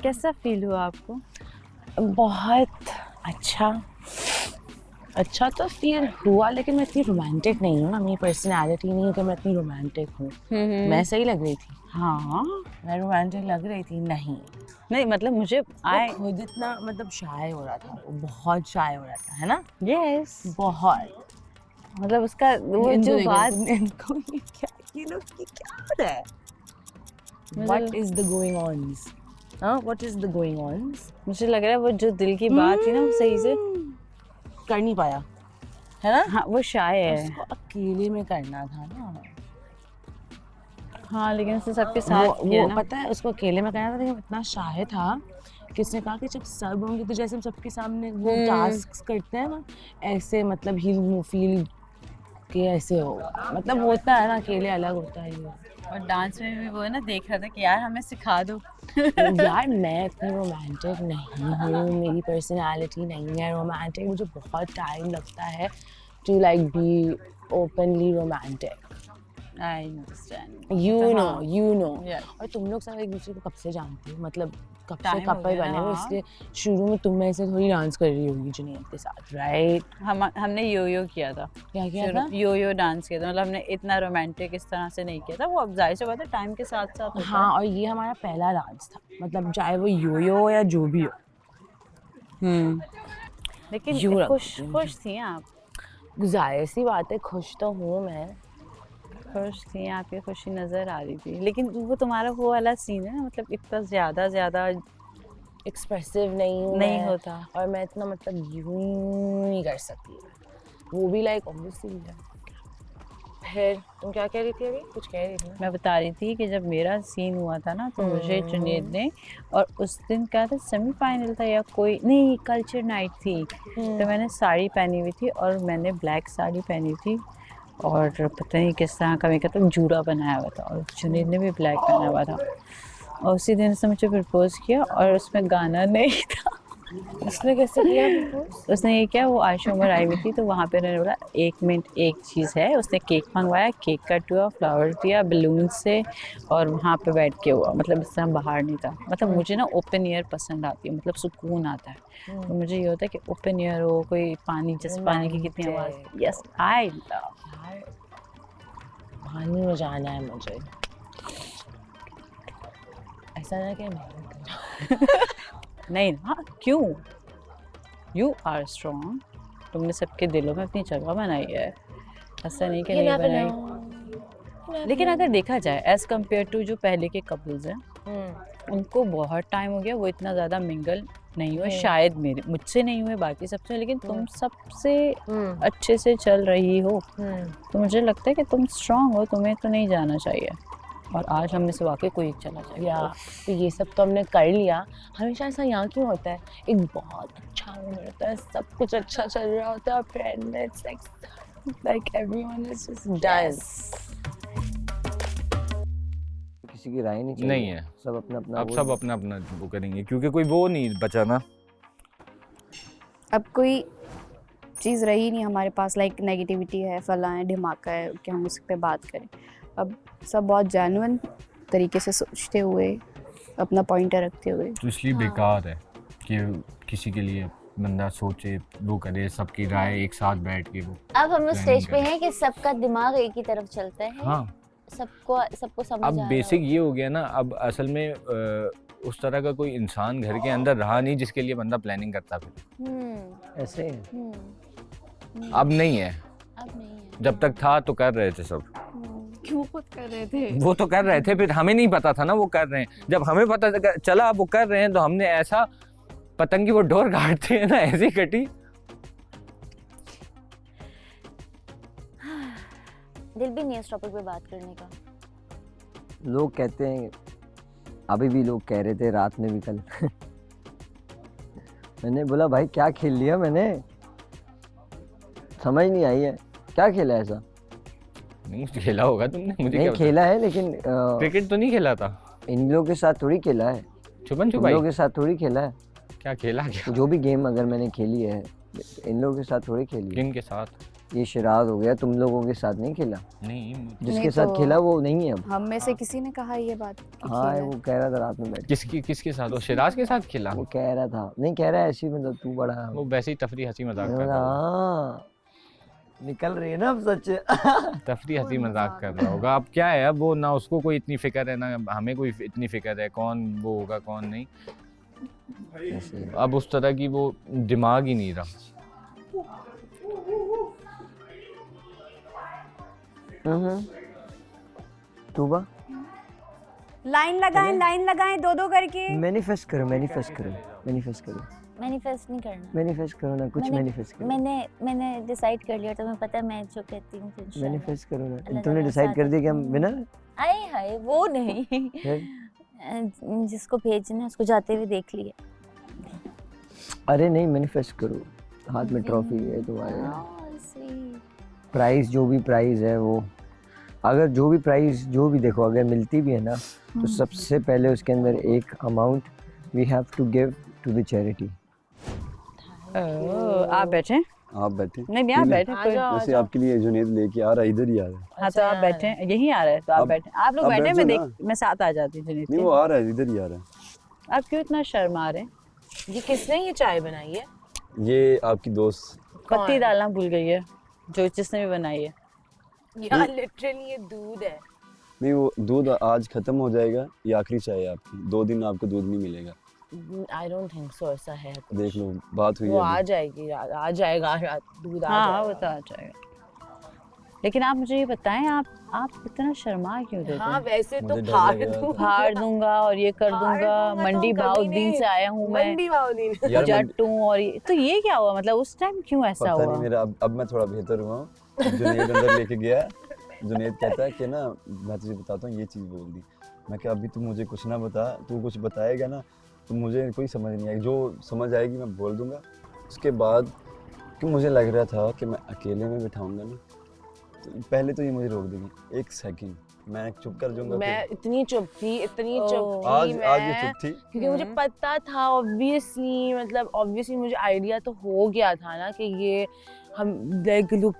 कैसा फील हुआ आपको? बहुत अच्छा तो फील हुआ, लेकिन मैं इतनी रोमांटिक नहीं हूँ ना, मेरी पर्सनालिटी नहीं है कि मैं इतनी रोमांटिक हूँ। मैं सही लग रही थी? हाँ, मैं रोमांटिक लग रही थी? नहीं, नहीं मतलब मुझे वो खुद इतना मतलब शाय हो रहा था, वो बहुत शाय हो रहा था, है ना? यस, बहुत। मतलब उसका वो इनको जो देखो, बात इनको ये लोग ये क्या हो रहा है? What is the going on? हाँ, what is the going on? मुझे लग रहा है वो जो दिल की बात थी ना वो सही से कर नहीं पाया, है ना? हाँ, वो शाय है। उसको अकेले में करना था ना। हाँ, लेकिन उसने सबके साथ किया वो ना। पता है, उसको अकेले में करना था, लेकिन इतना शाय था कि उसने कहा कि जब सब होंगे तो जैसे हम सबके सामने वो टास्क करते हैं ना, ऐसे मतलब ही फील कि ऐसे होगा, मतलब होता है ना, अकेले अलग होता है ये। और डांस में भी वो है ना, देख रहा था कि यार हमें सिखा दो। यार मैं इतनी रोमांटिक नहीं हूँ, मेरी पर्सनालिटी नहीं है रोमांटिक, मुझे बहुत टाइम लगता है to like be openly romantic. I understand. You know. Yes. और तुम लोग सब एक दूसरे को कब से जानते हो, मतलब कब से Time हो कपल गया बने हो, ना। इसलिए शुरू में तुम ऐसे थोड़ी डांस कर रही होगी जुनैद के साथ, राइट? हमने यो किया था। क्या किया था? यो डांस किया था, मतलब हमने इतना रोमांटिक इस तरह से नहीं किया था, वो अब जाहिर सी बात है टाइम के साथ साथ होता हाँ, और ये हमारा पहला डांस था, मतलब चाहे वो यो हो या जो भी हो। लेकिन खुश थी आप? जाहिर सी बात है, खुश तो हूँ मैं। खुश थी, आपकी खुशी नजर आ रही थी, लेकिन वो तुम्हारा वो वाला सीन है ना, मतलब इतना ज्यादा एक्सप्रेसिव नहीं हूँ नहीं मैं, होता। और मैं इतना मतलब यूं नहीं कर सकती, वो भी लाइक ऑब्वियसली है। फिर तुम क्या कह रही थी? अभी कुछ कह रही थी ना? मैं बता रही थी कि जब मेरा सीन हुआ था ना, तो मुझे जुनैद ने, और उस दिन क्या था, सेमीफाइनल था या कोई नहीं, कल्चर नाइट थी, तो मैंने साड़ी पहनी हुई थी और मैंने ब्लैक साड़ी पहनी थी, और पता नहीं किस तरह का मेकअप तो जूड़ा बनाया हुआ था, और जुनैद ने भी ब्लैक पहना हुआ था, और उसी दिन उसने मुझे प्रपोज किया, और उसमें गाना नहीं था। उसने कैसे किया प्रपोज? उसने ये किया, वो आयशा उमर आई हुई थी, तो वहाँ पे उन्होंने बोला 1 मिनट एक चीज़ है, उसने केक मंगवाया, केक कट हुआ, फ्लावर दिया बलून से, और वहाँ पे बैठ के हुआ, मतलब इस तरह बाहर नहीं था। मतलब मुझे ना ओपन एयर पसंद आती है, मतलब सुकून आता है, तो मुझे ये होता है कि ओपन एयर हो, कोई पानी, जैसे पानी की कितनी आवाज़। Yes, I love. यार पानी में जाना है मुझे, ऐसा ना कि मैं नहीं ना, क्यों? यू आर स्ट्रॉन्ग, तुमने सबके दिलों में अपनी जगह बनाई है, ऐसा नहीं कि नहीं बनाई। लेकिन अगर देखा जाए एज कम्पेयर टू जो पहले के कपल्स हैं, उनको बहुत टाइम हो गया, वो इतना ज़्यादा मिंगल नहीं हुए, शायद मुझसे नहीं हुए, बाकी सबसे, लेकिन तुम सबसे अच्छे से चल रही हो, तो मुझे लगता है कि तुम स्ट्रांग हो, तुम्हें तो नहीं जाना चाहिए, और आज हम में से वाकई कोई एक चला जाएगा। तो ये सब तो हमने कर लिया। हमेशा ऐसा यहाँ क्यों होता है? एक बहुत अच्छा मोमेंट होता है, सब कुछ अच्छा चल रहा होता है, फिर एंड में it's like everyone is just done. किसी की राय नहीं चाहिए, नहीं है, सब अपना अपना, अब सब अपना अपना वो करेंगे, क्योंकि कोई वो नहीं बचा ना। अब कोई चीज़ रही नहीं हमारे पास, लाइक नेगेटिविटी है, फला है, धमाका है कि हम उस पर बात करें। अब सब बहुत जेन्युइन तरीके से सोचते हुए, अपना पॉइंटर रखते हुए। तो इसलिए बेकार है कि किसी के लिए बंदा सोचे, वो करे, सबकी राय एक साथ बैठ के वो। अब हम उस स्टेज पे हैं कि सबका दिमाग एक ही तरफ चलता है। हाँ, सबको समझ अब बेसिक ये हो गया ना, अब असल में उस तरह का कोई इंसान घर के अंदर रहा नहीं जिसके लिए बंदा प्लानिंग करता फिर। ऐसे अब नहीं है, अब नहीं है। जब तक था तो कर रहे थे सब। क्यों खुद कर रहे थे? वो तो कर रहे थे, फिर हमें नहीं पता था ना वो कर रहे हैं। जब हमें पता चला वो कर रहे हैं, तो हमने ऐसा पतंग की वो डोर काटते हैं ना, ऐसी कटी। दिल भी नहीं है इस टॉपिक पे बात करने का। लोग कहते हैं, अभी भी लोग कह रहे थे रात में भी कल मैंने बोला भाई क्या खेल लिया मैंने, समझ नहीं आई है क्या खेला ऐसा। नहीं खेला होगा तुमने, मुझे नहीं क्या खेला है, लेकिन क्रिकेट तो नहीं खेला था। इन लोगों के साथ थोड़ी खेला है, छुपन इन छुपाई लोगों के साथ थोड़ी खेला है। क्या खेला? क्या जो भी गेम अगर मैंने खेली है, इन लोगों के साथ थोड़ी खेली है। किन के साथ? ये शिराज हो गया, तुम लोगों के साथ नहीं खेला, नहीं जिसके नहीं साथ तो- खेला वो नहीं है अब। हम में से किसी ने कहा ये बात कि हाँ खेला है। वो कह रहा था रात में बैठ किसके साथ? वो शिराज के साथ खेला? वो कह रहा था, नहीं कह रहा है ऐसी, मतलब तू बड़ा वो वैसे ही तफरी हंसी मजाक कर मैंने रहा बोला, होगा। हाँ निकल रही है ना अब सच। तफरी हंसी मजाक कर रहा होगा। अब क्या है, अब वो ना उसको कोई इतनी फिक्र है ना हमें कोई इतनी फिक्र है कौन वो होगा कौन नहीं। ऐसे। अब उस तरह की वो दिमाग ही नहीं रहा। तूबा लाइन लगाएं दो दो करके। मैनिफेस्ट करो, मैनिफेस्ट करो, मैनिफेस्ट करो, मैनिफेस्ट नहीं करना। मैनिफेस्ट करो ना, कुछ मैंने- मैनिफेस्ट करो, मैंने डिसाइड कर लिया, तुम्हें पता है मैं जो कहती हूँ तो इंशाल्लाह। मैनिफेस्ट करो ना। अल्लाह तुमने ताला डिसाइड साथ कर दिया कि हम रखे। विनर आए हाय वो नहीं है? जिसको भेजना है उसको जाते हुए देख लिए। अरे नहीं, मैनिफेस्ट करो, हाथ में ट्रॉफी है तो आएगा प्राइस, जो भी प्राइस है वो, अगर जो भी प्राइस जो भी देखो अगर मिलती भी है ना तो सबसे पहले उसके अंदर एक amount we have to give to the charity. आप बैठे? आप बैठे, नहीं नहीं आप बैठे कोई। वैसे आपके लिए जुनेद लेके आ रहा है, इधर ही आ रहा है। हाँ तो आप बैठे, यही आ रहा है तो आप अब- बैठे, आप लोग अब बैठे, बैठ मैं जाओ देख मैं साथ आ जाती हूँ जुनीद नहीं वो के। आ रहा है, इधर ही आ रहा है। आप क्यों इतना शर्मा रहे हैं? ये किसने ये चाय बनाई है? ये आपकी दोस्त, पत्ती डालना भूल गई है जो जिसने भी बनाई है। यार लिटरली ये दूध है। नहीं वो दूध आज खत्म हो जाएगा, ये आखिरी चाय है आपकी, 2 दिन आपको दूध नहीं मिलेगा। आई डोंट थिंक सो, ऐसा है कुछ। देख लो, बात हुई वो है आ अभी। जाएगी, आ जाएगा दूध, आ हाँ जाएगा। वो तो आ जाएगा। लेकिन आप मुझे ये बताएं, आप इतना शर्मा क्यों देते हाँ हैं? वैसे तो मुझे डर फाड़ लग रहा था। दूंगा। फाड़ दूंगा और ये कर फाड़ दूंगा, दूंगा तो मंडी कभी भाउद्दीन नहीं। से आया हूँ मैं, मंडी भाउद्दीन। यार मैं- जट्टू और ये क्या हुआ, मतलब उस टाइम क्यों ऐसा पता हुआ? नहीं मेरा, अब मैं थोड़ा बेहतर हुआ हूँ। जुनेद अंदर लेके गया, जुनेद कहता है कि ना मैं तुझे बताता हूँ, ये चीज़ बोल दी। मैं क्या अभी तू मुझे कुछ ना बता, तू कुछ बताएगा ना तो मुझे कोई समझ नहीं आएगी, जो समझ आएगी मैं बोल दूंगा। उसके बाद कि मुझे लग रहा था कि मैं अकेले में बिठाऊंगा ना तो पहले तो ये मुझे रोक देगी, 1 सेकंड मैं चुप कर जाऊंगा। मैं इतनी चुप थी, इतनी ओह। चुप थी आज ये मैं, चुप थी। क्योंकि मुझे पता था ऑब्वियसली, मतलब ऑब्वियसली मुझे आइडिया तो हो गया था ना कि ये हम like look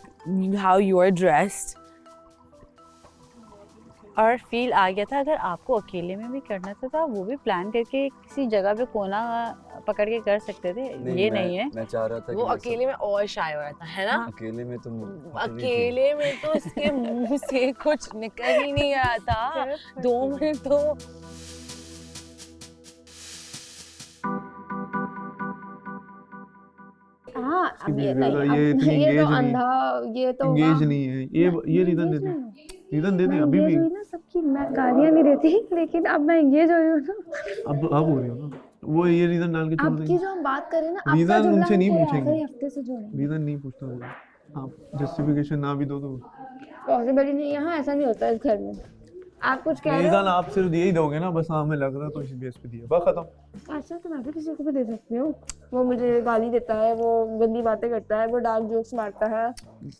how you are dressed. और फील आ गया था, अगर आपको अकेले में भी करना था तो आप वो भी प्लान करके किसी जगह पे कोना पकड़ के कर सकते थे। ये नहीं है। मैं चाह रहा था कि वो मैं अकेले में और शाय हो रहा था, है ना? अकेले में तो अकेले में तो उसके मुंह से कुछ निकल ही नहीं रहा था। 2 मिनट तो हाँ अब ये ये नहीं, इतनी अब ये engage तो नहीं- अंधा, ये तो इंगेज वाह। नहीं है ये रीजन दे दे, रीजन दे दे मैं अभी भी। engage हुई ना, सबकी मैं गालियां नहीं देती, लेकिन अब मैं एंगेज हो रही हूँ ना। अब हो रही हो ना, वो ये रीजन डाल के छोड़ अब की देंगे। जो हम बात कर रहे हैं ना, आपका रीजन जुमला उनसे हम नहीं पूरे पूछेंगे। आखिरी हफ्ते से जोड़ेंगे। रीजन नहीं पूछता होगा, आप जस्टिफिकेशन ना भी दो तो पॉसिबल नहीं, यहाँ ऐसा नहीं होता इस घर में। आप कुछ कह रहे रीजन हो, आप सिर्फ यही दोगे ना, बस हाँ हमें लग रहा तो इसी बेस पे दिया, बस खत्म। अच्छा तो मैं भी किसी को भी दे सकती हूँ। वो मुझे गाली देता है, वो गंदी बातें करता है, वो डार्क जोक्स मारता है,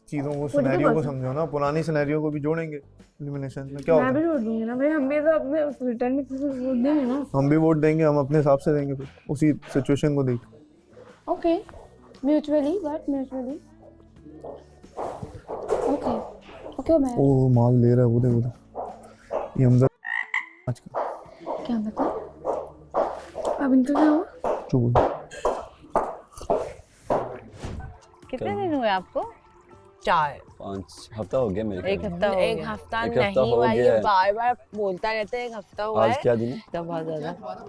चीजों को भी सिनेरियो को बोल समझो ना, पुरानी सिनेरियो को भी जोड़ेंगे एलिमिनेशन में, क्या मैं होगा। भी जोड़ दूंगी ना भाई, हम भी तो अपने उस रिटर्न में किसी को वोट देंगे ना। हम भी वोट देंगे, हम अपने हिसाब से देंगे, फिर उसी सिचुएशन को देख। Okay, mutually, but mutually okay okay. मैं ओ माल ले रहा है, वो दे ये हमजा आज का क्या बता, अब इनका क्या हुआ? चुप हो। कितने दिन हुए आपको? 4 5 हफ्ता हो गया मेरे एक ख्याल में। हफ्ता हो एक गया। हफ्ता एक हफ्ता नहीं हो हुआ, ये गया है। बार बार बोलता रहता है 1 हफ्ता हुआ आज है। क्या दिन है? तब बहुत ज्यादा।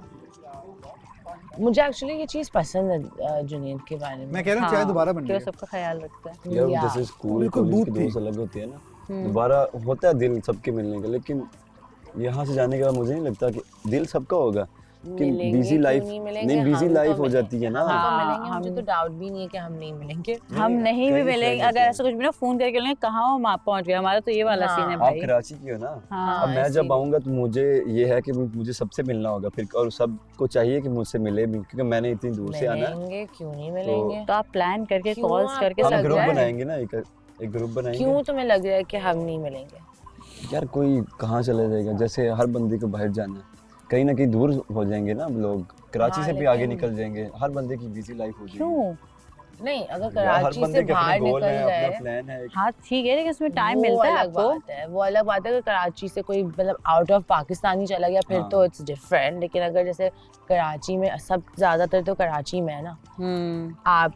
मुझे एक्चुअली ये चीज़ पसंद है जुनैद के बारे में। मैं कह रहा हूँ चाय दोबारा बन क्यों रही है। सबका ख्याल रखता है। यार या। जैसे स्कूल बिल्कुल कॉलेज के बूथ थी। दोस्त अलग होते हैं ना, दोबारा होता है दिल सबके मिलने का, लेकिन यहाँ से जाने के बाद मुझे नहीं लगता कि दिल सबका होगा कि मिलेंगे बिजी क्यों लाइफ नहीं मिलेंगे, नहीं, बिजी हम तो लाइफ हो मिलेंगे। जाती है ना। हम तो हाँ, मिलेंगे, मुझे हम- तो डाउट भी नहीं है कि हम नहीं मिलेंगे। हम नहीं भी कई मिलेंगे, friends अगर हैं। ऐसा कुछ भी ना फोन करके लेंगे कहाँ हो, आप पहुंच गए। हमारा तो ये वाला हाँ। सीन है आप भाई। कराची की हो ना, हाँ अब मैं जब आऊँगा तो मुझे ये है कि मुझे सबसे मिलना होगा फिर, और सबको चाहिए कि मुझसे मिले भी, क्योंकि मैंने इतनी दूर से आना है। मिलेंगे क्यों नहीं मिलेंगे? तो आप प्लान करके क्यों कॉल्स करके आपको हम सब लग ग्रुप रहा है? बनाएंगे ना, एक ग्रुप बनाएंगे। क्यों तुम्हें लग रहा है कि हम नहीं मिलेंगे? यार कोई कहाँ चला जाएगा, जैसे हर बंदे को बाहर जाना है, कहीं ना कहीं दूर हो जाएंगे ना लोग, कराची हाँ, से भी आगे लेकिन- निकल जाएंगे, हर बंदे की बिजी लाइफ हो जाएगी। क्यों? नहीं अगर यार, हर कराची बंदे से के बाहर अपने गोल निकल हैं, अपना गए प्लान है। हाँ ठीक है, लेकिन उसमें टाइम वो मिलता है अलग आपको। बात है, वो अलग बात है। अगर कराची से कोई मतलब आउट ऑफ पाकिस्तान ही चला गया फिर हाँ। तो इट्स डिफरेंट, लेकिन अगर जैसे कराची में सब ज्यादातर तो कराची में है ना, आप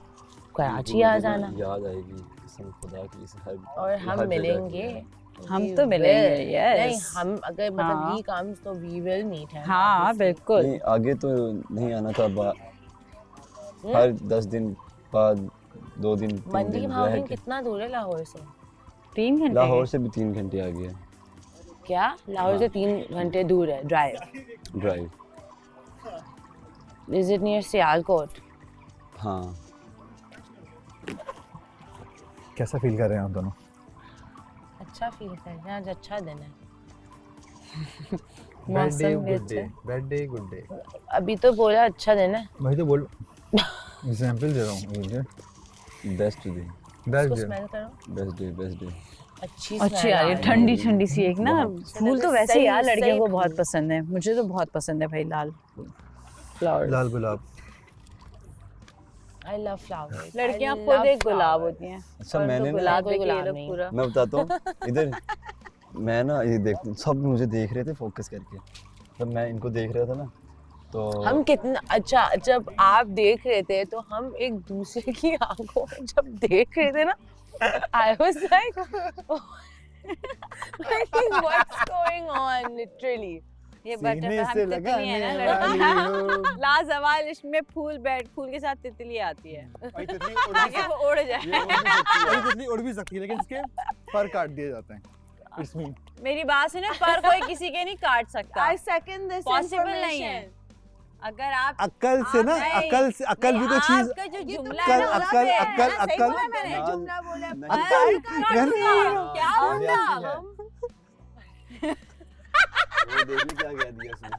कराची आ मुझे ना जाना याद आएगी कसम खुदा की इस हर और हर हम जगह मिलेंगे। की है। हम We तो मिलेंगे, will. yes. नहीं हम अगर मतलब हाँ। he comes तो we will meet him. हाँ obviously. बिल्कुल। नहीं आगे तो नहीं आना था हर 10 दिन बाद 2 दिन 3 मंडी दिन रह भावगीन के कितना दूर है लाहौर से? 3 घंटे लाहौर से भी 3 घंटे आ गया क्या लाहौर से 3 घंटे दूर है drive? Drive. Is it near Sialkot? हाँ कैसा फील कर रहे हैं आप दोनों? अच्छा फील कर रहे हैं, आज अच्छा दिन है। मौसम भी अच्छा है। Bad day good day. अभी तो बोला अच्छा दिन है। वही तो बोल एग्जांपल दे रहा हूँ। बेस्ट डे बेस्ट उसको डे। स्मेल करो। बेस्ट डे अच्छी अच्छी आ रही है, ठंडी ठंडी सी एक ना फूल तो वैसे सही- यार लड़कियों सही को बहुत फूल। पसंद है, मुझे तो बहुत पसंद है भाई लाल फ्लावर्स। लाल गुलाब। I love flowers. लड़कियां I खुद love एक गुलाब flowers. होती हैं। अच्छा और मैंने उनको ना गुलाब कोई देके ये गुलाब लोग नहीं। पूरा मैं बताता हूँ इधर मैं ना ये देख सब मुझे देख रहे थे फोकस करके, जब मैं इनको देख रहा था ना तो हम कितना अच्छा जब आप देख रहे थे तो हम एक दूसरे की आंखों में जब देख रहे थे ना I was like what's going on literally. ये सीने बटरफ्लाई से हम तितली है ना लगाने वाली हो। लाजवाल इश्क में फूल के साथ तितली आती है तितली ताकि वो उड़ जाए। उड़ भी सकती है लेकिन इसके पर काट दिए जाते हैं। It's mean. मेरी बात सुने, पर कोई किसी के नहीं काट सकता, second this पॉसिबल नहीं है। अगर आप अक्ल से ना नहीं, अक्ल भी कोई चीज आपका जो जुमला है ना, अक्ल वहाँ पे है अक्ल ना, सही अक्ल बोला मैंने। नाल- जुमला बोला नहीं, काट दूंगा। क्या बोला? वो देखिए क्या कह दिया उसने।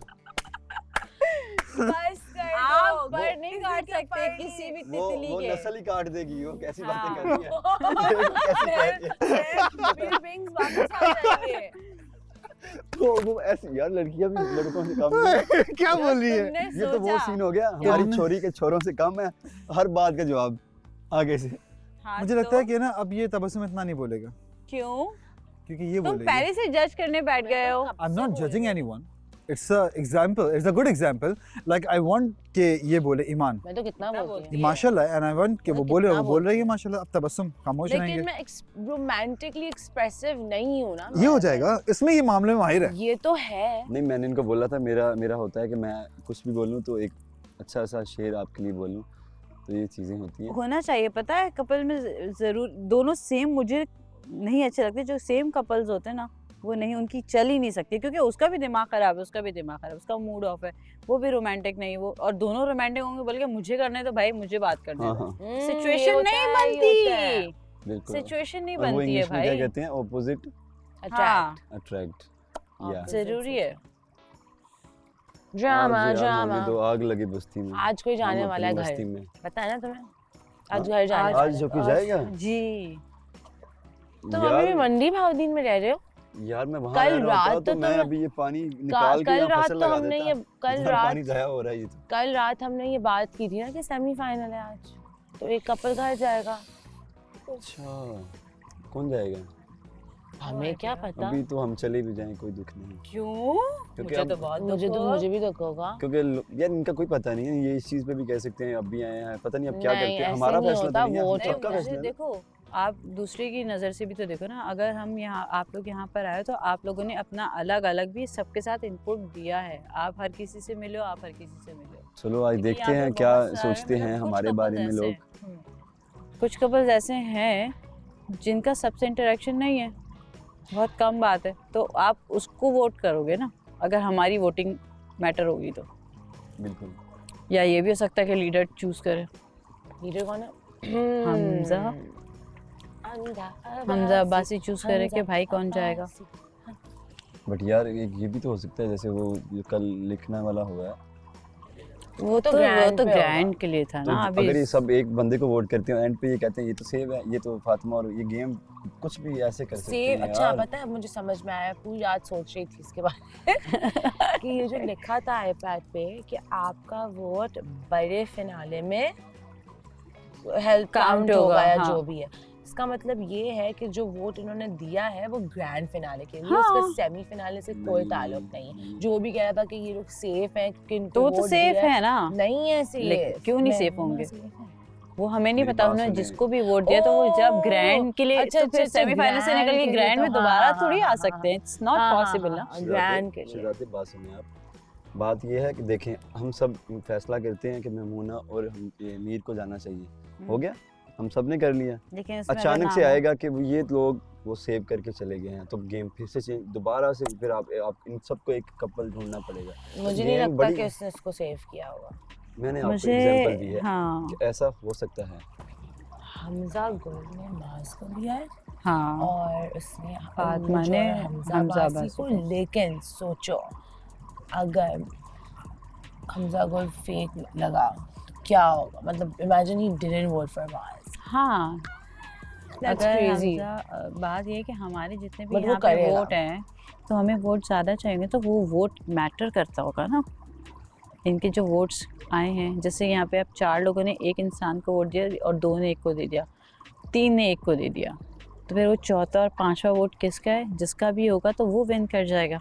बस कर आप दो पर नहीं काट सकते किसी भी वो तितली के। नस्ल ही काट देगी, वो कैसी बातें हाँ। कर रही है। देखो कैसी कह रही है। विंग्स वापस आ जाएंगे। तो वो ऐसी यार लड़कियां भी लड़कों से कम नहीं है। क्या बोल रही है? तुमने ये तो वो सोचा। सीन हो गया, हमारी छोरी के छोरों से कम है, हर बात का जवाब आगे से। हाँ, मुझे लगता है कि ना अब ये तबस्सुम इतना नहीं बोलेगा क्यों क्योंकि ये तुम बोलेगी। पहले से जज करने बैठ गए हो। I'm not judging anyone. It's a example. It's a good example. Like I want कि ये बोले ईमान मैं तो कितना बोलती हूँ। माशाल्लाह and I want कि वो बोले, वो कितना बोल रही है माशाल्लाह, अब तबस्सुम खामोश लेकिन रहेंगे। मैं रोमांटिकली एक्सप्रेसिव नहीं हूँ ना। ये हो जाएगा, इसमें ये मामले में माहिर है। ये तो है। नहीं मैंने इनको बोला था मेरा होता है कि मैं कुछ भी बोलूँ तो एक अच्छा सा शेर आपके लिए बोलूँ, तो ये चीज़ें होती हैं। होना चाहिए, पता है कपल में जरूर दोनों सेम मुझे नहीं अच्छे लगते, जो सेम कपल्स होते हैं ना वो नहीं, उनकी चल ही नहीं सकती, क्योंकि उसका भी दिमाग खराब है, उसका भी दिमाग खराब है, उसका मूड ऑफ है, वो भी रोमांटिक नहीं, वो और दोनों रोमांटिक होंगे बोल के मुझे करने तो भाई मुझे बात करने हाँ दो। हाँ ये सिचुएशन होता नहीं है, ये होता है। बनती, बिल्कुल। सिचुएशन नहीं और वो बनती है इंग्लिश में क्या भाई। कहते हैं, ऑपोजिट हाँ अट्रैक्ट। या जरूरी है। Drama drama. तो आग लगी बस्ती में। आज कोई जाने हम वाला है अपनी घर। बस्ती में। पता है ना तुम्हें? आज घर जाने आज जो कोई जाएगा जी तुम अभी भी मंडी भावदीन में रह रहे हो? यार मैं वहाँ कल रह रहा होता रात तो तो मैं तुम- अभी ये पानी निकाल के कल यहाँ रात फसल तो लगा हमने देता। ये कल इधर पानी रात जाया हो रहा है ये तो। कल रात हमने ये बात की थी ना कि सेमीफाइनल है आज, तो एक कपल घर जाएगा। अच्छा कौन जाएगा? हमें क्या पता। अभी तो हम चले भी जाएं कोई दुख नहीं, क्यों? क्योंकि मुझे अब- तो बहुत दुख मुझे हुआ। भी दुख होगा। क्योंकि यार इनका कोई पता नहीं है, ये इस चीज पे भी कह सकते हैं अब भी आए हैं, पता नहीं अब क्या नहीं, करते हैं। ऐसे हमारा नहीं फैसला होता, तो नहीं है, वो हम तो सबका मुझे फैसला है। देखो, आप दूसरे की नज़र से भी तो देखो ना, अगर हम यहाँ आप लोग यहाँ पर आए तो आप लोगों ने अपना अलग अलग भी सबके साथ इनपुट दिया है, आप हर किसी से मिलो, आप हर किसी से मिलो। चलो आज क्योंकि देखते यहाँ हैं पे क्या बहुत सारे सोचते मतलब हैं कुछ हमारे couples बारे में ऐसे लोग। हैं, कुछ कपल्स ऐसे हैं जिनका सबसे इंटरेक्शन नहीं है, बहुत कम बात है, तो आप उसको वोट करोगे ना, अगर हमारी वोटिंग मैटर होगी तो। बिल्कुल। या ये भी हो सकता है कि लीडर चूज करे। लीडर कौन है? हमजा हमजा अब्बासी चूज करे कि भाई कौन जाएगा। बट यार ये भी तो हो सकता है जैसे वो जो कल लिखने वाला हुआ है, वो तो grand पे होगा। ग्रैंड के लिए था तो ना। अभी अगर ये सब एक बंदे को वोट करते हैं एंड पे ये कहते हैं ये तो सेव है, ये तो फातिमा, और ये गेम कुछ भी ऐसे कर सकते सेव हैं अच्छा यार। पता है मुझे समझ में आया, पूरी रात सोच रही थी इसके बारे में कि ये जो लिखा था आईपैड पे कि आपका वोट बड़े फिनाले में हेल्थ Count काउंट होगा, होगा या हाँ। जो भी है। इसका मतलब ये है कि जो वोट इन्होंने दिया है वो ग्रैंड फिनाले के लिए, हाँ। उसका सेमी फिनाले से कोई ताल्लुक नहीं है। जो भी कह रहा था कि ये लोग सेफ हैं किनको तो वो तो वोट सेफ दिया है ना, नहीं है ऐसे लेकिन क्यों नहीं safe होंगे? वो हमें नहीं मेरी पता, बात उन्होंने सुनिए। जिसको भी वोट दिया तो वो जब ओह, ग्रैंड के लिए अच्छा, तो फिर अच्छा, सेमीफाइनल से grand निकल के के लिए ग्रैंड तो में दोबारा हाँ, थोड़ी हाँ, आ हाँ, सकते हैं, इट्स नॉट पॉसिबल ना। ग्रैंड के लिए। शिजाती बात सुनिए आप। बात ये है कि देखें हम सब फैसला करते हैं कि मेमूना और हम ये मीर को जाना चाहिए, हो गया, हम सब ने कर लिया। लेकिन इसमें अगर अचानक से नाम हो- आएगा कि वो ये लोग वो सेव करके चले गए हैं, तो गेम फिर से दोबारा से फिर आप इन सबको एक कपल ढूंढना पड़ेगा। मुझे नहीं गेम लगता बड़ी- कि उसने इसको सेव किया होगा। मैंने आपको मुझे एग्जांपल दी है हाँ कि ऐसा हो सकता है। हमजा गुल ने मास को लिया है हाँ और उसने फातिमा अंजू ने और हमजा हमजा बासी बासी को, को। लेकिन सोचो अगर हमजा गुल फेक लगा तो क्या होगा? मतलब imagine he didn't vote for mass. हाँ That's अगर crazy. बात ये है कि हमारे जितने भी But वो यहाँ पे करेगा। वोट हैं तो हमें वोट ज़्यादा चाहिए तो वो वोट मैटर करता होगा ना। इनके जो वोट्स आए हैं, जैसे यहाँ पे अब 4 लोगों ने एक इंसान को वोट दिया और 2 ने 1 को दे दिया, 3 ने 1 को दे दिया, तो फिर वो चौथा और 5वां वोट किसका है? जिसका भी होगा तो वो विन कर जाएगा।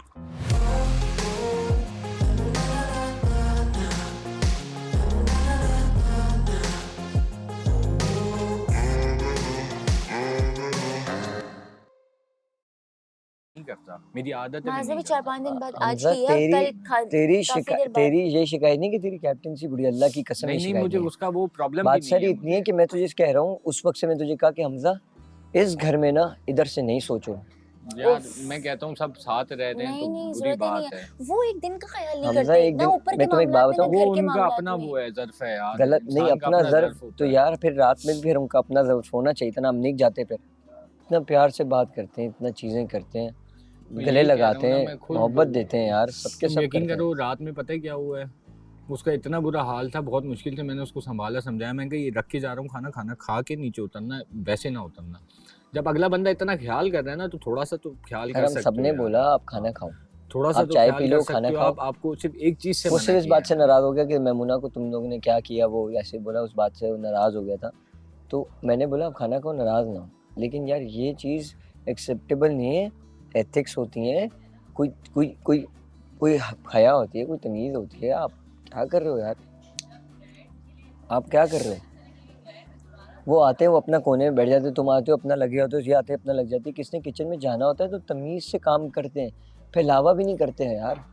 नहीं करता, मेरी आदत है। वहाँ मैं से भी नहीं 4-5 दिन बाद आज हमजा, किया, कल तेरी काफी देर बाद। तेरी ये शिकायत नहीं कि तेरी कैप्टनसी बुरी, अल्लाह की कसम ये नहीं शिकायत मुझे नहीं है। उसका वो प्रॉब्लम बात भी सारी नहीं इतनी है कि मैं तुझे कह रहा हूँ, उस वक्त से मैं तुझे कहा कि हमजा इस घर में ना इधर से नहीं सोचो। यार मैं कहता हूँ सब साथ रह रहे हैं नहीं तो नहीं बुरी जरूरत ही नहीं बात है, है। वो एक दिन का ख्याल नहीं हमजा करते एक ना दिन ऊपर के मैं तुम्हें एक बात मामलात में, बताऊं, ना वो घर के उनका मामलात अपना में। वो है, ज़र्फ है यार। गलत नहीं, इंसान का अपना ज़र्फ ज़र्फ होता तो है। यार फिर रात में भी फिर उनका अपना ज़र्फ होना चाहिए था ना। हम नहीं जाते, फिर इतना प्यार से बात करते हैं, इतना चीज़ें करते हैं, मैं गले यही कह रहा लगाते हूँ ना, हैं, मैं खुद मोहब्बत देते हैं यार, सबके तुम सब यकीन करते करो हैं। रात में पता है क्या हुआ है, उसका इतना बुरा हाल था, बहुत मुश्किल से मैंने उसको संभाला, समझाया, मैं कि ये रख के जा रहा हूँ खाना, खाना खा के नीचे उतरना है, वैसे ना उतरना। जब अगला बंदा इतना ख्याल कर रहा है ना तो थोड़ा सा तो ख्याल यार कर हम सकते हो सबने यार। बोला आप खाना खाओ, थोड़ा सा आप तो चाय ख्याल पी कर लो, सकते खाना हो खाओ। आप। आपको सिर्फ एक चीज से वो मना सिर्फ इस किया बात से है। नाराज हो गया कि मेमुना को तुम लोगों ने क्या किया, वो ऐसे बोला, उस बात से वो नाराज हो गया था। तो मैंने बोला आप खाना खाओ, नाराज ना हो, लेकिन यार ये चीज़ एक्सेप्टेबल नहीं है। एथिक्स होती हैं, कोई कोई कोई कोई हया होती है, कोई तमीज़ होती है। आप क्या कर रहे हो यार, आप क्या कर रहे हो? वो आते हैं, वो अपना कोने में बैठ जाते, तुम आते हो अपना लगे होते हो, ये आते हैं अपना लग जाती है। किसने किचन में जाना होता है तो तमीज़ से काम करते हैं, फैलावा भी नहीं करते हैं यार,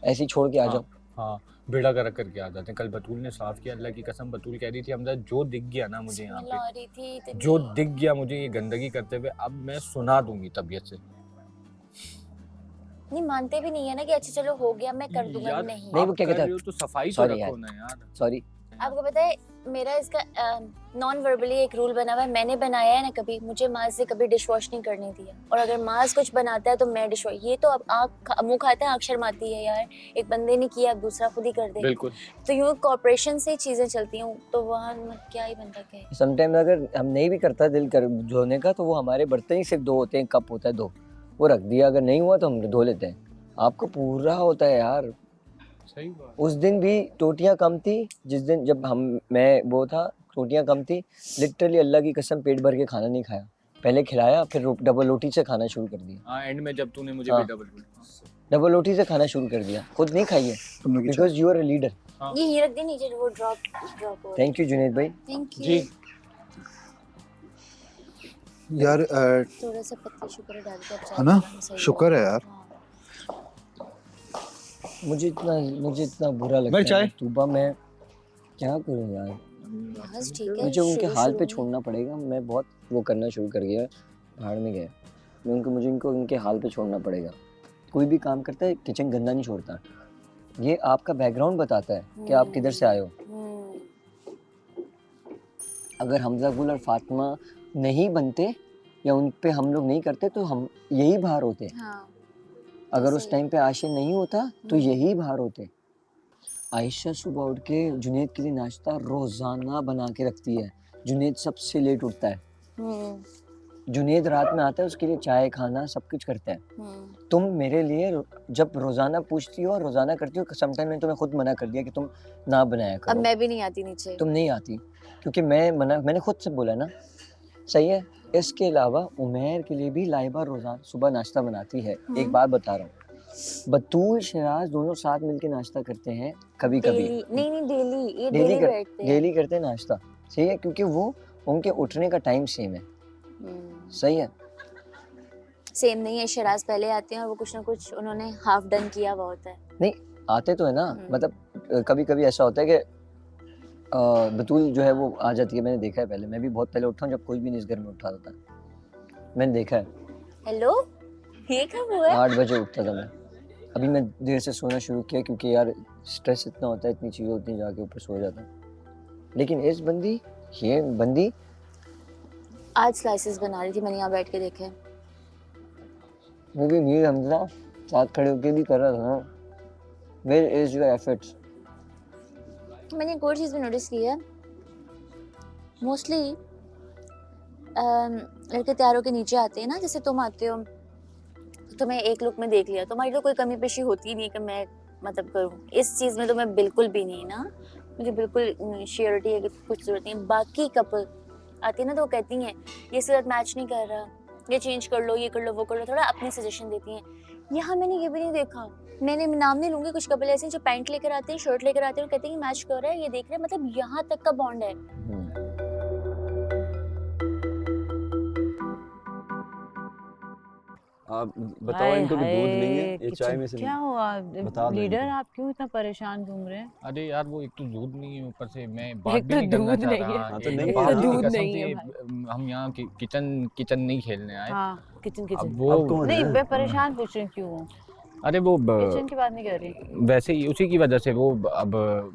ऐसे ही छोड़ के आ जाओ। हाँ बेड़ा कर करके आ जाते हैं। कल बतूल ने साफ किया, अल्लाह की कसम बतूल कह रही थी हमजा जो दिख गया ना मुझे यहाँ स्मेल आ पे, रही थी इतनी। जो दिख गया मुझे ये गंदगी करते हुए, अब मैं सुना दूंगी तबीयत से। नहीं मानते भी नहीं है ना कि अच्छा चलो हो गया मैं कर दूंगा। यार, नहीं नहीं, वो आप क्या कर कहता है? रहे हो तो सफाई तो Sorry रखो यार। ना यार। सॉरी, आपको पता है मेरा इसका नॉन वर्बली एक रूल बना हुआ है, मैंने बनाया है ना, कभी मुझे माँ से कभी डिश वॉश नहीं करने दिया, और अगर माँ कुछ बनाता है तो मैं डिश वॉश। ये तो अब मुंह खाता है आँख शर्माती है यार, एक बंदे ने किया अब दूसरा खुद ही कर दे, बिल्कुल। तो यूँ कॉर्पोरेशन से ही चीजें चलती हैं, तो वहाँ क्या ही बंदा कहे। समटाइम अगर हम नहीं भी करता दिल कर धोने का, तो वो हमारे बर्तन ही सिर्फ 2 होते हैं, कप होता है 2, वो रख दिया, अगर नहीं हुआ तो हम धो लेते हैं। आपको पूरा होता है यार। सही बात। उस दिन भी टोटियाँ कम थी, जिस दिन जब मैं वो था, टोटियाँ कम थी, लिटरली अल्लाह की कसम पेट भर के खाना नहीं खाया, पहले खिलाया फिर डबल रोटी से खाना शुरू कर दिया। हाँ एंड में जब तूने मुझे हाँ। भी डबल रोटी से खाना शुरू कर दिया, खुद नहीं खाई है, तुम लोग की because you are a leader. ये रख दे नीचे, वो ड्रॉप हो। थैंक यू जुनैद भाई। थैंक जी। यू। यार थोड़ा सा पत्ते शुक्र डाल के अब है ना, सही शुक्र है यार। हाँ। मुझे इतना बुरा लगता भाई है चाय? तूबा, मैं क्या करूँ यार, बस ठीक है, मुझे उनके शुरू हाल शुरू पे में। छोड़ना पड़ेगा। मैं बहुत वो करना शुरू कर गया, भाड़ में गया। मुझे इनको उनके हाल पे छोड़ना पड़ेगा। कोई भी काम करता है किचन गंदा नहीं छोड़ता। ये आपका बैकग्राउंड बताता है कि आप किधर से आए हो। अगर हमजा गुल और फातिमा नहीं बनते या उन पे हम लोग नहीं करते तो हम यही बाहर होते। हाँ। अगर उस सही। टाइम पे आशिर नहीं होता तो यही बाहर होते। आयशा सुबह उठ के जुनैद के लिए नाश्ता रोजाना बना के रखती है। जुनैद सबसे लेट उठता है। जुनैद रात में आता है, उसके लिए चाय खाना सब कुछ करता है। तुम मेरे लिए जब रोजाना पूछती हो और रोजाना करती हो, समटाइम मैंने तुम्हें खुद मना कर दिया कि तुम ना बनाया अब करो, मैं भी नहीं आती नीचे। तुम नहीं आती क्योंकि मैंने खुद से बोला ना, सही है। इसके अलावा उमेर के लिए भी लाइबा रोजाना सुबह नाश्ता बनाती है। एक बात बता रहा हूँ, बतूल शिराज दोनों साथ मिलके नाश्ता करते हैं कभी कभी। नहीं डेली, ये डेली बैठते हैं। डेली करते हैं नाश्ता, सही है, क्योंकि वो उनके उठने का टाइम सेम है। सही है। सेम नहीं है, शिराज पहले आते हैं और वो कुछ ना कुछ उन्होंने हाफ डन किया हुआ होता है। नहीं आते तो है ना, मतलब कभी कभी ऐसा होता है कि बतूल जो है वो आ जाती है। मैंने देखा है, पहले मैं भी बहुत पहले उठा हूँ जब कोई भी नहीं इस घर में उठा होता, मैंने देखा है। हेलो, ये कब हुआ? 8 बजे उठता था मैं। अभी मैं देर से सोना शुरू किया क्योंकि यार स्ट्रेस इतना होता है, इतनी चीज़ें होती हैं, जाके ऊपर सो जाता हूँ। लेकिन ये बंदी आज स्लाइसेस बना रही थी, मैंने यहाँ बैठ के देखे। वो भी मीर हमजा साथ खड़े होके भी कर रहा था ना। Where is your efforts? मैंने एक और चीज़ भी नोटिस की है, मोस्टली लड़के तैयार होके नीचे आते हैं ना, जैसे तुम आते हो, तुम्हें एक लुक में देख लिया, तुम्हारी तो कोई कमी पेशी होती नहीं कि मैं मतलब करूँ। इस चीज़ में तो मैं बिल्कुल भी नहीं ना, मुझे बिल्कुल श्योरिटी है कि कुछ ज़रूरत नहीं। बाकी कपल आती है ना तो वो कहती हैं ये सूरत मैच नहीं कर रहा, ये चेंज कर लो, ये कर लो, वो कर लो, थोड़ा अपनी सजेशन देती हैं। यहाँ मैंने ये भी नहीं देखा, मैंने नाम नहीं लूँगी, कुछ कपल ऐसे जो पैंट लेकर आते हैं, शर्ट लेकर आते हैं और कहते हैं कि मैच कर रहा है, ये देख रहे हैं, मतलब यहाँ तक का बॉन्ड है। आप बताओ, इनको भी दूध नहीं है, ये चाय में से क्या हुआ लीडर, आप क्यों इतना परेशान घूम रहे हैं? अरे यार वो एक तो दूध नहीं है, ऊपर से मैं बात भी तो नहीं करना दूध चाह नहीं रहा। है। हाँ, तो नहीं बात है की ना। दूध कसम नहीं से है हम यहाँ किचन नहीं खेलने आए। हाँ किचन अब वो अब कौन नहीं, है? मैं परेशान पूछ रही हूँ क्यों हूँ, अरे वो किचन की बात नहीं कर रही। वैसे ही उसी की वजह से वो अब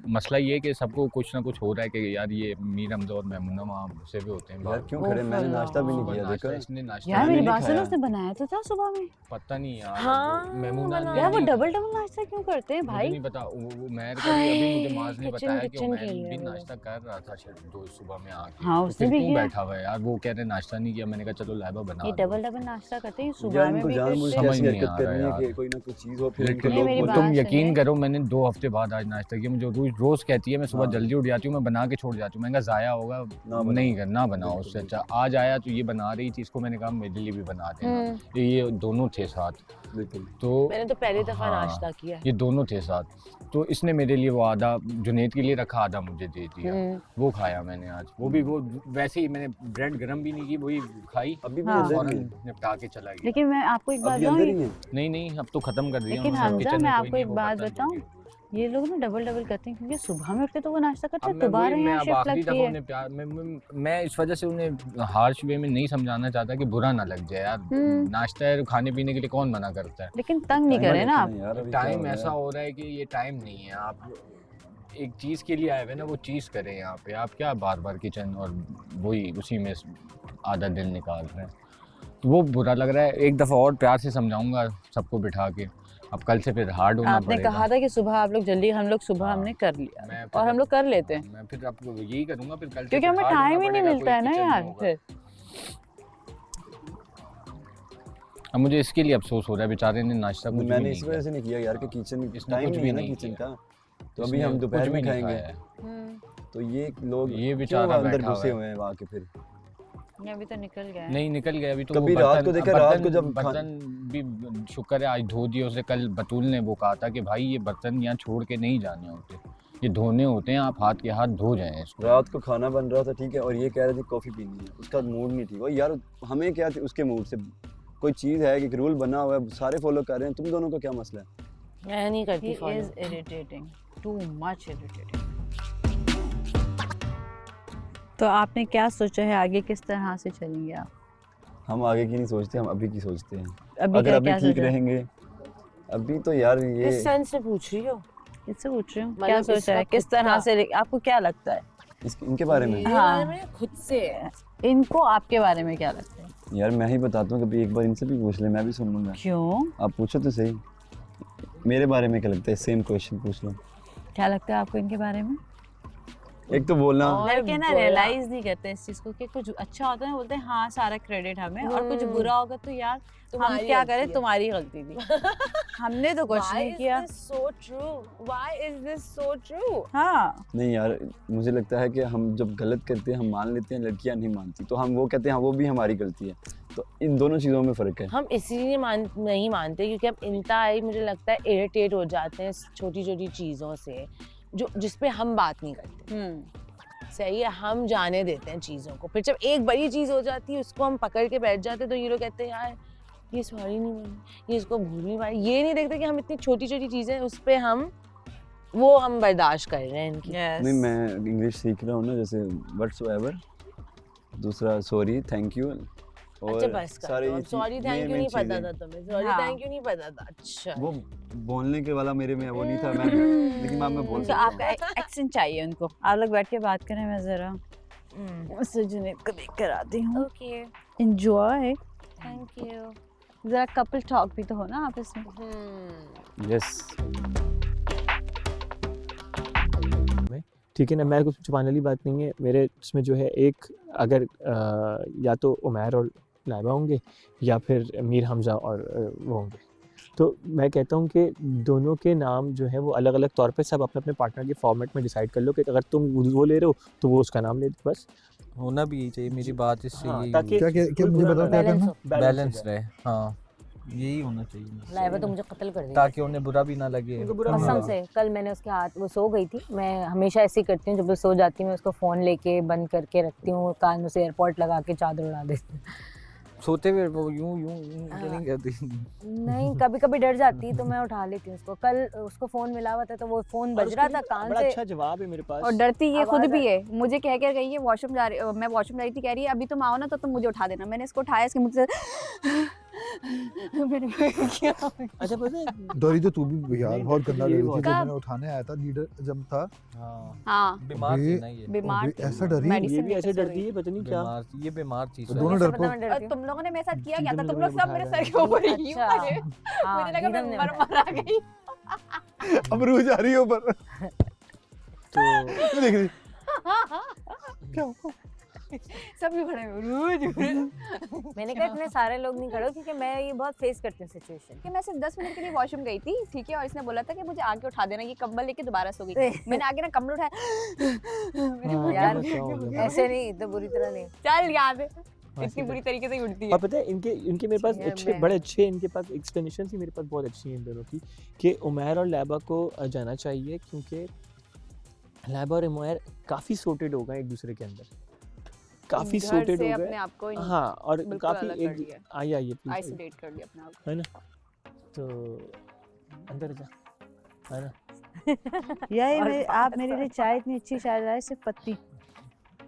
मसला ये है कि सबको कुछ ना कुछ हो रहा है कि यार ये मीर हमजा और मेमुना वहाँ से भी होते हैं। यार क्यों खड़े? मैंने नाश्ता भी नहीं किया, नाश्ता देखो। इसने नाश्ता यार मैंने मेरी नहीं बात सुनो, खाया। उसने बनाया तो था सुबह में। पता नहीं यार। हाँ, वो मेमुना ने यार वो नहीं- डबल नाश्ता क्यों करते हैं मुझे भाई? नहीं पता, वो मेहर का भी अभी मुझे माज ने किचन- बताया कि किचन मैं खेल रहे भी हैं वो नाश्ता कर रहा था शायद दो सुबह में आके। हाँ, तो उसने फिर भी क्यों किया। बैठा हुआ है यार? वो कह रहे नाश्ता नहीं किया। मैंने कहा चलो लाइबा बना ये दो। डबल नाश्ता करते हैं यार सुबह में इनको भी जानबूझ के करते हैं। समझ ऐसी नहीं हरकत आ करनी है रहा कि यार। कोई ना कोई चीज हो, फिर इनको लेकिन ये मेरी लोग बात तुम सुनिए। यकीन करो, मैंने 2 हफ्ते बाद आज नाश्ता किया। मुझे रोज कहती है मैं सुबह हाँ। जल्दी उठ जाती हूँ, मैं बना के छोड़ जाती हूँ। मैंने कहा जाया होगा, बनाओ। नहीं करना, बनाओ। बिल्कुल, उससे अच्छा आज आया तो ये बना रही थी, इसको मैंने कहा मेरे लिए भी बना देना। ये दोनों थे साथ, बिल्कुल। तो मैंने तो पहली दफा हाँ, नाश्ता किया है। ये दोनों थे साथ। तो इसने मेरे लिए वो आधा जुनैद के लिए रखा, आधा मुझे दे दिया। वो खाया मैंने आज। वो भी वो वैसे ही मैंने ब्रेड गरम भी नहीं की, वही खाई, अभी भी हाँ। अंदर फौरन ही है। निपटा के चला गया। लेकिन मैं आपको एक बात अभी अंदर ही बताऊँ, है। नहीं अब तो खत्म कर दिया लेकिन उन्होंने, हमजा किचन मैं में कोई आपको नहीं, एक वो बात बर्तन बताऊँ, धो दिए। ये लोग ना डबल करते हैं क्योंकि सुबह में उठते तो वो नाश्ता करते अब हैं, मैं दोबारा वही- मैं यहाँ अब शिफ्ट आखिरी लगती दफा है। उन्हें प्यार मैं इस वजह से उन्हें हार्श वे में नहीं समझाना चाहता कि बुरा ना लग जाए यार। नाश्ता है, खाने पीने के लिए कौन मना करता है? लेकिन तंग नहीं करे ना आप। यार अभी क्या टाइम हो रहा ऐसा है? हो रहा है कि ये टाइम नहीं है। आप एक चीज़ के लिए आए हुए ना, वो चीज़ करें यहाँ पे। आप क्या बार बार किचन और वही उसी में आधा दिन निकाल रहे हैं, तो वो बुरा लग रहा है। एक दफ़ा और प्यार से समझाऊंगा सबको बिठा के। अब कल से फिर हार्ड होना आपने पड़ेगा। कहा था कि सुबह आप लोग जल्दी, हम लोग सुबह हाँ, हमने कर लिया मैं फिर और हम अब- लोग कर लेते हैं मैं फिर आपको यही करूँगा फिर कल से। क्योंकि फिर हमें hard होना टाइम ही नहीं पड़ेगा, मिलता है कोई ना किचन यार में होगा। फिर। अब मुझे इसके लिए अफसोस हो रहा है, बेचारे ने नाश्ता कुछ भी मैंने नहीं इस किया। वजह से नहीं किया यार कि किचन इसने टाइम कुछ नहीं भी है ना नहीं किचन किया। का। तो अभी इसने हम कुछ दोपहर भी में नहीं खाएंगे, खाया है। तो ये लोग ये क्यों बेचारा अंदर बैठा घुसे हुआ हुए हैं वहाँ के? फिर ये अभी तो निकल गया है। नहीं निकल गया अभी तो। कभी वो रात को देखा, रात को जब बर्तन भी शुक्र है आज धो दिए उसे। कल बतूल ने वो कहा था कि भाई ये बर्तन यहाँ छोड़ के नहीं जाने होते, ये धोने होते हैं, आप हाथ के हाथ धो जाएं इसको। रात को खाना बन रहा था, ठीक है, और ये कह रहे थे कॉफ़ी पीनी है, उसका मूड नहीं ठीक। और यार हमें क्या थी उसके मूड से? कोई चीज़ है कि रूल बना हुआ है, सारे फॉलो कर रहे हैं, तुम दोनों का क्या मसला है? मैं नहीं करती He follow। is irritating, too much irritating. तो आपने क्या सोचा है आगे, किस तरह से चलेंगे आप? हम आगे की नहीं सोचते, हम अभी की सोचते हैं। अभी अगर क्या अभी क्या ठीक सोचा है? रहेंगे, अभी तो यार ये किस सेंस में पूछ रही हो? इससे पूछ रही हूँ मतलब क्या सोचा है, इसका किस खुद तरह का- से, आपको क्या लगता है इनके बारे में? मेरे हाँ। बारे में खुद से इनको आपके बारे में क्या लगता है? यार मैं ही बताता हूँ, कभी एक बार इनसे भी पूछ ले, मैं भी सुन लूँगा। क्यों, आप पूछो तो सही, मेरे बारे में क्या लगता है? सेम क्वेश्चन पूछ लो। क्या लगता है आपको इनके बारे में? एक तो बोलना लड़के ना रियलाइज नहीं करते इस चीज को कि कुछ अच्छा होता है बोलते हैं हाँ सारा क्रेडिट हमें, और कुछ बुरा होगा तो यार हम तुम्हारी क्या गलती करें, है। तुम्हारी गलती थी, हमने तो कुछ नहीं किया। so true? Why is this so true? हाँ नहीं यार, मुझे लगता है कि हम जब गलत करते हैं हम मान लेते हैं, लड़कियां नहीं मानती, तो हम वो कहते हैं हाँ वो भी हमारी गलती है। तो इन दोनों चीज़ों में फ़र्क है। हम इसीलिए नहीं मानते क्योंकि हम इंतहाई मुझे लगता है इरिटेट हो जाते हैं छोटी छोटी चीज़ों से जो जिस पे हम बात नहीं करते। सही है, हम जाने देते हैं चीज़ों को, फिर जब एक बड़ी चीज़ हो जाती है उसको हम पकड़ के बैठ जाते हैं, तो ये लोग कहते हैं यार ये सॉरी नहीं मानी, ये इसको भूल नहीं पाई। ये नहीं देखते कि हम इतनी छोटी छोटी चीज़ें उस पे हम बर्दाश्त कर रहे हैं इनकी। नहीं, मैं इंग्लिश सीख रहा हूँ ना, जैसे व्हाट्सएवर, दूसरा सॉरी, थैंक यू, और अच्छा बस कर सारे दो, ये sorry cheese- thank main- you main नहीं पता चीज़ें। था तुम्हें, सॉरी हाँ। थैंक यू नहीं पता था। अच्छा वो बोलने के वाला मेरे में वो नहीं था, मैं लेकिन मैं बोल उनको सकता हूँ। आपका एक्सेंट चाहिए उनको। आप लोग बैठ के बात करें, मैं जरा उससे जुनैद को देख कर आती हूँ। Okay enjoy, thank you. जरा कपल टॉक भी तो हो ना आपस में। यस। ठीक है ना, मैं कुछ छुपाने वाली बात नहीं है मेरे इसमें जो है। एक अगर या तो उमैर और लाइबा होंगे या फिर मीर हमज़ा और वो होंगे, तो मैं कहता हूँ कि दोनों के नाम जो है वो अलग अलग तौर पे सब अपने अपने पार्टनर के फॉर्मेट में डिसाइड कर लो कि अगर तुम वो ले रहे हो तो वो उसका नाम ले दो, बस होना भी यही चाहिए, मेरी बात इससे हाँ, यही ताकि क्या मुझे बताओ क्या करना? बैलेंस रहे। हाँ यही होना चाहिए, लाइबा तो मुझे कत्ल कर दिया ताकि उन्हें बुरा भी ना लगे। कसम से। कल मैंने उसके हाथ, वो सो गई थी, मैं हमेशा ऐसे ही करती हूँ, जब वो सो जाती हूँ मैं उसको फ़ोन लेके बंद करके रखती हूँ, कान में से एयरपोर्ट लगा के चादर उड़ा देती हूँ। सोते हुए वो यूं यूं तो नहीं करती। नहीं, कभी कभी डर जाती है तो मैं उठा लेती हूँ उसको। कल उसको फ़ोन मिला हुआ था तो वो फ़ोन बज रहा था कान बड़ा से। अच्छा जवाब है मेरे पास। और डरती ये खुद आवाज़ भी है, मुझे कह कर गई है वॉशरूम जा रही, मैं वॉशरूम जा रही थी, कह रही है अभी तुम आओ ना तो तुम मुझे उठा देना। मैंने इसको उठाया, इसके मुझ से मैंने क्या अच्छा पता है डरी तो तू भी यार, नहीं, बहुत डरती गंदा ये डरी थी बहुत जब है। मैंने उठाने आया था, लीडर जब था। हाँ बीमार थी ना ये, बीमार अबे, थी। ऐसा डरी? ये मेडिसिन भी ऐसे लेके सो डरती गई। है, पता नहीं क्या। बीमार थी ये, बीमार थी तो दोनों कैसे पता डरपोक। मैं डरती हूँ? तुम लोगों ने मेरे साथ किया क्या था? दीदम तुम ने लोग सब मुझे मेरे उठाया सर के ऊपर यूं अच्छा। खड़े। हाँ, मुझे लगा मैं दीदम ने मर गई। अब रूह जा रही है ऊपर। तो देख रही सब यूं खड़े हैं, रोज मैंने कहा इतने सारे लोग नहीं खड़े हो, क्योंकि मैं ये बहुत फेस करती हूँ सिचुएशन। कि मैं सिर्फ 10 मिनट के लिए वॉशरूम गई थी, ठीक है, और इसने बोला था कि मुझे आके उठा देना, ये कंबल लेके दोबारा सो गई। मैंने आगे ना कंबल उठाया। यार क्या हो गया? ऐसे नहीं, तो बुरी तरह नहीं। चल यहाँ से, हाँ, इतनी सीधा। बुरी तरीके से उठती है। और पता है इनके मेरे पास यार अच्छे मैं- बड़े अच्छे इनके पास एक्सप्लेनेशन थी मेरे पास बहुत अच्छी है इन दोनों की, कि उमैर और लाइबा को जाना चाहिए, क्योंकि लाइबा और उमैर काफ़ी सॉर्टेड हो गए एक दूसरे के अंदर, काफ़ी घर सॉर्टेड से हो अपने गए। आप को हाँ, और बिल्कुल काफ़ी अलग कर लिया। एक आइए प्लीज, आइसोलेट कर लिया अपने आप को। है ना, तो अंदर जा, है ना। यही आप मेरे लिए चाय इतनी अच्छी चाय लाए, सिर्फ पत्ती।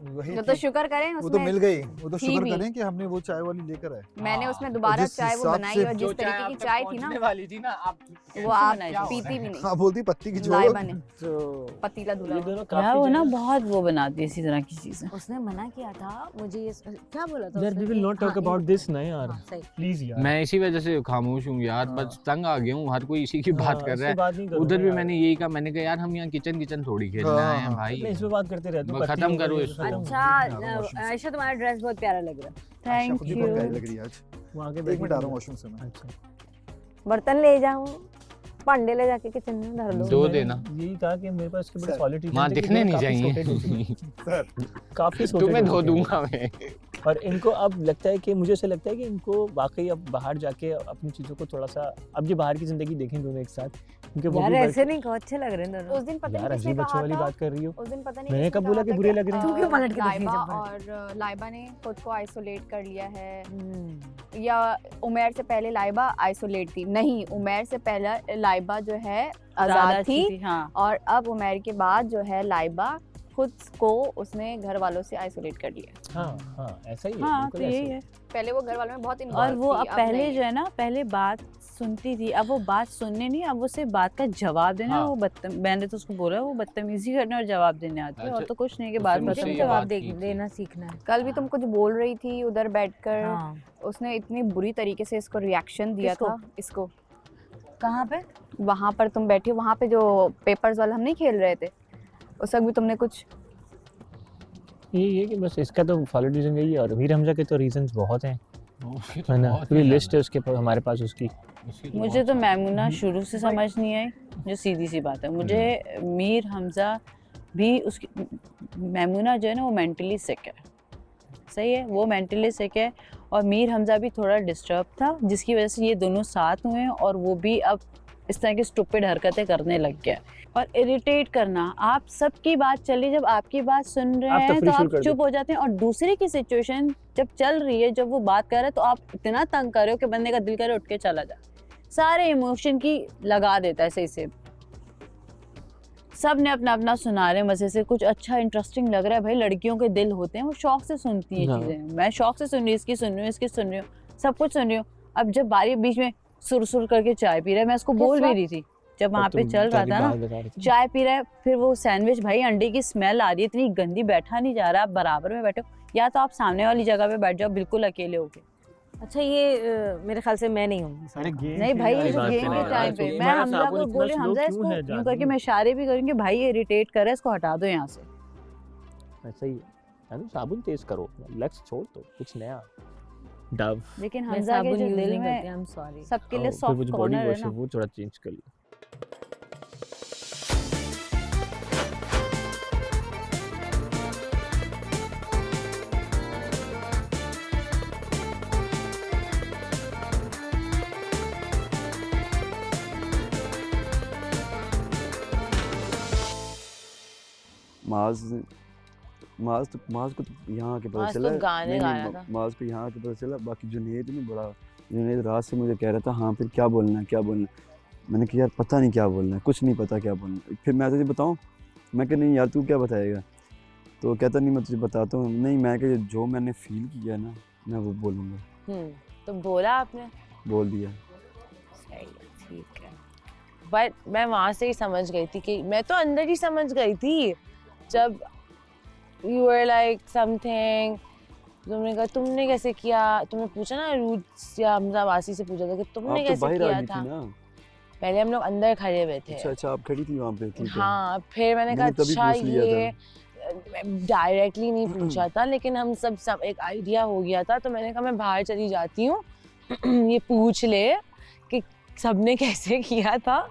वही जो तो थी। शुक्र करें वो तो उसमें मिल गई, वो तो थी शुक्र भी। करें कि हमने वो चाय वाली लेकर आए। मैंने हाँ, उसमें दोबारा जिस चाय वो हिसाब बनाई, से- और जिस तरीके की चाय थी ना वाली थी ना, आप वो आप क्या हो पीती रहा भी नहीं। हाँ बोलती पत्ती की छोड़ो। लाइबा ने तो पतीला धुला ये हुआ। दोनों यार काफ़ी वो जो ना है- बहुत वो बनाती है इसी तरह की चीजें। उसने मना किया था मुझे, ये क्या बोला था यार उसने वी विल कि- नॉट टॉक हाँ, अबाउट दिस ना यार, हाँ, सही। प्लीज यार। मैं इसी वजह से खामोश हूँ यार, हाँ। बस तंग आ गया हूँ, हर कोई इसी की बात कर रहा है। बात नहीं करूंगा उधर भी यार। मैंने यही कहा, मैंने कहा यार हम यहाँ किचन थोड़ी खेलने आए हैं हाँ। भाई। मैं इस पे बात करते रहते बस खत्म करो इसको। अच्छा आयशा, तुम्हारा ड्रेस बहुत प्यारा लग रहा है। थैंक मुझे बहुत प्यारी यू। लग रही है आज। वहाँ के एक मिनट आ रहा हूँ वॉशरूम से मैं। अच्छा, बर्तन ले जाऊं, भांडे ले जाके किचन में धर दो। दो मैंने देना। यही कहा कि मेरे पास इसके बड़े सर, सॉलिड वहाँ दिखने नहीं चाहिए। काफी तुम्हें धो दूंगा मैं। और इनको अब लगता है कि मुझे ऐसा लगता है कि इनको वाकई अब बाहर जाके अपनी चीज़ों को थोड़ा सा, अब ये बाहर की ज़िंदगी देखें दोनों एक साथ, क्योंकि वो यार भी ऐसे नहीं कहो, अच्छे लग रहे हैं दोनों। उस दिन पता यार नहीं किसने अजीब बच्चों कहा वाली था, बात कर रही हो। उस दिन पता नहीं मैंने किसने कब बोला कहा कि था बुरे लग रहे हैं? तू क्यों पलट के देखी है लाइबा जब और लाइबा ने खुद को आइसोलेट कर लिया है, हम्म। या उमैर से पहले लाइबा आइसोलेट थी? नहीं, उमैर से पहले लाइबा जो है आजाद थी, हाँ। और अब उमैर के बाद जो है लाइबा खुद को उसने घर वालों से आइसोलेट कर लिया। हाँ हाँ ऐसा ही है, हाँ बिल्कुल तो यही ऐसा है। पहले वो घर वालों में बहुत और इन्वॉल्व वो थी, अब पहले नहीं। जो है ना, पहले बात सुनती थी, अब वो बात सुनने नहीं, अब वो सिर्फ बात का जवाब देना। हाँ। वो मैंने तो उसको बोला वो बदतमीजी करने और जवाब देने आती है, और अच्छा, तो कुछ नहीं कि उससे बात मुझसे खत्म ये करो। बात की थी। देना सीखना है। कल भी तुम कुछ बोल रही थी उधर बैठकर, हाँ। उसने इतनी बुरी तरीके से इसको रिएक्शन दिया किसको? था। इसको कहाँ पे? वहाँ पर तुम बैठे हो, वहाँ पे जो पेपर्स वाला हम नहीं खेल रहे थे, उस वक्त भी तुमने कुछ यही है कि बस इसका तो सॉलिड रीज़न यही है, और मीर हमजा के तो रीजंस बहुत हैं, उसके तो है ना, बहुत पूरी ही लिस्ट ज़्यादा है उसके पास, हमारे पास उसकी। उसकी तो मुझे बहुत तो ज़्यादा। मैमूना शुरू से समझ नहीं आई, जो सीधी सी बात है। मुझे मीर हमजा भी उसकी, मैमूना जो है ना वो मेंटली सिक है, सही है, वो मेंटली सिक है, और मीर हमजा भी थोड़ा डिस्टर्ब था, जिसकी वजह से ये दोनों साथ हुए हैं, और वो भी अब इस तरह की स्टूपिड हरकतें करने लग गया। और इरिटेट करना, आप सबकी बात चली, जब आपकी बात सुन रहे आप हैं तो तफरीह शुरू आप कर दो। चुप हो जाते हैं, और दूसरे की सिचुएशन जब चल रही है, जब वो बात कर रहा है, तो आप इतना तंग कर रहे हो कि बंदे का दिल करे उठ के चला जाए, सारे इमोशन की लगा देता है सही से। सब ने अपना अपना सुना रहे हैं मजे से, कुछ अच्छा इंटरेस्टिंग लग रहा है, भाई लड़कियों के दिल होते हैं, वो शौक से सुनती हैं हाँ। चीजें। मैं शौक से सुन रही हूँ, इसकी सुन रही हूँ, इसकी सुन रही हूँ, सब कुछ सुन रही हूँ। अब जब बारी बीच में सुर सुर करके चाय पी रहा है, मैं उसको बोल भी रही थी जब वहाँ पे चल रहा था ना, चाय पी रहा है, फिर वो सैंडविच, भाई अंडे की स्मेल आ रही है इतनी गंदी, बैठा नहीं जा रहा, आप बराबर में बैठो, या तो आप सामने वाली जगह पे बैठ जाओ बिल्कुल अकेले होके। अच्छा ये मेरे ख्याल से मैं नहीं हूँगी। अरे गेम नहीं भाई, ये खेलने जो वाली गेम बात के है टाइम यार, पे तो मैं तुम्हारा हमजा साबुन को इतना बोले, slow हमजा क्यों इसको है यूं करके जानवी? मैं इशारे भी करूँगी, भाई ये इरिटेट कर रहा है, इसको हटा दो यहाँ से। ऐसा ही है ना, साबुन तेज करो, लक्स छोड़ दो, कुछ नया डव। लेकिन मैं हमजा के साबुन जो यूज दिल नहीं करती, में आई एम सॉरी। सबके लिए फिर वो सॉफ्ट जो बॉडी कॉर्नर है वॉश है ना, वो थोड़ा चेंज कर लो। माज को तो यहाँ आके पता माज तो चला। गाने नहीं, गाया नहीं, था। माज को यहाँ आके पता चला। बाकी जुनेद नहीं बड़ा, जुनेद रात से मुझे कह रहा था हाँ फिर क्या बोलना है, क्या बोलना है। मैंने कहा यार पता नहीं क्या बोलना है, कुछ नहीं पता क्या बोलना है। फिर मैं तुझे बताऊँ, मैं कहा नहीं यार तू क्या बताएगा, तो कहता नहीं मैं तुझे बताता हूँ। नहीं मैं कहा जो मैंने फील किया ना मैं वो बोलूँगा। तो बोला आपने? बोल दिया। सही है, ठीक है। बट मैं वहाँ से ही समझ गई थी कि मैं तो अंदर ही समझ गई थी जब यू वर लाइक समथिंग, तुमने कहा तुमने कैसे किया, तुमने पूछा ना रूट्स या हमजा वासी से पूछा था कि तुमने आप तो कैसे बाहर आ किया गई था। थी ना। पहले हम लोग अंदर खड़े हुए थे। अच्छा आप खड़ी थी वहाँ पे, ठीक है। हाँ, फिर मैंने कहा तभी अच्छा पूछ लिया ये डायरेक्टली नहीं पूछा था, लेकिन हम सब एक आइडिया हो गया था, तो मैंने कहा मैं बाहर चली जाती हूँ ये पूछ ले कि सबने कैसे किया था।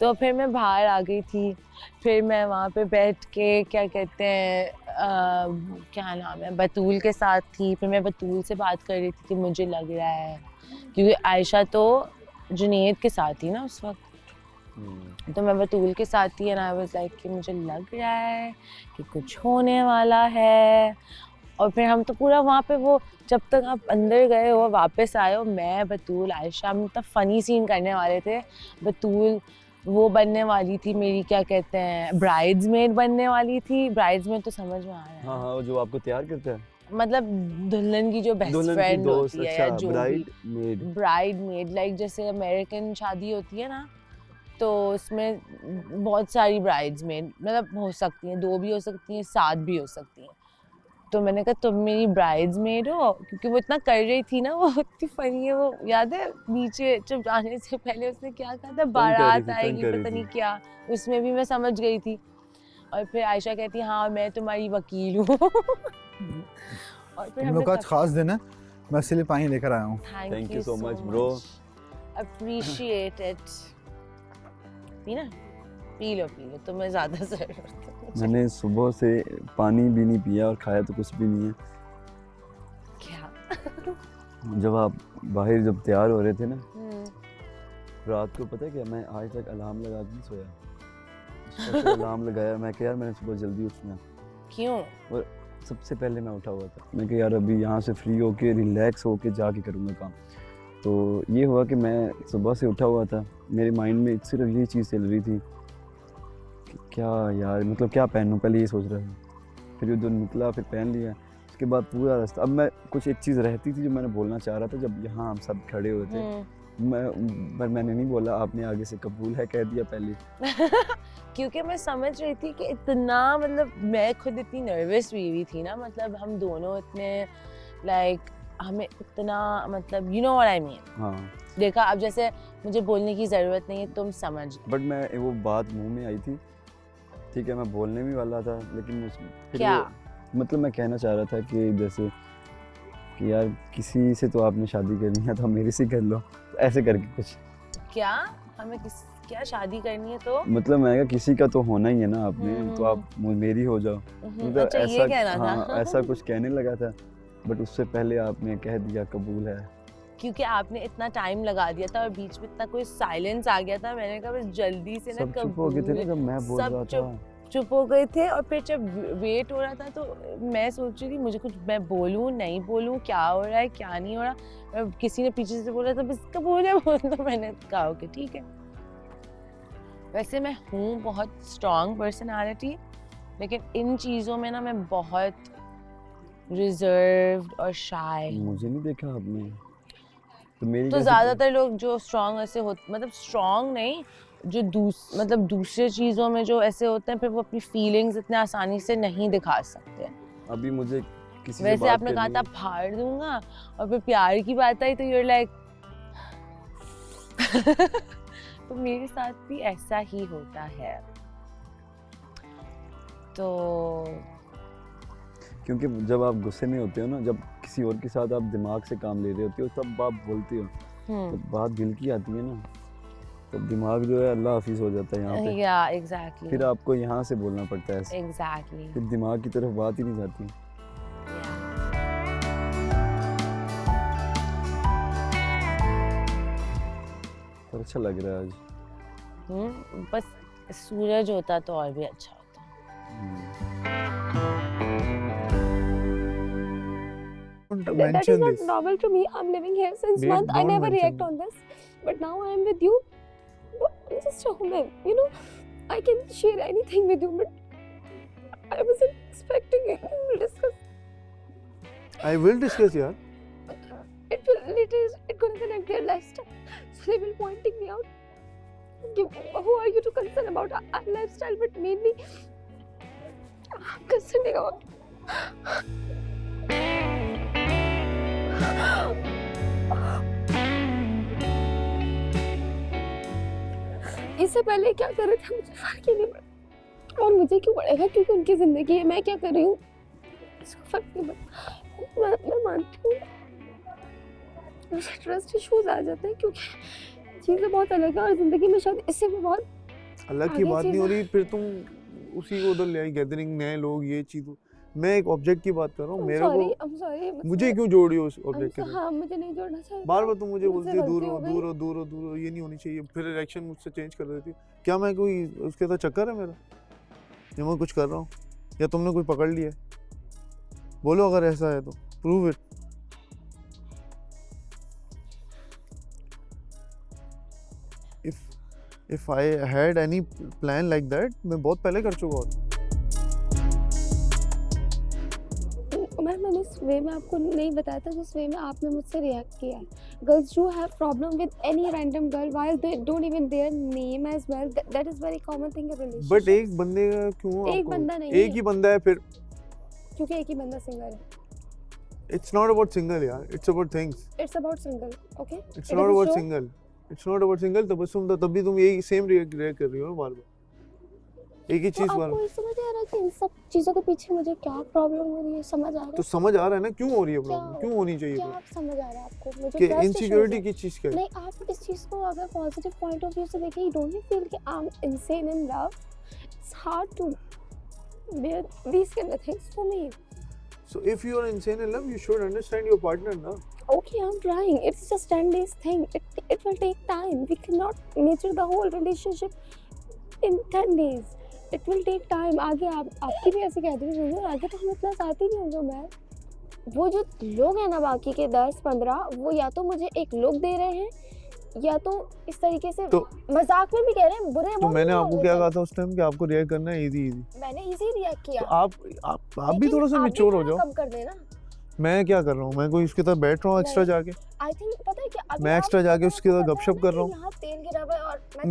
तो फिर मैं बाहर आ गई थी, फिर मैं वहाँ पे बैठ के क्या कहते हैं क्या नाम है, बतूल के साथ थी। फिर मैं बतूल से बात कर रही थी कि मुझे लग रहा है, क्योंकि आयशा तो जुनेद के साथ थी ना उस वक्त, तो मैं बतूल के साथ थी एंड आई वाज लाइक कि मुझे लग रहा है कि कुछ होने वाला है। और फिर हम तो पूरा वहाँ पे, वो जब तक आप अंदर गए हो वापस आए हो, मैं बतूल आयशा हम तब फनी सीन करने वाले थे। बतूल वो बनने वाली थी मेरी क्या कहते हैं ब्राइड्समेड बनने वाली थी। ब्राइड्समेड तो समझ में आ रहा है, हाँ हाँ जो आपको तैयार करता है, मतलब दुल्हन की जो बेस्ट दुल्हन की फ्रेंड दोस्त। होती है या अच्छा जो ब्राइड मेड। ब्राइडमेड, लाइक जैसे अमेरिकन शादी होती है ना, तो उसमें बहुत सारी ब्राइड्समेड मतलब हो सकती हैं, 2 भी हो सकती हैं, 7 भी हो सकती हैं। तो मैंने कहा तुम मेरी ब्राइड्समेड हो, क्योंकि वो इतना कर रही थी ना, वो इतनी फनी है। वो याद है नीचे जब जाने से पहले उसने क्या कहा था, बारात आएगी पता नहीं क्या, उसमें भी मैं समझ गई थी। और फिर आयशा कहती हाँ मैं तुम्हारी वकील हूँ और फिर तुम लोग का आज खास दिन है, मैं इसलिए पानी लेकर आया हूँ। Thank you so much bro, appreciate it. पीना पी लो तुम्हें ज़्यादा ज़रूरत है। मैंने सुबह से पानी भी नहीं पिया और खाया तो कुछ भी नहीं है। क्या जब आप बाहर जब तैयार हो रहे थे ना रात को, पता है क्या, मैं आज तक अलार्म लगा के नहीं सोया। स्पेशल अलार्म लगाया, मैं कहा यार मैंने सुबह जल्दी उठना। क्यों? और सबसे पहले मैं उठा हुआ था, मैं कहा यार अभी यहाँ से फ्री होके रिलैक्स होके जाके करूँगा काम। तो ये हुआ कि मैं सुबह से उठा हुआ था, मेरे माइंड में सिर्फ यही चीज़ चल रही थी कि क्या यार मतलब क्या पहनूँ, पहले ये सोच रहा था। फिर जो निकला फिर पहन लिया, उसके बाद पूरा रास्ता। अब मैं कुछ एक चीज़ रहती थी जो मैंने बोलना चाह रहा था जब यहाँ हम सब खड़े हुए थे, पर मैंने नहीं बोला, आपने आगे से कबूल है कह दिया पहले। क्योंकि मैं समझ रही थी कि इतना, मतलब मैं खुद इतनी नर्वस हुई थी ना, मतलब हम दोनों इतने लाइक हमें इतना, मतलब you know what I mean. हाँ देखा, अब जैसे मुझे बोलने की ज़रूरत नहीं है, तुम समझ। बट मैं वो बात मुंह में आई थी, ठीक है मैं बोलने भी वाला था, लेकिन फिर क्या? मतलब मैं कहना चाह रहा था कि जैसे कि यार किसी से तो आपने शादी करनी है तो मेरे से कर लो, ऐसे करके कुछ। क्या हमें क्या शादी करनी है तो मतलब मैं कहा किसी का तो होना ही है ना आपने, तो आप मेरी हो जाओ। मतलब अच्छा ये कहना था। हाँ, ऐसा कुछ कहने लगा था, बट उससे पहले आपने कह दिया कबूल है। क्योंकि आपने इतना टाइम लगा दिया था और बीच में इतना कोई साइलेंस आ गया था, मैंने कहा बस जल्दी से ना सब चुप हो गए थे ना जब मैं बोल रहा था। चुप हो गए थे और फिर जब वेट हो रहा था तो मैं सोच रही थी मुझे कुछ मैं बोलूं नहीं बोलूं, क्या हो रहा है क्या नहीं हो रहा। किसी ने पीछे से बोला था बस कबूल है बोल, तो मैंने कहा ओके ठीक है। वैसे मैं हूँ बहुत स्ट्रॉन्ग पर्सनालिटी, लेकिन इन चीज़ों में ना मैं बहुत रिजर्व्ड और शाय। मुझे नहीं देखा आपने तो मेरी तो ज़्यादातर लोग जो स्ट्रॉन्ग ऐसे होते, मतलब स्ट्रॉन्ग नहीं, जो मतलब दूसरे चीज़ों में जो ऐसे होते हैं फिर वो अपनी फीलिंग्स इतने आसानी से नहीं दिखा सकते। अभी मुझे किसी वैसे आपने कहा था फाड़ दूंगा और फिर प्यार की बात आई तो यूर लाइक तो मेरे साथ भी ऐसा ही होता है। तो क्योंकि जब आप गुस्से में होते हो ना, जब किसी और के साथ आप दिमाग से काम ले रहे होते हो तब आप बोलते हो, तो बात दिल की आती है ना, तो दिमाग जो है अल्लाह हाफिज हो जाता है यहाँ पे। या एग्जैक्टली। फिर आपको यहाँ से बोलना पड़ता है एग्जैक्टली। फिर दिमाग की तरफ बात ही नहीं जाती। पर अच्छा लग रहा है आज। बस सूरज होता तो और भी अच्छा होता। That is not novel to me. I'm living here since month. I never react on this, but now I am with you. I'm just a woman, you know. I can share anything with you, but I wasn't expecting it. We will discuss. I will discuss, yeah. It will later. It's gonna connect their lifestyle, so they will pointing me out. Who are you to concern about our lifestyle? But mainly, I'm concerning about. इससे पहले क्या कर रहे थे मुझे फर्क ही नहीं पड़ा, और मुझे क्यों पड़ेगा क्योंकि उनकी जिंदगी है, मैं क्या कर रही हूँ इसको फर्क नहीं पड़ता। मैं मानती हूँ मुझे ट्रस्ट इश्यूज आ जाते हैं क्योंकि चीज़ें बहुत अलग है और जिंदगी में शायद इससे भी बहुत अलग की बात नहीं हो रही, फिर तुम उसी को उधर ले आई, गैदरिंग नए लोग ये चीज़। मैं एक ऑब्जेक्ट की बात कर रहा हूँ, मेरे को मुझे क्यों जोड़ रही हो उस ऑब्जेक्ट के साथ? हाँ मुझे नहीं जोड़ना चाहिए। बार बार तुम मुझे बोलती हो दूर हो दूर हो दूर हो दूर हो, ये नहीं होनी चाहिए, फिर रिएक्शन मुझसे चेंज कर देती हो। क्या मैं कोई उसके साथ चक्कर है मेरा, या मैं कुछ कर रहा हूँ, या तुमने कोई पकड़ लिया है? बोलो अगर ऐसा है तो prove it. If I had any plan like that, मैं बहुत पहले कर चुका होता। मैंने इस वे में आपको नहीं बताया था जिस वे में आपने मुझसे रिएक्ट किया है। Girls do have problem with any random girl while they don't even their name as well. That is very common thing in relationship. But एक बंदे का क्यों? एक बंदा नहीं। एक ही बंदा है फिर। क्योंकि एक ही बंदा सिंगल है। It's not about single यार, it's about things. It's about single, okay? It's not about single. It's not about single. तब भी तुम यही सेम रिएक्ट कर रही हो बार बार। एक ही चीज बार। आपको समझ आ रहा है कि इन सब चीजों के पीछे मुझे क्या प्रॉब्लम हो रही है, समझ आ रहा है? तो समझ आ रहा है ना क्यों हो रही है प्रॉब्लम, क्यों होनी चाहिए? क्या आप समझ आ रहा है आपको? मुझे कि इनसिक्योरिटी की चीज क्या है? नहीं, आप इस चीज को अगर पॉजिटिव पॉइंट ऑफ व्यू से देखें, यू डोंट फील कि I am insane in love. It's hard to bear these kind of things for me. So if you are insane in love, you should understand your partner, na? Okay, I'm trying. It's just 10 days thing. It will take time. We cannot measure the whole relationship in 10 days. It will take time. आगे आपकी भी ऐसी कहती है, आगे तो हमें plus आती नहीं होगा। मैं वो जो लोग हैं ना बाकी के 10-15, वो या तो मुझे एक लुक दे रहे हैं या तो इस तरीके से तो मजाक में भी कह रहे हैं बुरे। तो मैंने आपको क्या कहा था उस टाइम कि आपको रिएक्ट करना है इजी। मैंने इजी रिएक्ट किया। तो आप भी थोड़ा सा मैच्योर हो जाओ। कम कर देना। मैं क्या कर रहा हूँ, मैं कोई उसके साथ बैठ रहा हूँ एक्स्ट्रा जाके? आई थिंक पता है क्या, मैं एक्स्ट्रा जाके उसके साथ गपशप कर रहा हूँ। यहाँ तेल गिरा हुआ है और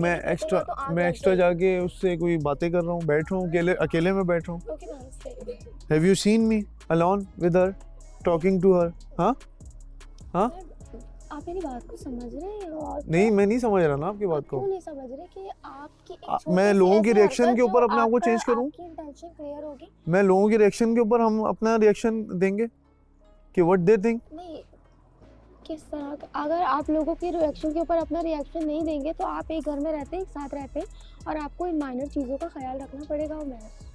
मैं एक्स्ट्रा जाके उससे कोई बातें कर रहा हूँ, बैठ रहा हूँ अकेले में बैठ रहा हूँ। Have you seen me alone with her talking to her? हाँ आप मेरी बात को समझ रहे हैं और नहीं, मैं नहीं समझ रहा ना आपकी बात को। क्यों नहीं समझ रहे कि आपकी एक मैं छोटी-सी लोगों के ऐसी रिएक्शन के हरकत ऊपर जो अपने आप को आपका- चेंज करूं? आपकी इंटेंशन क्लियर होगी? मैं लोगों के रिएक्शन के ऊपर हम अपना रिएक्शन देंगे कि व्हाट दे थिंक? नहीं, किस तरह का, अगर आप लोगों के रिएक्शन के ऊपर अपना रिएक्शन नहीं देंगे तो आप एक घर में रहते हैं, एक साथ रहते हैं और आपको इन माइनर चीज़ों का ख्याल रखना पड़ेगा Umair.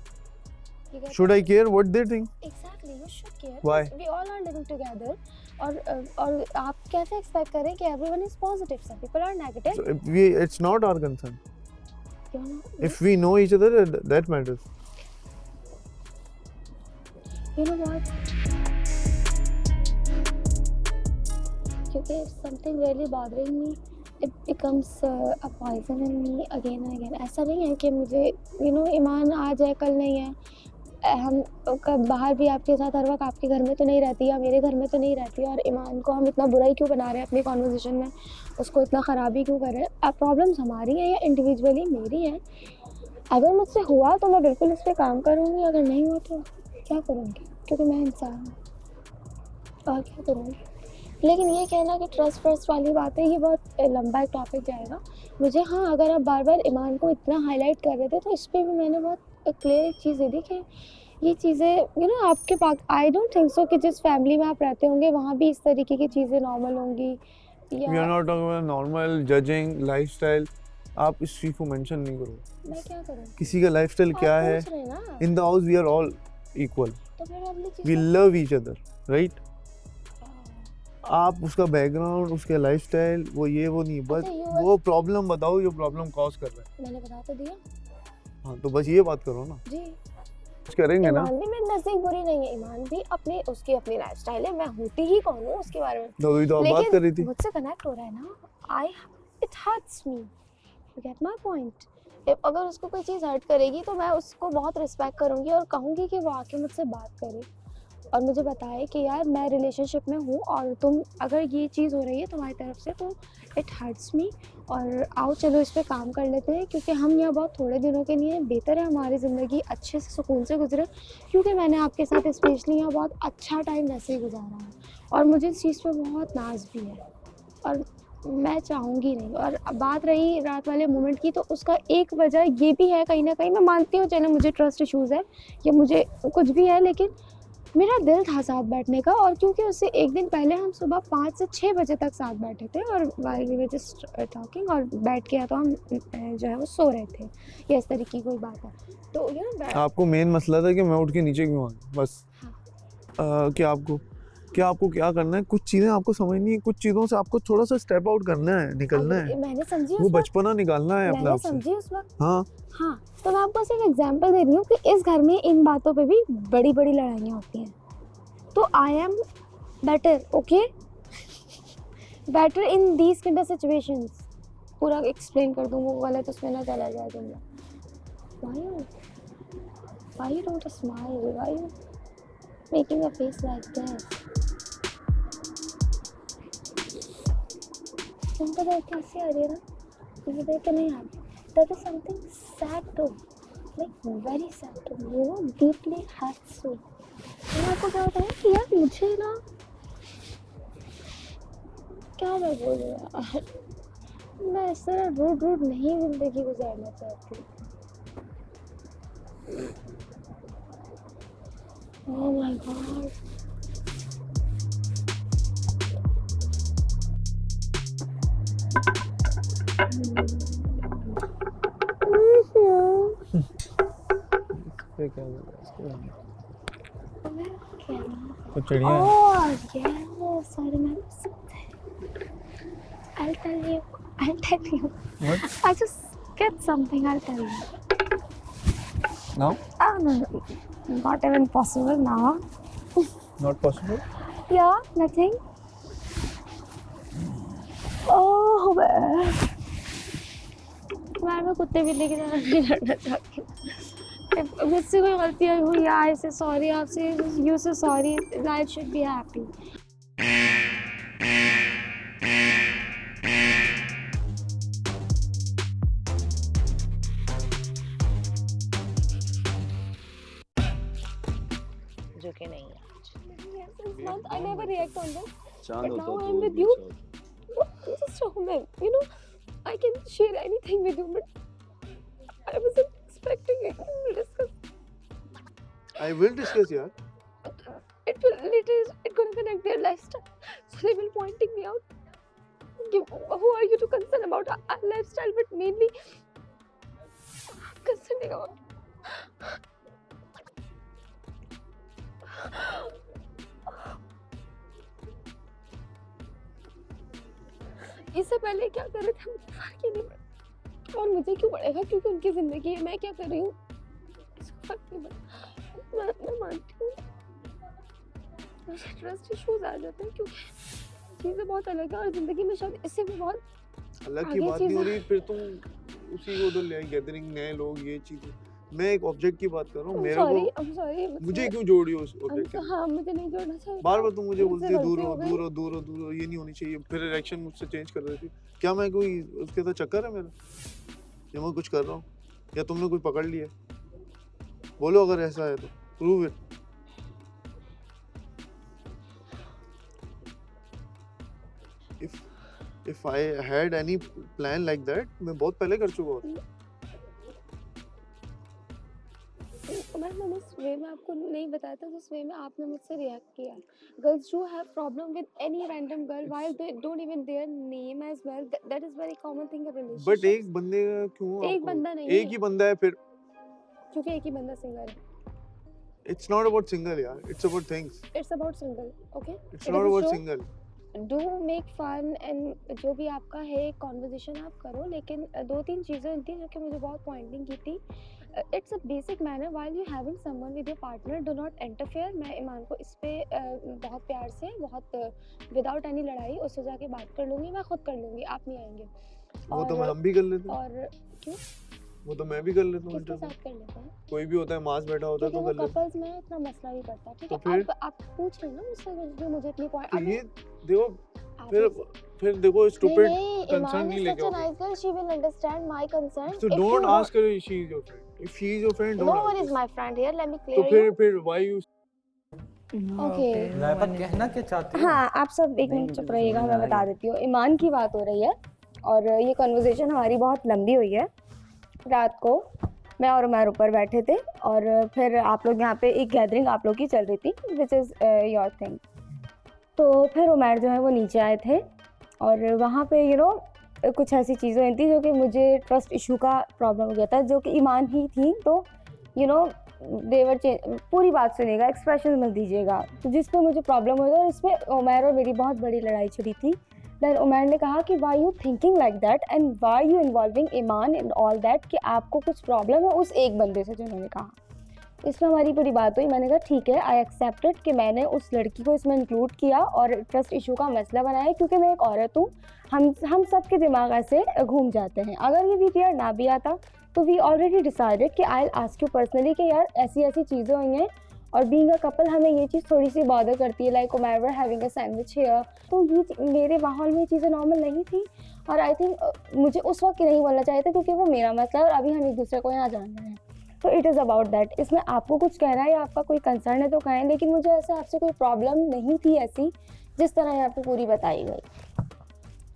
Should I care what they think? Exactly, you should care. Why? We all are living together. और आप कैसे एक्सपेक्ट करें कि everyone is positive, some people are negative. It's not our concern. क्यों ना? If we know each other, that matters. You know what? क्योंकि if something really bothering me, it becomes a poison in me again and again. ऐसा नहीं है कि मुझे ईमान आज है कल नहीं है। हम कब बाहर भी आपके साथ हर वक्त आपके घर में तो नहीं रहती या मेरे घर में तो नहीं रहती, और ईमान को हम इतना बुरा ही क्यों बना रहे हैं अपनी कॉन्वर्जेशन में, उसको इतना ख़राबी क्यों कर रहे हैं? अब प्रॉब्लम्स हमारी हैं या इंडिविजुअली मेरी हैं? अगर मुझसे हुआ तो मैं बिल्कुल इस पर काम करूँगी, अगर नहीं हुआ तो क्या करूँगी, क्योंकि मैं इंसान हूँ और क्या करूँगी। लेकिन ये कहना कि ट्रस्ट वाली बात है, ये बहुत लंबा एक टॉपिक जाएगा मुझे। हाँ, अगर आप बार बार ईमान को इतना हाईलाइट कर रहे थे तो इस पर भी मैंने बहुत क्लियर एक चीज़ दी कि ये चीज़ें आपके पास, आई डोंट थिंक सो कि जिस फैमिली में आप रहते होंगे वहाँ भी इस तरीके की चीज़ें नॉर्मल होंगी। We are not talking about normal judging lifestyle. आप इस चीज को मेंशन नहीं करो। मैं क्या करूँ? किसी का लाइफस्टाइल क्या है? पूछ रहे हैं ना, In the house we are all equal. तो फिर अगली चीज़ We love each other, right? आप उसका बैकग्राउंड, उसका लाइफस्टाइल, वो नहीं, बस वो प्रॉब्लम बताओ जो प्रॉब्लम कॉज कर रहा है। मैंने बता तो दिया। हाँ, तो बस ये बात करो ना, जी, कुछ करेंगे ना। ईमान भी मेरे नज़दीक बुरी नहीं है, ईमान भी उसकी अपनी लाइफस्टाइल है, मैं होती ही कौन हूँ उसके बारे में। तो अभी तो आप बात कर रही थी। मुझसे कनेक्ट हो रहा है ना, it hurts me, you get my point। अगर उसको कोई चीज़ हर्ट करेगी तो मैं उसको बहुत रिस्पेक्ट करूँगी और कहूँगी कि वो आके मुझसे बात करे और मुझे बताए कि यार मैं रिलेशनशिप में हूँ और तुम अगर ये चीज़ हो रही है तुम्हारी तरफ से तो इट हर्ट्स मी, और आओ चलो इस पर काम कर लेते हैं, क्योंकि हम यहाँ बहुत थोड़े दिनों के लिए, बेहतर है हमारी ज़िंदगी अच्छे से सुकून से गुजरे, क्योंकि मैंने आपके साथ स्पेशली यहाँ बहुत अच्छा टाइम वैसे ही गुजारा है और मुझे इस चीज़ पे बहुत नाज भी है और मैं चाहूँगी नहीं। और बात रही रात वाले मोमेंट की, तो उसका एक वजह ये भी है कहीं ना कहीं, मैं मानती हूँ चलो मुझे ट्रस्ट इशूज़ है या मुझे कुछ भी है, लेकिन मेरा दिल था साथ बैठने का, और क्योंकि उससे एक दिन पहले हम सुबह 5 से 6 बजे तक साथ बैठे थे और while we were just talking, और बैठ के या तो हम जो है वो सो रहे थे या इस तरीके की कोई बात है, तो आपको मेन मसला था कि मैं उठ के नीचे क्यों आया, बस। हाँ। क्या आपको क्या करना है, कुछ चीज़ें आपको समझनी है, कुछ चीज़ों से आपको थोड़ा सा स्टेप आउट करना है, निकलना है, मैंने समझी वो बचपना निकालना है अपने आप से। समझी उस वक्त। हाँ, तो मैं आपको सिर्फ एग्जांपल दे रही हूँ कि इस घर में इन बातों पे भी बड़ी बड़ी लड़ाइयाँ होती हैं, तो I am better, okay, better in these kind of situations. पूरा एक्सप्लेन कर दूँ वो गलत उसमें ना चला जाए तुमने। Why you don't smile? Why you making a face like that? तुमको देख के हंसी आ रही है ना, मुझे देख के नहीं आ रही। That is something sad too, like very sad too, deeply hurts me। मैं आपको क्या बताऊँ कि यार मुझे ना, क्या मैं बोलूँ यार, मैं इस तरह रूड नहीं ज़िंदगी गुजारना चाहती। Oh my God। तो चिड़िया Oh yes, I remember something। I'll tell you। What? I just get something, I'll tell you। now Oh no, not even possible now। not possible। Yeah, nothing। Oh मैं कुत्ते बिल्ली की तरह नहीं लड़ना चाहती हूँ। मुझसे कोई गलती हुई, आई से सॉरी, आपसे यू से sorry, life should be happy. जो कि नहीं है। Yes, it's not, I never react on this, चांद but होता now तो I'm with भी you। अच्छा होता। showman. You know, I can share anything with you, but I wasn't expecting it. We'll discuss. I will discuss, yaar. It will literally, it's gonna connect their lifestyle. So they will pointing me out. Who are you to concern about our lifestyle, but mainly concerning about. इससे पहले क्या कर रहे थे मुझे फर्क ही नहीं पड़ा, और मुझे क्यों पड़ेगा क्योंकि उनकी जिंदगी है, मैं क्या कर रही हूँ इसको फर्क नहीं पड़ा। मैं मानती हूँ मुझे ट्रस्ट इश्यूज आ जाते हैं क्योंकि चीज़ें बहुत अलग है और ज़िंदगी में शायद इससे भी बहुत अलग की आगे बात नहीं हो चीज़ें- रही, फिर तुम उसी को उधर ले आई, गैदरिंग नए लोग, ये चीजें। मैं एक ऑब्जेक्ट की बात कर रहा हूँ, मेरे को I'm sorry, मुझे क्यों जोड़ी हो उस ऑब्जेक्ट के साथ? हाँ मुझे नहीं जोड़ना चाहिए बार बार तुम मुझे मुझसे बोलती है दूर गलती हो हो गई। दूर हो दूर हो दूर हो, ये नहीं होनी चाहिए, फिर रिएक्शन मुझसे चेंज कर रही थी। क्या मैं कोई उसके साथ चक्कर है मेरा, या मैं कुछ कर रहा हूँ, या तुमने कोई पकड़ लिया है? बोलो अगर ऐसा है तो prove it. if I had any plan like that, मैं बहुत पहले कर चुका होता। मैंने उस वे में आपको नहीं बताया था जिस वे में आपने मुझसे रिएक्ट किया। Girls do have problem with any random girl while they don't even their name as well, that is very common thing in relationship. But एक बंदे का क्यों एक आपको- बंदा नहीं एक ही बंदा है, फिर क्योंकि एक ही बंदा सिंगल है। it's not about single यार, it's about things, it's about single, okay? it's not about single। Do make fun and जो भी आपका है कॉन्वर्जेशन आप करो, लेकिन दो तीन चीज़ें थी जो कि मुझे बहुत पॉइंटिंग की थी। It's a basic manner while you having someone with your partner, do not interfere. मैं ईमान को इस पे बहुत प्यार से, बहुत विदाउट एनी लड़ाई उससे जाके बात कर लूँगी, मैं खुद कर लूँगी, आप नहीं आएंगे। वो तो हम भी कर लेते हैं, और क्यों? वो तो मैं भी कर लेता हूँ। किसके इंटरव्यू साथ कर लेते हैं? कोई भी होता है, मास बैठा होता है क्योंकि तो वो कर लेते हैं। कपल्स में इतना मसला नहीं करता, ठीक तो है? फिर? आप पूछ रहे हैं ना मुझसे जो मुझे इतनी पॉइंट तो ये देखो, आप फिर देखो स्टूपिड नहीं, concern Iman नहीं is लेके such a आओगे। nice girl, she will understand my concern. So If don't you ask her if she is your friend. If she is your friend, No don't one ask is her. my friend here, let me तो clear you. फिर why you okay. Laiba कहना क्या चाहती हो? हाँ, आप सब एक मिनट चुप रहिएगा, मैं बता देती हूँ। ईमान की बात हो रही है और ये कन्वर्सेशन हमारी बहुत लंबी हुई है। रात को मैं और उमर ऊपर बैठे थे और फिर आप लोग यहाँ पे एक गैदरिंग आप लोग की चल रही थी, विच इज़ योर थिंग। तो फिर उमर जो है वो नीचे आए थे और वहाँ पे कुछ ऐसी चीज़ें हुई थी जो कि मुझे ट्रस्ट इशू का प्रॉब्लम हो गया था, जो कि ईमान ही थी। तो देवर पूरी बात सुनिएगा, एक्सप्रेशन मत दीजिएगा। तो जिस पे मुझे प्रॉब्लम हुई और इसमें उमर और मेरी बहुत बड़ी लड़ाई छिड़ी थी। देन उमर ने कहा कि why you thinking like that and why you involving Iman in all that, कि आपको कुछ प्रॉब्लम है उस एक बंदे से, जिन्होंने कहा। इसमें हमारी पूरी बात हुई। मैंने कहा ठीक है, आई एक्सेप्टेड कि मैंने उस लड़की को इसमें इंक्लूड किया और ट्रस्ट इशू का मसला बनाया, क्योंकि मैं एक औरत हूँ। हम सब के दिमाग ऐसे घूम जाते हैं। अगर ये वीडियो ना भी आता तो वी ऑलरेडी डिसाइडेड कि आई आस्क यू पर्सनली कि यार ऐसी ऐसी चीज़ें हुई हैं और बीइंग अ कपल हमें ये चीज़ थोड़ी सी बॉदर करती है, like Umar were having a sandwich here. तो ये मेरे माहौल में ये चीज़ें नॉर्मल नहीं थी और आई थिंक मुझे उस वक्त नहीं बोलना चाहिए था, क्योंकि वो मेरा मसला है और अभी हम एक दूसरे को यहाँ जान रहे हैं। तो इट इज़ अबाउट दैट। इसमें आपको कुछ कहना है या आपका कोई कंसर्न है तो कहें, लेकिन मुझे ऐसे आपसे कोई प्रॉब्लम नहीं थी ऐसी जिस तरह यहाँ पे पूरी बताई गई।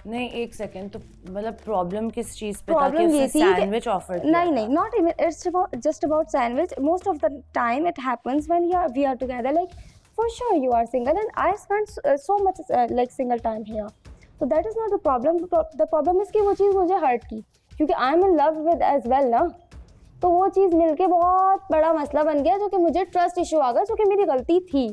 नहीं, एक सेकंड, तो मतलब प्रॉब्लम किस चीज़ पे था कि प्रॉब्लम ये उसने थी कि सैंडविच ऑफर किया नहीं था? नहीं, not even it's just about sandwich. Most of the time it happens when we are together, like for sure you are single and I spend so much like single time here, तो that is not the problem. The problem is कि वो चीज़ मुझे hurt की, क्योंकि I am in love with as well ना। तो वो चीज़ मिलके बहुत बड़ा मसला बन गया, जो कि मुझे ट्रस्ट इशू आ गया, जो कि मेरी गलती थी।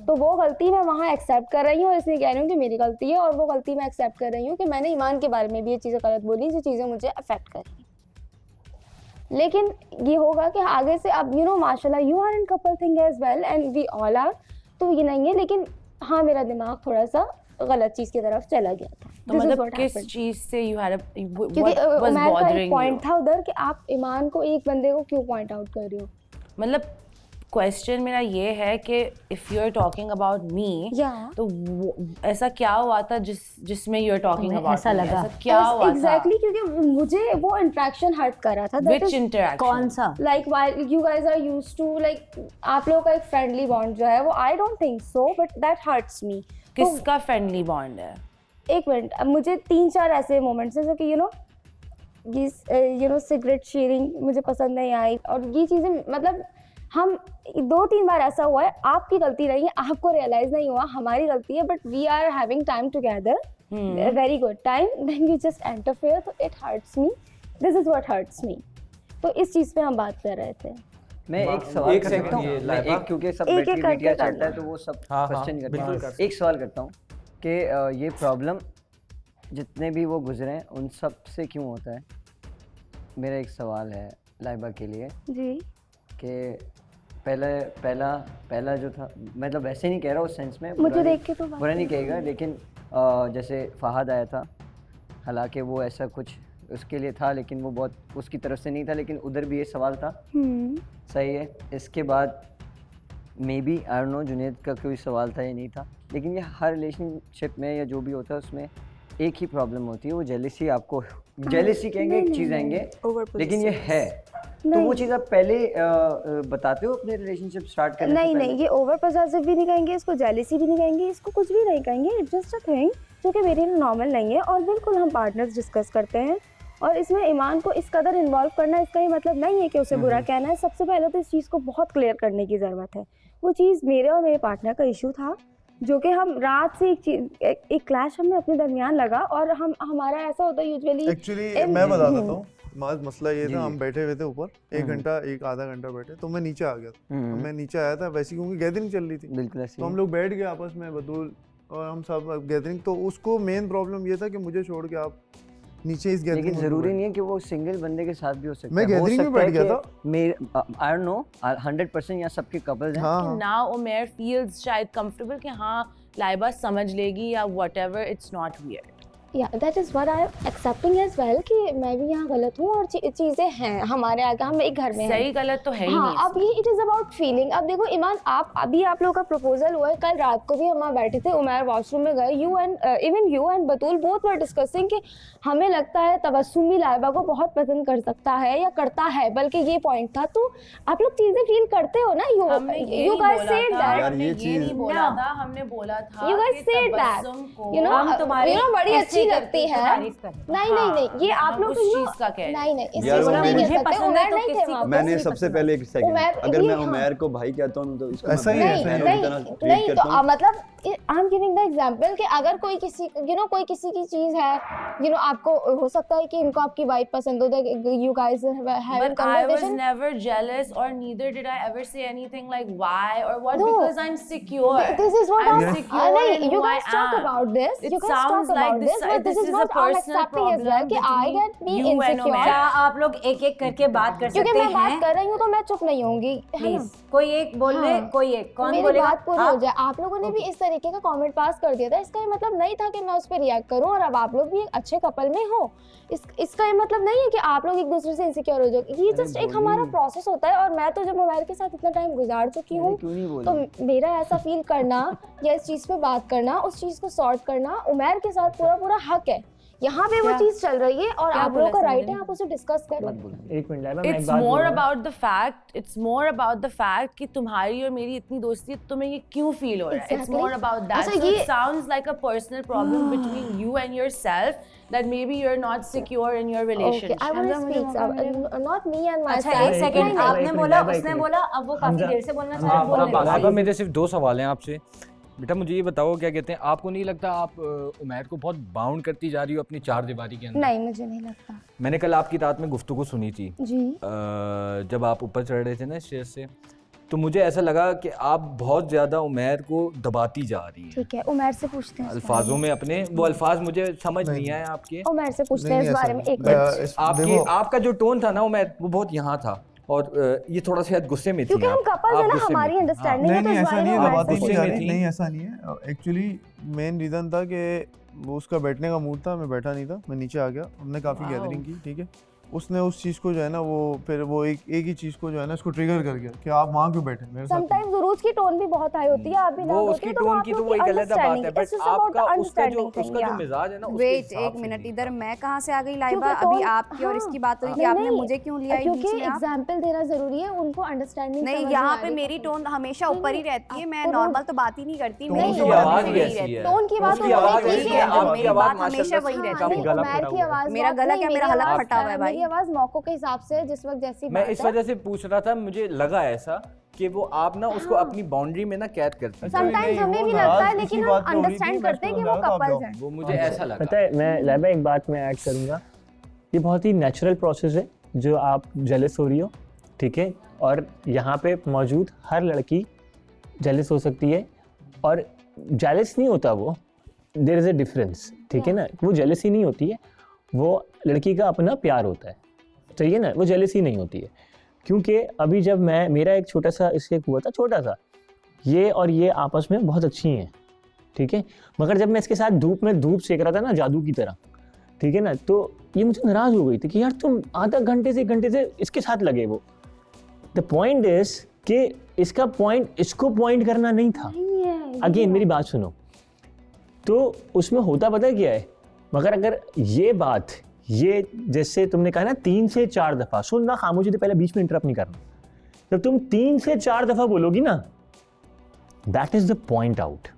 तो वो गलती मैं वहाँ एक्सेप्ट कर रही हूँ और इसलिए कह रही हूँ कि मेरी गलती है, और वो गलती मैं एक्सेप्ट कर रही हूँ कि मैंने ईमान के बारे में भी ये चीज़ें गलत बोली, जो चीज़ें मुझे अफेक्ट करी। लेकिन ये होगा कि आगे से अब माशाल्लाह you are in couple thing as well and we all are, तो ये नहीं है। लेकिन हाँ, मेरा दिमाग थोड़ा सा गलत चीज़ की तरफ चला गया था। तो मतलब किस चीज़ से यू हैड क्योंकि व्हाट वाज उमर का एक बॉदरिंग पॉइंट था उधर कि आप ईमान को एक बंदे को क्यों पॉइंट आउट कर रही हो। मतलब क्वेश्चन मेरा ये है कि if you are talking about me, तो ऐसा क्या हुआ था जिसमें यू आर टॉकिंग अबाउट, ऐसा लगा क्या हुआ था एग्जैक्टली, क्योंकि मुझे वो इंटरेक्शन हर्ट कर रहा था। Which interaction? कौन सा? Like while you guys are used to, like आप लोगों का एक फ्रेंडली बॉन्ड जो है वो, I don't think so, but that hurts me. किसका फ्रेंडली बॉन्ड है? एक मिनट, अब मुझे 3-4 ऐसे मोमेंट्स हैं जो कि ये सिगरेट शेयरिंग मुझे पसंद नहीं आई, और ये चीज़ें मतलब हम 2-3 बार ऐसा हुआ है, आपकी गलती नहीं है, आपको रियलाइज नहीं हुआ, हमारी गलती है, but we are having time together, very good time, then you just interfere, तो it hurts me, this is what hurts me. तो इस चीज़ पे हम बात कर रहे थे। मैं एक सवाल कर सकता हूँ, मैं एक, क्योंकि सब एक-एक बैटरी करके मीडिया करना। चलता है तो वो सब हाँ, क्वेश्चन करते बिल्कुल हैं। एक सवाल करता हूँ कि ये प्रॉब्लम जितने भी वो गुजरे हैं उन सब से क्यों होता है? मेरा एक सवाल है लाइबा के लिए जी। कि पहला जो था, मतलब वैसे नहीं कह रहा उस सेंस में, मुझे देख के तो बात बुरा नहीं कहेगा, लेकिन जैसे फहद आया था, हालांकि वो ऐसा कुछ उसके लिए था लेकिन वो बहुत उसकी तरफ से नहीं था, लेकिन उधर भी ये सवाल था, सही है। इसके बाद maybe I don't know Junaid का कोई सवाल था या नहीं था, लेकिन ये हर रिलेशनशिप में या जो भी होता है उसमें एक ही प्रॉब्लम होती है, वो जेलिसी। आपको जेलिसी कहेंगे एक चीज़ आएंगे, लेकिन ये है, तो वो चीज़ आप पहले बताते हो अपने रिलेशनशिप स्टार्ट करने से नहीं पहले? नहीं, ये ओवर पोजेसिव भी नहीं कहेंगे, इसको जेलिसी भी नहीं कहेंगे, इसको कुछ भी नहीं कहेंगे, इट्स जस्ट अ थिंग जो कि मेरे लिए नॉर्मल नहीं है, और बिल्कुल हम पार्टनर्स डिस्कस करते हैं, और इसमें ईमान को इस कदर इन्वॉल्व करना इसका ये मतलब नहीं है कि उसे बुरा कहना है। सबसे पहले तो इस चीज़ को बहुत क्लियर करने की ज़रूरत है। वो चीज़ मेरे और मेरे पार्टनर का इशू था, जो कि हम रात से एक क्लैश हमें अपने दरमियान लगा, और हमारा ऐसा होता है यूजुअली। एक्चुअली मैं बता देता हूँ, मसला ये था, हम बैठे हुए थे ऊपर, एक आधा घंटा बैठे, तो मैं नीचे आ गया था। मैं नीचे आया था वैसे क्योंकि गैदरिंग चल रही थी, बिल्कुल ऐसे तो हम लोग बैठ गए आपस में, बतूल और हम सब गैदरिंग। तो उसको मेन प्रॉब्लम ये था कि मुझे छोड़ के आप नीचे इस गैदरिंग। लेकिन जरूरी नहीं है कि वो सिंगल बंदे के साथ भी हो सकता है। मैं गैदरिंग में बैठ गया था, आई डोंट नो 100% यहाँ सबके कपल्स हैं। कि नाउ उमैर फील्स शायद कंफर्टेबल कि हाँ लाइबा समझ लेगी या व्हाटएवर, इट्स नॉट वियर्ड। या that is what I am excepting as well कि मैं भी यहाँ गलत हूँ, और चीज़ें हैं हमारे आगे, हम एक घर में हैं। सही गलत तो है ही हाँ, नहीं। अब ये इट इज़ अबाउट फीलिंग। अब देखो ईमान, आप लोगों का प्रपोजल हुआ है, कल रात को भी हम वहाँ बैठे थे, उमैर वॉशरूम में गए, even you and Batool both were discussing कि हमें लगता है तबस्सुम भी लाइबा को बहुत पसंद कर सकता है या करता है, बल्कि ये पॉइंट था। तो आप लोग चीज़ें फील करते हो ना, यू गाइस सेड दैट, यार ये चीज हमने बोला था you guys said that, you know बड़ी अच्छी लगती है। नहीं, ये आप लोग उस चीज का कह रहे हैं। नहीं, इस यार, चीज़ को नहीं मुझे कह सकते। उमैर नहीं थे वहाँ पे। मैंने सबसे पहले एक सेकंड, उमैर- अगर ये मैं हाँ। उमैर को भाई कहता हूँ तो इसको ऐसा ही मैं है, अपने फैन नहीं, की तरह नहीं, ट्रीट तो करता हूँ। मतलब I am giving the example कि अगर कोई किसी कोई किसी की चीज है, आपको हो सकता है कि इनको आपकी वाइफ पसंद हो, you guys have But I was conversation. never jealous, or neither did I ever say anything like why or what, No. because I'm secure. This is what I'm I'm secure नहीं, in you who I guys talk am. about this. It You guys sounds talk like about this, this, but this this is is a what I'm personal accepting as well problem कि I between get be you and insecure। Umair. क्या आप लोग एक एक करके बात कर क्योंकि सकते मैं बात हैं? कर रही हूँ तो मैं चुप नहीं होंगी, है ना? प्लीज कोई एक बोल ले, हाँ। कोई एक कौन मेरी बोलेगा? बात पूरी हो आप? जाए। आप लोगों ने भी इस तरीके का कमेंट पास कर दिया था, इसका ये मतलब नहीं था कि मैं उस पर रिएक्ट करूं, और अब आप लोग भी एक अच्छे कपल में हो, इसका ये मतलब नहीं है कि आप लोग एक दूसरे से इनसिक्योर हो जाओ। ये जस्ट एक हमारा प्रोसेस होता है, और मैं तो जब मोबाइल के साथ इतना टाइम गुजार चुकी हूँ, क्यों नहीं बोल तो मेरा ऐसा फील करना या इस चीज़ पे बात करना, उस चीज़ को सॉर्ट करना उमैर के साथ पूरा हक है। यहाँ पे वो चीज़ चल रही है, और आप लोगों का राइट है, आप उसे डिस्कस करो। एक मिनट लाइबा, मैं एक It's बात more बोल रहा about the fact. It's more about the fact कि तुम्हारी और मेरी इतनी दोस्ती है, तो तुम्हें ये क्यों फील हो रहा है? It's Exactly. more about that. अच्छा, So ये- it sounds like a personal problem between you and yourself, that maybe you're not secure in your Okay, relationship. I want to speak. Not me and अच्छा myself. एक second, नहीं, आपने एक minute, बोला, एक उसने मिनट। बोला, अब वो काफी हमजा- देर से बोलना हाँ, चाह रहा है, बोल हाँ, रहे आगा, मेरे सिर्फ 2 सवाल हैं आपसे। बेटा मुझे ये बताओ, क्या कहते हैं, आपको नहीं लगता आप उमैर को बहुत बाउंड करती जा रही हो अपनी 4 दीवारी के अंदर? नहीं, मुझे नहीं लगता। मैंने कल आपकी रात में गुफ्तगू सुनी थी, जी। जब आप ऊपर चढ़ रहे थे ना स्टेज से, तो मुझे ऐसा लगा कि आप बहुत ज़्यादा उमैर को दबाती जा रही हैं ठीक है, उमैर से पूछते हैं। अल्फाजों में अपने। वो अल्फाज मुझे समझ नहीं आए आपके। उमैर से पूछते हैं नहीं, इस ऐसा बारे में नहीं। एक मिनट। आपकी आपका जो टोन था ना उमैर, वो बहुत यहाँ था, और ये थोड़ा शायद गुस्से में थी क्योंकि हम आप। कपल्स आप है ना, गुस्से में हमारी थी। अंडरस्टैंडिंग है, नहीं तो नहीं इस ऐसा बारे नहीं में है, उमैर बात से नहीं गुस्से जा में रही, थी। नहीं ऐसा नहीं है। एक्चुअली मेन रीज़न था कि वो उसका बैठने का मूड था, मैं बैठा नहीं था, मैं नीचे आ गया। हमने काफ़ी गैदरिंग की, ठीक है, उसने उस चीज को जो है ना वो फिर वो एक ही चीज को जो है ना इसको ट्रिगर कर गया कि आप वहाँ क्यों बैठे मेरे साथ। समटाइम्स उरूज की टोन भी बहुत हाई होती है, आप भी वो उसकी टोन की तो वो एक अलग बात है, बट आपका उसका जो मिजाज है ना उसके वेट हिसाब एक से मिनट, नहीं। इधर मैं कहाँ से आ गई लाइबा? क्योंकि अभी टोन- आपकी और इसकी बात हुई कि नहीं, आपने नहीं, मुझे क्यों लिया क्योंकि बीच में? आप? एग्जाम्पल देना जरूरी है, उनको अंडरस्टैंडिंग नहीं, यहाँ पे मेरी टोन हमेशा ऊपर ही रहती है, मैं आपको नॉर्मल तो बात ही नहीं करती, मेरी उसकी टोन आवाज हमेशा भी यही ऐसी रहती है। टोन की बात उसकी आवाज ठीक ऐसी है, है, आपकी मेरी आवाज बात हमेशा वही माशाल्लाह रहती है। गला उमैर फटा की हुआ है। आवाज मेरा गला क्या, मेरा हलक फटा हुआ है भाई। मेरी आवाज मौकों के हिसाब से जिस वक्त जैसी मैं बात इस है। वजह से पूछ रहा था, मुझे लगा ऐसा कि वो आप ना उसको अपनी बाउंड्री में ना कैद करते हैं। समटाइम्स हमें भी लगता है, लेकिन हम अंडरस्टैंड करते हैं कि वो कपल्स हैं। वो मुझे ऐसा लगा। पता है, मैं लाइबा एक बात मैं ऐड करूँगा, ये बहुत ही नेचुरल प्रोसेस है जो आप जेलस हो रही हो, ठीक है, और यहाँ पे मौजूद हर लड़की जेलस हो सकती है, और जेलस नहीं होता वो, देयर इज़ अ डिफरेंस, ठीक है ना, वो जेलसी नहीं होती है, वो लड़की का अपना प्यार होता है, सही है ना, वो जेलसी नहीं होती है। क्योंकि अभी जब मेरा एक छोटा सा इससे हुआ था, छोटा सा, ये और ये आपस में बहुत अच्छी हैं, ठीक है, मगर जब मैं इसके साथ धूप में धूप सेक रहा था ना जादू की तरह, ठीक है ना, तो ये मुझे नाराज़ हो गई थी कि यार तुम आधा घंटे से 1 घंटे से इसके साथ लगे। वो द पॉइंट इज कि इसका पॉइंट इसको पॉइंट करना नहीं था। अगेन मेरी बात सुनो, तो उसमें होता पता क्या है, मगर अगर ये बात ये जैसे तुमने कहा ना 3 से 4 दफ़ा, सुनना खामोशी से, पहले बीच में इंटरप्ट नहीं करना, जब तुम 3 से 4 दफ़ा बोलोगी ना, that is the point out.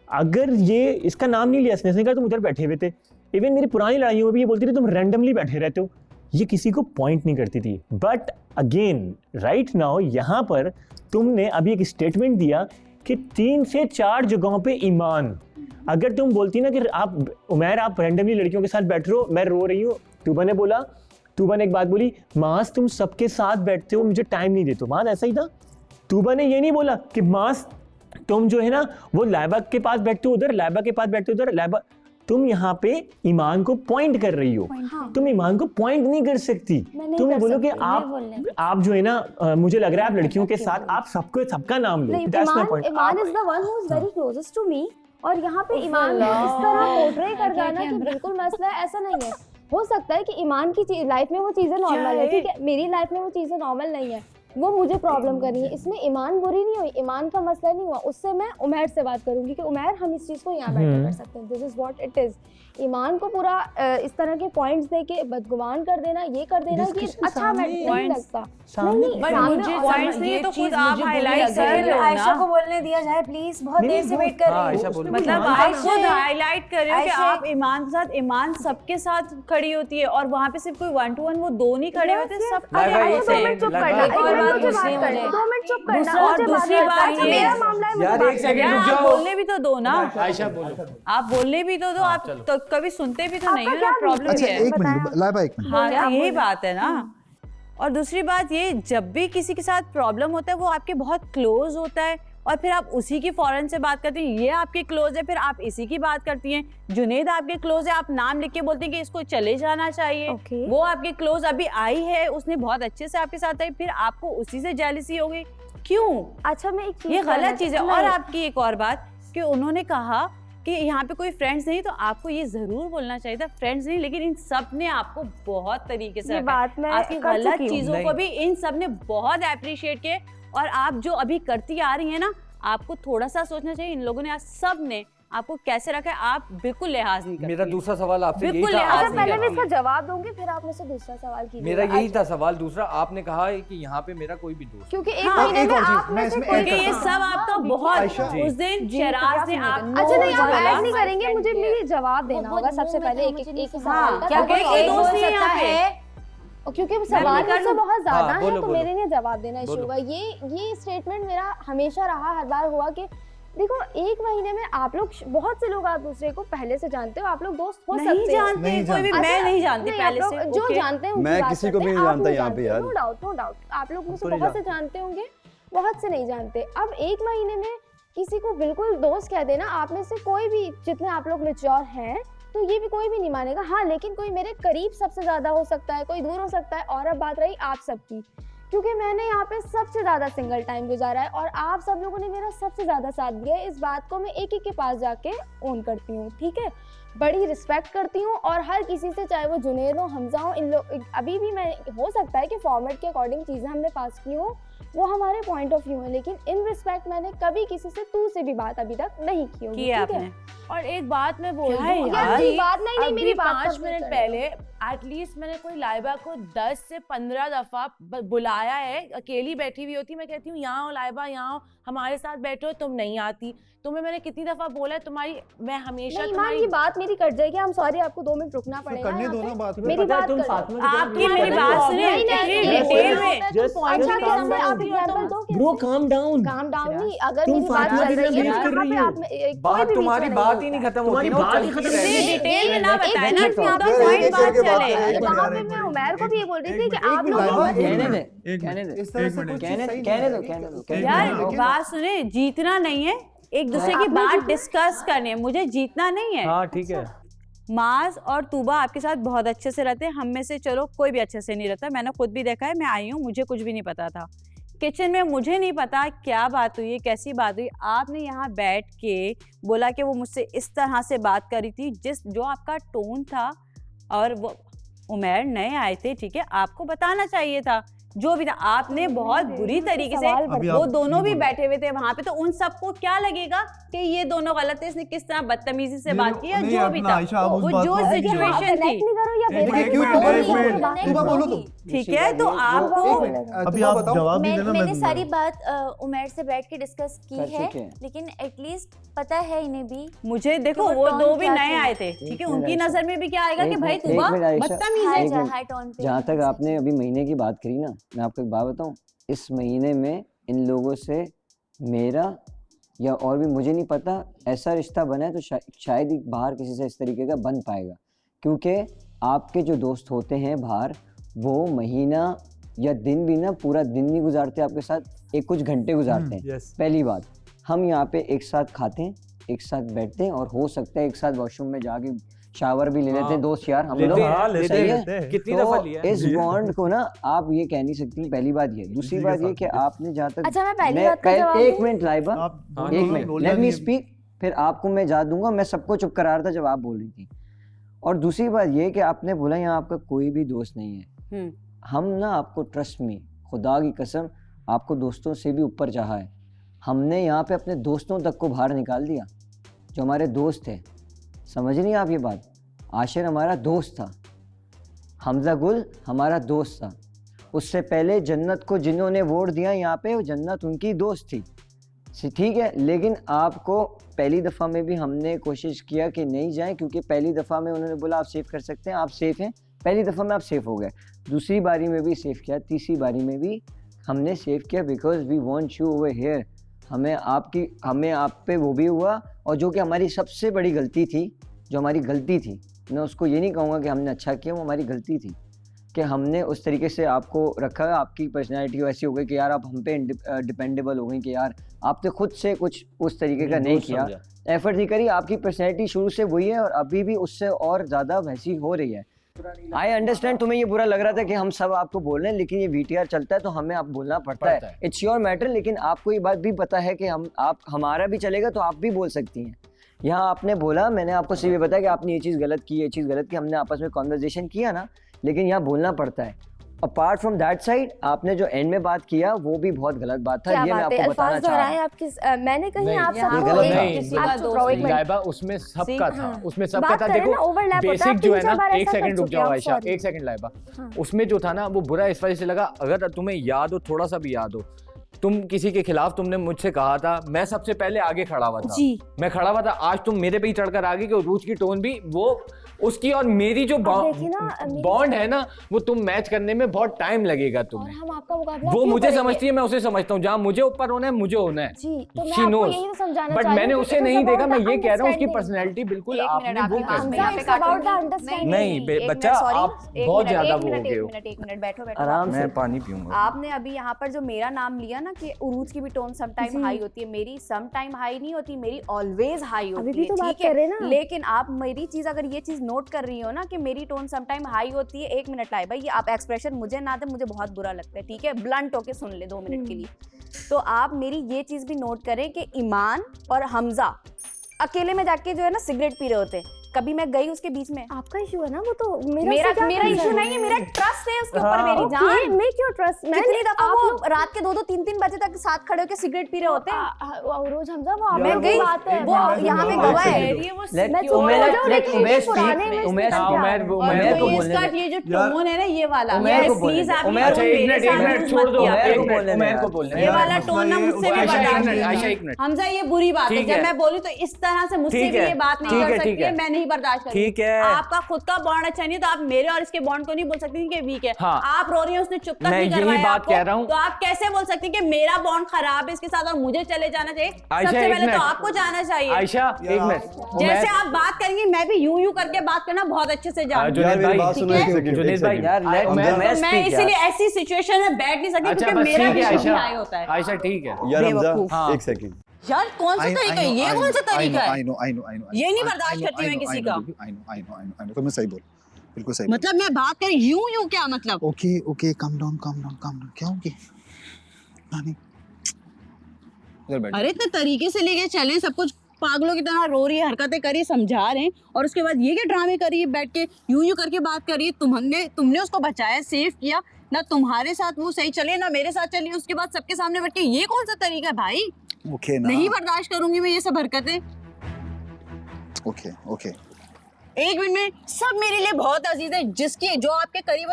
अगर ये इसका नाम नहीं लिया इसने कहा तुम उधर बैठे हुए थे, इवन मेरी पुरानी लड़ाइयों में भी ये बोलती थी तुम रैंडमली बैठे रहते हो, ये किसी को पॉइंट नहीं करती थी। बट अगेन राइट नाउ यहाँ पर तुमने अभी एक स्टेटमेंट दिया कि 3 से 4 जगहों पे ईमान, अगर तुम बोलती ना कि आप उमैर आप रैंडमली लड़कियों के साथ बैठ रहे हो, मैं रो रही हूँ, तूबा ने बोला, तूबा ने एक बात बोली, मास तुम सबके साथ बैठते हो मुझे टाइम नहीं देते हो, मास ऐसा ही था। तूबा ने ये नहीं बोला कि मास तुम जो है ना वो लाइबा के पास बैठते हो उधर, लाइबा के पास बैठते हो उधर, लाइबा तुम यहाँ पे ईमान को पॉइंट कर रही हो, तुम ईमान को पॉइंट नहीं कर सकती। तुम ये बोलो कि आप जो है ना मुझे लग रहा है आप लड़कियों के साथ आप सबका नाम लो, that's my point. Iman is the one who is very closest to me, और यहाँ पे ईमान को इस तरह पोर्ट्रे कर जाना कि बिल्कुल मसला है, ऐसा नहीं है। हो सकता है कि ईमान की लाइफ में वो चीजें नॉर्मल है, ठीक है, मेरी लाइफ में वो चीजें नॉर्मल नहीं है, वो मुझे प्रॉब्लम कर रही है, इसमें ईमान बुरी नहीं हुई, ईमान का मसला नहीं हुआ। उससे मैं उमैर से बात करूंगी कि उमैर हम इस चीज को यहाँ बैठ कर सकते हैं, this is what it is. Iman को पूरा इस तरह के पॉइंट्स दे के बदगुमान कर देना, ये कर देना कि अच्छा मैं नहीं लगता, नहीं बट मुझे पॉइंट्स नहीं तो खुद आप हाईलाइट कर लो ना। आयशा को बोलने दिया जाए प्लीज, बहुत देर से वेट कर रही हूँ। मतलब आप खुद हाईलाइट कर रहे हो कि आप ईमान के साथ, ईमान सबके साथ खड़ी होती है, और वहाँ पे सिर्फ कोई 1 to 1 वो 2 नहीं खड़े होते, सब खड़े होते हैं। चुप करना, और बात 2 मिनट चुप करना, और दूसरी बात ये, मेरा मामला है, यार एक सेकंड रुक आप जाओ, बोलने भी तो दो ना, आयशा बोलो, आप बोलने भी तो दो, आप तो कभी सुनते भी तो नहीं हो ना, प्रॉब्लम अच्छा ये है। 1 मिनट लाइबा, 1 मिनट। हाँ तो यही बात है ना। और दूसरी बात ये, जब भी किसी के साथ प्रॉब्लम होता है वो आपके बहुत क्लोज होता है, और फिर आप उसी की फौरन से बात करती हैं, ये आपके क्लोज है, फिर आप इसी की बात करती हैं। जुनेद आपके क्लोज है, आप नाम लिख के बोलते हैं कि इसको चले जाना चाहिए। वो आपके क्लोज अभी आई है, उसने बहुत अच्छे से आपके साथ आई, फिर आपको उसी से जेलसी हो गई, क्यों? अच्छा मैं एक चीज, ये गलत चीज है। और आपकी एक और बात कि उन्होंने कहा कि यहाँ पे कोई फ्रेंड्स नहीं, तो आपको ये जरूर बोलना चाहिए था फ्रेंड्स नहीं, लेकिन इन सब ने आपको बहुत तरीके से बात मैं आपकी कर गलत चुकी हूँ। चीजों को भी इन सब ने बहुत अप्रिशिएट किए, और आप जो अभी करती आ रही है ना, आपको थोड़ा सा सोचना चाहिए। इन लोगों ने आज सब ने आपको कैसे रखा है, आप बिल्कुल लिहाज नहीं करती। मेरा दूसरा सवाल आपसे यही था। अच्छा पहले मैं इसका जवाब दूंगी, फिर आप मुझसे दूसरा सवाल कीजिए। मेरा यही था सवाल दूसरा, आपने कहा है कि यहाँ पे मेरा कोई भी दोस्त, क्योंकि एक महीने में आप में से कोई, ये सब आपका बहुत, उस दिन शराज ने आप, अच्छा नहीं आप ऐड नहीं करेंगे, मुझे मेरे जवाब देना होगा सबसे पहले एक ही सवाल का। क्या कोई दोस्त नहीं है यहाँ पे? क्योंकि सवाल मुझसे बहुत ज्यादा है, बोलो, तो बोलो। मेरे लिए जवाब देना इशू होगा। ये स्टेटमेंट मेरा हमेशा रहा, हर बार हुआ कि देखो 1 महीने में आप लोग, बहुत से लोग आप दूसरे को पहले से जानते हो, आप लोग दोस्त हो सकते हो। नहीं जानते, कोई भी, मैं नहीं जानती पहले से, जो जानते हैं मैं किसी को भी नहीं जानता यहाँ पे यार, नो डाउट आप लोग मुझसे बहुत से जानते होंगे, बहुत से नहीं जानते। अब 1 महीने में किसी को बिल्कुल दोस्त कह देना, आप में से कोई भी, जितने आप लोग मैच्योर हैं, तो ये भी कोई भी नहीं मानेगा। हाँ लेकिन कोई मेरे करीब सबसे ज्यादा हो सकता है, कोई दूर हो सकता है। और अब बात रही आप सबकी, क्योंकि मैंने यहाँ पे सबसे ज्यादा सिंगल टाइम गुजारा है, और आप सब लोगों ने मेरा सबसे ज्यादा साथ दिया है। इस बात को मैं एक के पास जाके ओन करती हूँ, ठीक है। बड़ी रिस्पेक्ट करती हूँ और हर किसी से, चाहे वो जुनैद हो, हमजा हो, इन लोग अभी भी मैं, हो सकता है कि फॉर्मेट के अकॉर्डिंग चीज़ें हमने पास की हो, वो हमारे पॉइंट ऑफ व्यू है, लेकिन इन रिस्पेक्ट मैंने कभी किसी से तू से भी बात अभी तक नहीं की होगी, ठीक है? और एक बात मैं बोल क्या है दूं, यार? अभी बात नहीं, मेरी बात 5 का मिनट फिल्टर पहले एटलीस्ट मैंने कोई लाइबा को 10 से 15 दफा बुलाया है, अकेली बैठी हुई होती, मैं कहती हूँ यहाँ हो लाइबा, यहाँ हो, हमारे साथ बैठो, तुम नहीं आती। तुम्हें मैंने कितनी दफा बोला है तुम्हारी, मैं हमेशा नहीं, तुम्हारी की बात मेरी कट जाएगी, हम सॉरी, आपको 2 मिनट रुकना पड़ेगा करने यहाँ दो पे। ना बात। मेरी बात तुम कर साथ में आपकी मेरी बात सुनिए, इतनी डिटेल में अच्छा किस्म आप एग्जांपल दो, bro calm down. Calm down नहीं, अगर तुम मेरी बात फातिमा चल की रही है तरह यहाँ कर रही पे हो। आप में बात तुम्हारी बात ही नहीं खत्म होती ना, बात ही चलती खत्म रहती है। डिटेल में ना बताए ना, एक यहाँ मिनट तो पॉइंट बात चले। वहाँ पे मैं उमैर को भी ये बोल रही थी कि आप लोग कहने दो यार बात सुने, जीतना नहीं है, एक दूसरे की बात डिस्कस करनी है, मुझे जीतना नहीं है। हाँ ठीक है। माज और तूबा आपके साथ बहुत अच्छे से रहते हैं, हम में से चलो कोई भी अच्छे से नहीं रहता, मैंने खुद भी देखा है, मैं आई हूँ, मुझे कुछ भी नहीं पता था किचन में, मुझे नहीं पता क्या बात हुई, कैसी बात हुई, आपने यहाँ बैठ के बोला कि वो मुझसे इस तरह से बात करी थी, जो आपका टोन था, और वो उमैर नए आए थे, ठीक है, आपको बताना चाहिए था जो भी था। आपने बहुत बुरी तरीके से, वो दोनों भी बैठे हुए थे वहां पे, तो उन सबको क्या लगेगा कि ये दोनों गलत है, इसने किस तरह बदतमीजी से बात की, या जो भी था, वो जो सिचुएशन थी, ठीक है, तो आपको अभी आप जवाब नहीं देना, मैंने सारी बात उमैर से बैठ के डिस्कस की है, लेकिन एटलीस्ट पता है इन्हें भी। मुझे देखो वो दो भी नए आए थे, ठीक है, उनकी नजर में भी क्या आएगा कि भाई तूबा बदतमीज है। जहाँ तक आपने अभी महीने की बात करी ना, मैं आपको एक बात बताऊं, इस महीने में इन लोगों से मेरा या और भी मुझे नहीं पता ऐसा रिश्ता बना है तो शायद ही बाहर किसी से इस तरीके का बन पाएगा, क्योंकि आपके जो दोस्त होते हैं बाहर, वो महीना या दिन भी ना, पूरा दिन नहीं गुजारते आपके साथ, एक कुछ घंटे गुजारते हैं। पहली बात, हम यहाँ पे एक साथ खाते हैं, एक साथ बैठते हैं, और हो सकता है एक साथ वॉशरूम में जाके शावर भी ले लेते हैं, दोस्त यार हम लोग, सही है? कितनी दफा लिया है? इस बॉन्ड को ना आप ये कह नहीं सकती, पहली बात ये। दूसरी बात ये कि आपने जहाँ तक, अच्छा मैं पहली बात का जवाब एक मिनट लाइबा, एक मिनट, लेट मी स्पीक, फिर आपको मैं जा दूंगा। मैं सबको चुप करा रहा था जब आप बोल रही थी। और दूसरी बात ये कि आपने बोला यहाँ आपका कोई भी दोस्त नहीं है, हम ना आपको, ट्रस्ट में, खुदा की कसम, आपको दोस्तों से भी ऊपर चाहा है। हमने यहाँ पे अपने दोस्तों तक को बाहर निकाल दिया, जो हमारे दोस्त थे, समझ नहीं आप ये बात। आशिर हमारा दोस्त था, हमजा गुल हमारा दोस्त था, उससे पहले जन्नत को जिन्होंने वोट दिया यहाँ पे, वो जन्नत उनकी दोस्त थी, ठीक है। लेकिन आपको पहली दफ़ा में भी हमने कोशिश किया कि नहीं जाएं, क्योंकि पहली दफ़ा में उन्होंने बोला आप सेव कर सकते हैं, आप सेफ़ हैं, पहली दफ़ा में आप सेफ़ हो गए, दूसरी बारी में भी सेव किया, तीसरी बारी में भी हमने सेव किया, because we want you over here. हमें आप पे वो भी हुआ, और जो कि हमारी सबसे बड़ी गलती थी, जो हमारी गलती थी, मैं उसको ये नहीं कहूँगा कि हमने अच्छा किया, वो हमारी गलती थी कि हमने उस तरीके से आपको रखा। आपकी पर्सनैलिटी ऐसी हो गई कि यार आप हम पे डिपेंडेबल हो गई, कि यार आपने खुद से कुछ उस तरीके का नहीं किया, एफर्ट नहीं करी। आपकी पर्सनैलिटी शुरू से वही है और अभी भी उससे और ज़्यादा वैसी हो रही है। आई अंडरस्टैंड, तुम्हें ये बुरा लग रहा था कि हम सब आपको बोल रहे हैं, लेकिन ये VTR चलता है तो हमें आप बोलना पड़ता है। It's your matter. लेकिन आपको ये बात भी पता है कि हमारा भी चलेगा तो आप भी बोल सकती हैं। यहाँ आपने बोला, मैंने आपको सीधे बताया कि आपने ये चीज़ गलत की, ये चीज़ गलत की, हमने आपस में कॉन्वर्जेशन किया ना, लेकिन यहाँ बोलना पड़ता है। अपार्ट फ्रॉम दैट साइड, आपने जो एंड में बात किया वो भी बहुत गलत बात था, ये मैं आपको बताना चाह रहा हूँ। मैंने कहीं आप लाइबा उसमें सबका था, उसमें सबका था। देखो बेसिक जो है ना, एक सेकंड रुक जाओ आयशा, एक सेकंड लाइबा, उसमें जो था ना वो बुरा इस वजह से लगा, अगर तुम्हें याद हो, थोड़ा सा भी याद हो, तुम किसी के खिलाफ तुमने मुझसे कहा था, मैं सबसे पहले आगे खड़ा हुआ था, मैं खड़ा हुआ था। आज तुम मेरे पे ही चढ़कर आ गई कि रूज की टोन भी वो उसकी और मेरी जो बॉन्ड है ना, वो तुम मैच करने में बहुत टाइम लगेगा तुम्हें। हम आपका मुकाबला वो मुझे समझती है, मैं उसे समझता हूँ। जहाँ मुझे ऊपर होना है मुझे होना है, शी नोज, बट मैंने उसे नहीं देखा। मैं ये कह रहा हूँ उसकी पर्सनैलिटी बिल्कुल आपने वो नहीं बच्चा, आप बहुत ज्यादा वो हो गए हो। एक मिनट बैठो आराम से, मैं पानी पीऊंगा। आपने अभी यहाँ पर जो मेरा नाम लिया ना कि उरूज की भी टोन सम टाइम हाई होती है, मेरी सम टाइम हाई नहीं होती, मेरी ऑलवेज हाई होती है, ठीक है। लेकिन आप मेरी चीज, अगर ये चीज नोट कर रही हो ना कि मेरी टोन सम टाइम हाई होती है, एक मिनट लाए भाई, ये आप एक्सप्रेशन मुझे ना दे, मुझे बहुत बुरा लगता है, ठीक है। ब्लंट होके सुन ले 2 मिनट के लिए। तो आप मेरी ये चीज भी नोट करें कि ईमान और हमजा अकेले में जाके जो है ना सिगरेट पी रहे होते, कभी मैं गई उसके बीच में? आपका इशू है ना वो तो, मेरा इशू नहीं है, मेरा ट्रस्ट है उसके ऊपर मेरी जान। मैं क्यों ट्रस्ट? कितनी दफा वो रात के 2-2 3-3 बजे तक साथ खड़े होकर सिगरेट पी रहे होते हैं। रोज हमजा वो मैं गई, वो यहाँ पे गवाह है। उमेर को बोलने दे। ये जो टोन है ना ये वाला, प्लीज आप उमेर को बोलने ये वाला टोन ना मुझसे भी बर्दाश्त नहीं आयशा, है। एक मिनट। हमजा ये बुरी बात है, ठीक जब है। मैं बोलूं तो इस तरह से मुझसे भी ये बात नहीं कर सकती है, मैं नहीं बर्दाश्त करूंगी। ठीक है। आपका खुद का बॉन्ड अच्छा नहीं तो आप मेरे और इसके बॉन्ड को नहीं बोल सकती कि वीक है। हाँ। आप रो रही हैं, उसने चुप तक मैं नहीं यही करवाया बात आपको, कह रहा हूं। तो आप कैसे बोल सकती हैं कि मेरा बॉन्ड खराब है इसके साथ और मुझे चले जाना चाहिए? आयशा, सबसे एक पहले तो मिनट। आपको जाना चाहिए। आयशा एक मिनट, जैसे आप बात करेंगे मैं भी यूं करके बात करना बहुत अच्छे से जानती हूँ। जुनैद भाई, जुनैद भाई यार तो मैं इसीलिए ऐसी सिचुएशन में बैठ नहीं सकती अच्छा क्योंकि बस मेरा ठीक है भी आयशा, आया होता है। आयशा ठीक है। यार हमजा बेवकूफ। एक सेकंड, यार कौन सा तरीका है ये? कौन सा तरीका है? I know. ये नहीं बर्दाश्त करती मैं किसी का। I know. तुमने सही बोल, बिल्कुल सही। मतलब मैं बात करी यूं क्या मतलब? Okay, calm down. क्या हो गया? नहीं। इधर बैठ। अरे इतने तरीके से लेके चले, सब कुछ पागलों की तरह रो रही है, हरकतें करी, समझा रहे हैं और उसके बाद ये क्या ड्रामे करी है, बैठ के यूं करके बात करी। तुमने उसको बचाया, सेव किया ना, तुम्हारे साथ वो सही चले ना मेरे साथ चली, उसके बाद सबके सामने बैठ के ये कौन सा तरीका है भाई? ओके ना। नहीं बर्दाश्त करूंगी मैं ये सब हरकतें। ओके। एक मिनट में सब मेरे लिए बहुत अजीज है, जिसकी जो आपके करीब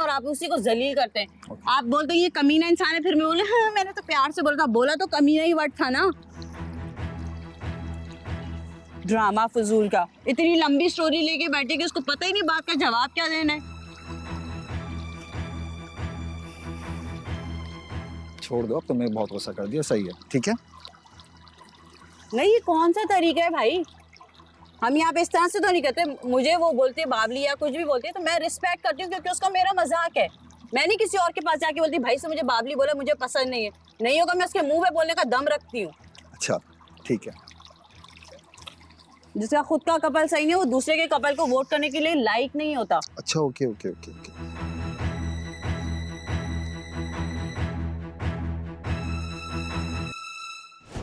और आप उसी को जलील करते हैं। आप बोलते हैं ये कमीना इंसान है, फिर मैं बोले हाँ, मैंने तो प्यार से बोला था, बोला तो कमीना ही वर्ड था ना। ड्रामा फजूल का, इतनी लंबी स्टोरी लेके बैठे कि उसको पता ही नहीं बात का जवाब क्या देना है। छोड़ दो, अब तुमने बहुत गुस्सा कर दिया, सही है, ठीक है। नहीं ये कौन सा तरीका है भाई? हम यहाँ पे इस तरह से तो नहीं करते। मुझे वो बोलते है बाबली या कुछ भी बोलती है तो मैं रिस्पेक्ट करती हूँ क्योंकि उसका मेरा मजाक है। मैं नहीं किसी और के पास जाके बोलती भाई से मुझे बाबली बोला, मुझे पसंद नहीं है, नहीं होगा, मैं उसके मुंह पे बोलने का दम रखती हूँ। अच्छा ठीक है। जिसका खुद का कपल सही नहीं है वो दूसरे के कपल को वोट करने के लिए लायक नहीं होता। अच्छा ओके।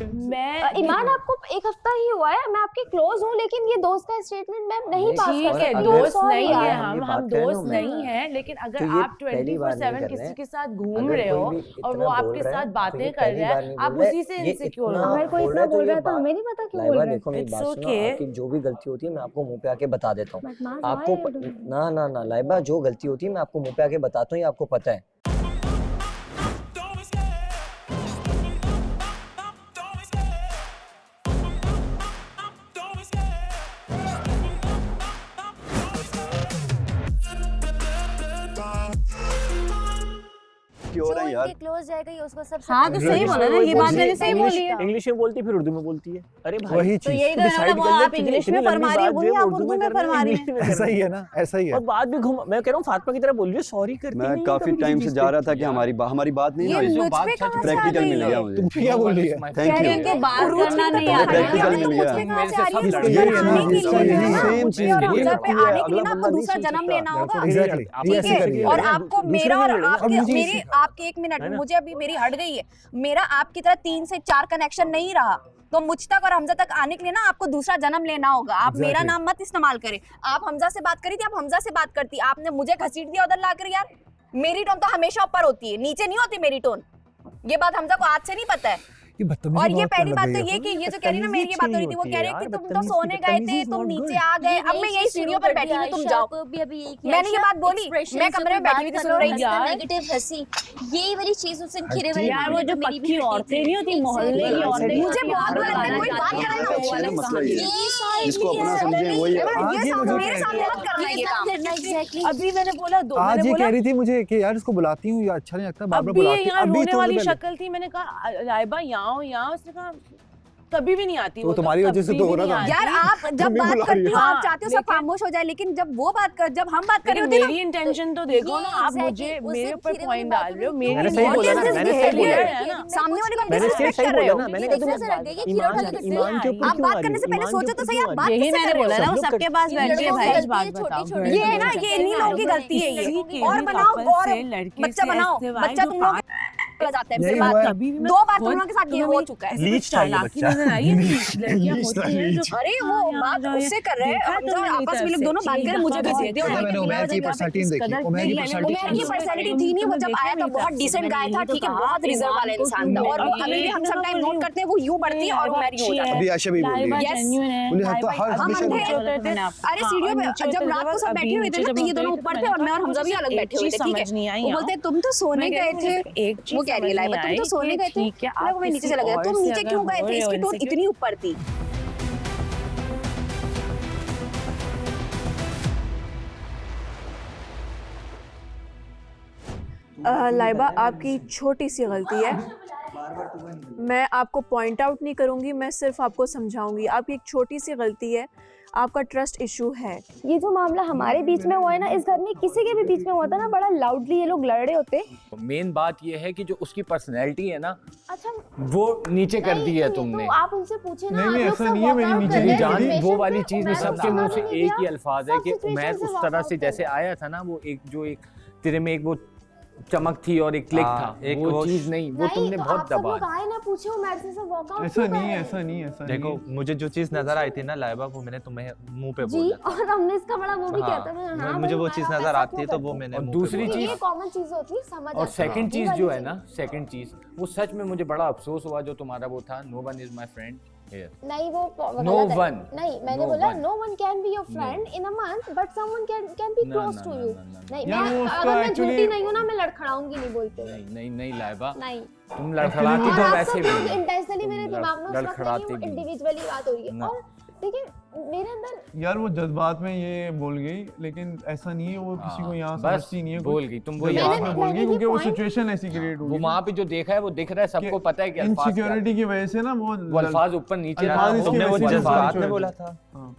मैं ईमान आपको एक हफ्ता ही हुआ है, मैं आपके क्लोज हूँ, लेकिन ये दोस्त का स्टेटमेंट मैं नहीं पास कर ठीक है, सकती। दोस्त Sorry नहीं यार। है, हम दोस्त नहीं है, लेकिन अगर तो ये आप पहली बार नहीं 24/7 कर किसी रहे। के साथ घूम अगर रहे कोई हो भी और इतना वो बोल आपके रहा है, साथ तो ये बातें कर पहली रहा बार है, नहीं आप बोल रहा उसी है। से ये इनसिक्योर इतना हो। अगर कोई बोल इतना तो बोल ये रहा है तो बात- हमें नहीं पता क्यों बोल लाइबा रहा है। देखो मेरी It's बात सुनो, okay. आपकी जो भी गलती होती है मैं आपको मुंह पे आके बता देता हूँ। But Maz, आपको why are you doing ना लाइबा, जो गलती होती है मैं आपको मुंह पे आके बताता हूँ, ये आपको पता है। क्यों हो रहा है यार? क्लोज जाएगा ये उसको सब। हाँ तो सही बोला ना, ये बात मैंने सही बोली है। इंग्लिश में बोलती है फिर उर्दू में बोलती है। अरे भाई वही तो चीज यही तो है decide ना, कर ले आप कि इंग्लिश इतनी में फरमा लंबी रही है बात वही जो है आप उर्दू उर्दू में में करनी है, फरमा रही इंग्लिश है। में करनी ऐसा ही है ना, ऐसा ही है। और बात भी घुमा, मैं कह रहा हूँ फातिमा की तरह बोल रही है, सॉरी करती मैं नहीं काफी कभी टाइम किसी से चीज़ जा पे। रहा था कि हमारी बात नहीं ये हुई। मुझ पे कहाँ से आ प्रैक्टिकल गई मिल है? गया मुझे। तुम क्या बोल रही है? थैंक कह रही यू। है कि बात करना नहीं तो आता प्रैक्टिकल है। मिल गया। कहाँ से आ रही है? सब मुझ यही पे है ना, आने के लिए यही जो है ना, सेम मुझ पे चीज और यही हमजा पे होती है, आने के लिए अगला ना आपको बंदा नहीं दूसरा सोच जन्म सकता। लेना होगा। एग्जैक्टली, आप ऐसे ऐसे करिए। और अरे आपको दूसरे मेरा और के लिए आपके मुझे मेरी आपके एक मिनट, है ना? मुझे अभी मेरी हट गई है, मेरा आपकी तरह 3 से 4 कनेक्शन नहीं रहा, तो मुझ तक और हमजा तक आने के लिए ना आपको दूसरा जन्म लेना होगा। आप मेरा Exactly. नाम मत इस्तेमाल करें। आप हमजा से बात करी थी, आप हमजा से बात करती, आपने मुझे घसीट दिया उधर लाकर। यार मेरी टोन तो हमेशा ऊपर होती है, नीचे नहीं होती मेरी टोन। ये बात हमजा को आज से नहीं पता है। ये बदतमीजी और ये बहुत पहली करने बात लग तो गई ये है। कि ये जो कह रही ना, मेरी ये बात हो रही थी, वो कह रही कि तुम तो बदतमीजी- सोने गए थे, बदतमीजी तुम is not नीचे good. आ गए, अब मैं यही सीढ़ियों पर बैठी हूँ, तुम जाओ। मैंने ये बात बोली, मैं कमरे में बैठी हुई थी, सुन रही थी। यार। नेगेटिव हंसी, यही वाली चीज उससे खिरे वाली यार वो जो पक्की औरतें नहीं होती मोहल्ले की औरतें, मुझे बहुत बुरा लगता है, कोई बात करे ना। मसला ये है, जिसको अपना समझे वही ये मेरे सामने मत करना ये काम। एग्जैक्टली। अभी मैंने बोला आज ये मैंने कह रही थी मुझे कि यार इसको बुलाती हूँ, या अच्छा नहीं लगता, बार बार अभी बुलाती यहाँ रोने थोड़ी वाली पहले। शक्ल थी, मैंने कहा लाइबा यहाँ, उसने कहा कभी भी नहीं आती। तो वो तुम्हारी वजह से कभी तो हो भी रहा नहीं था। आती। यार आप जब तुम्हें बात बुला करती रही हो, है। आप चाहते हो सब लेकिन- खामोश हो जाए, लेकिन जब वो बात कर, जब हम बात कर रहे लेकिन होते हैं मेरी इंटेंशन तो देखो ना, आप मुझे मेरे ऊपर पॉइंट डाल रहे हो। मेरी मैंने सही बोला ना, मैंने सही बोला है ना। ना, सामने वाले को मैंने डिसरिस्पेक्ट सही कर रहे बोला हो। ना, मैंने ये कहा देखने से लग गई कि ईमान खिलौना लगते ईमान के हैं। ऊपर आप क्यों बात आ करने से रही हो? पहले ईमान के सोचो तो ऊपर सही, क्यों आप आ बात रही यही कैसे मैंने कर रहे बोला हो? ना, वो सबके पास बैठ के लड़कों भाई की सच बात गलती है, बताओ। छोटी-छोटी ये है ना, ये इन्हीं लोगों की गलती है, ये और बनाओ और बच्चा तुम लोग जाता है यही फिर हुआ बात है। कभी भी मैं 2 बार तुम खुद लोगों के साथ ये तुम्हें हो मेरी चुका है। ऐसी लीच कुछ था ये चालाकी बच्चा। नजर आई है लीच। लड़कियां लीच होती था, हैं लीच। जो अरे वो बात उससे कर रहे हैं देखा हमजा तुमने और मेरी आपस में तरफ लोग से, दोनों बात एक कर दफा मुझे तो भेज और देते देखा हो मैंने उमैर की personality नहीं देखी, उमैर की personality उमर की पर्सनालिटी थी नहीं, वो जब आया था बहुत डिसेंट गाय था, ठीक है, बहुत रिजर्व वाला इंसान था और वो अभी भी हम सब टाइम नोट करते हैं वो यूं बढ़ती है और उमर यूं हो जाता है। अभी आशा भी बोल रही है। Yes. बोली हर हर हम हमेशा अंधे अरे सीढ़ियों पे जब रात को सब बैठे हुए थे ना तो ये दोनों ऊपर थे और मैं और हमजा भी अलग बैठे हुए थे, ठीक है। वो बोलते तुम तो सोने गए थे, वो कह रही है लाइबा तुम तो सोने गए थे, मैं वो नीचे चला गया, तुम नीचे क्यों गए थे, इसकी टोन इतनी ऊपर थी। लाइबा आपकी छोटी सी गलती है, मैं आपको पॉइंट आउट नहीं करूंगी, मैं सिर्फ आपको समझाऊंगी। आपकी एक छोटी सी गलती है, आपका ट्रस्ट इशू है। ये जो मामला हमारे बीच में हुआ है ना, इस घर में किसी के भी बीच में हुआ था ना, बड़ा लाउडली ये लोग लड़ रहे होते। मेन बात ये है कि जो उसकी पर्सनैलिटी है ना अच्छा वो नीचे कर दी है तो तुमने। आप उनसे पूछे ना, नहीं, आप लोग ऐसा सब नहीं है, मेरी walk out नीचे कर रहे नहीं हैं जानी। जान वो situation वाली से, चीज उमैर सबके को मुंह से सामान नहीं एक दिया, ही अल्फाज है सब कि situation उमैर से उस walk तरह out से कर जैसे आया था ना, वो एक तेरे में एक वो चमक थी और एक क्लिक था, एक वो वो चीज नहीं, वो नहीं, तुमने तो बहुत आप सब दबा लोग आए ना पूछे उमैर से सब walk out ऐसा क्यों कर नहीं रहे है, हैं? ऐसा नहीं है, ऐसा देखो नहीं मुझे जो चीज नजर आई थी ना लाइबा, वो मैंने तुम्हें मुंह पे जी, बोला था। और हमने इसका बड़ा वो भी हाँ, किया था मैं, हाँ मुझे भाई, वो उमैर चीज आप नजर ऐसा आती है क्यों तो वो करते मैंने और मुंह पे दूसरी बोला। चीज ये कॉमन चीज होती है, समझ और आता है। सेकंड ये चीज वाली जो है चीज़। ना, सेकंड चीज वो सच में मुझे बड़ा अफसोस हुआ जो तुम्हारा वो था, no one is my friend here. नहीं वो No गलत है। one. नहीं मैंने No बोला one. no one can be your friend in a month but someone can be No, close no, to no, you। no, no, नहीं यार, मैं वो उसका अगर मैं actually- झूठी नहीं हूँ ना, मैं लड़खड़ाऊंगी नहीं बोलते हुए। नहीं लाइबा, नहीं तुम लड़खड़ाती और तो आप वैसे सब लोग भी इंटेंशनली मेरे दिमाग में उस वक्त लड़खड़ाती नहीं, भी। इंडिविजुअली बात हो रही है। ना। और देखिए मेरे अंदर यार वो जज्बात में ये बोल गई, लेकिन ऐसा नहीं है, वो किसी को यहाँ बस समझती नहीं है, बोल गई, तुम वो जज्बात याद में बोल मैंने गई क्योंकि वो point- सिचुएशन ऐसी क्रिएट हो वो गई वहाँ पे जो देखा है वो दिख रहा है, सबको पता है कि अल्फाज क्या इनसिक्योरिटी की वजह से ना वो वो अल्फाज ऊपर नीचे अल्फाज रहा, इसकी तुमने वो वजह से जज्बात बात में हुई। बोला था हाँ।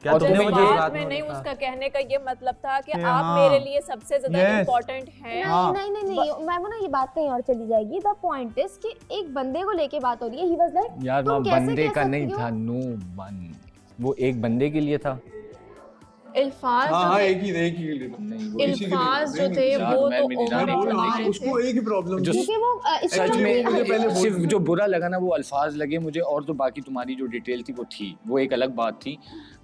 क्या और तुमने वो तुम्हें ये- जज्बात में नहीं, बोला था? उसका कहने का ये मतलब था कि कि आप हाँ। मेरे लिए सबसे ज्यादा Yes. इम्पोर्टेंट हैं। हाँ। नहीं नहीं नहीं मैं वो ना ये बात कहीं और चली जाएगी। द पॉइंट इज कि एक बंदे को लेके बात हो रही है, ही वाज लाइक यार तुम वहाँ कैसे बंदे कह का सकती नहीं हो? था, नो वन, वो एक बंदे के लिए था। इल्फाज हाँ जो हाँ थे- एक ही के लिए था। नहीं वो इल्फाज जो नहीं, थे यार, वो मैं तो भी नहीं मैं जाने बोल रहा ओवर हूँ, उसको एक ही प्रॉब्लम जो- थी। क्योंकि वो सच Actually, में वो मुझे पहले बोल सिर्फ रही जो थी। बुरा लगा ना वो अल्फाज लगे मुझे, और तो बाकी तुम्हारी जो डिटेल थी वो थी, वो एक अलग बात थी।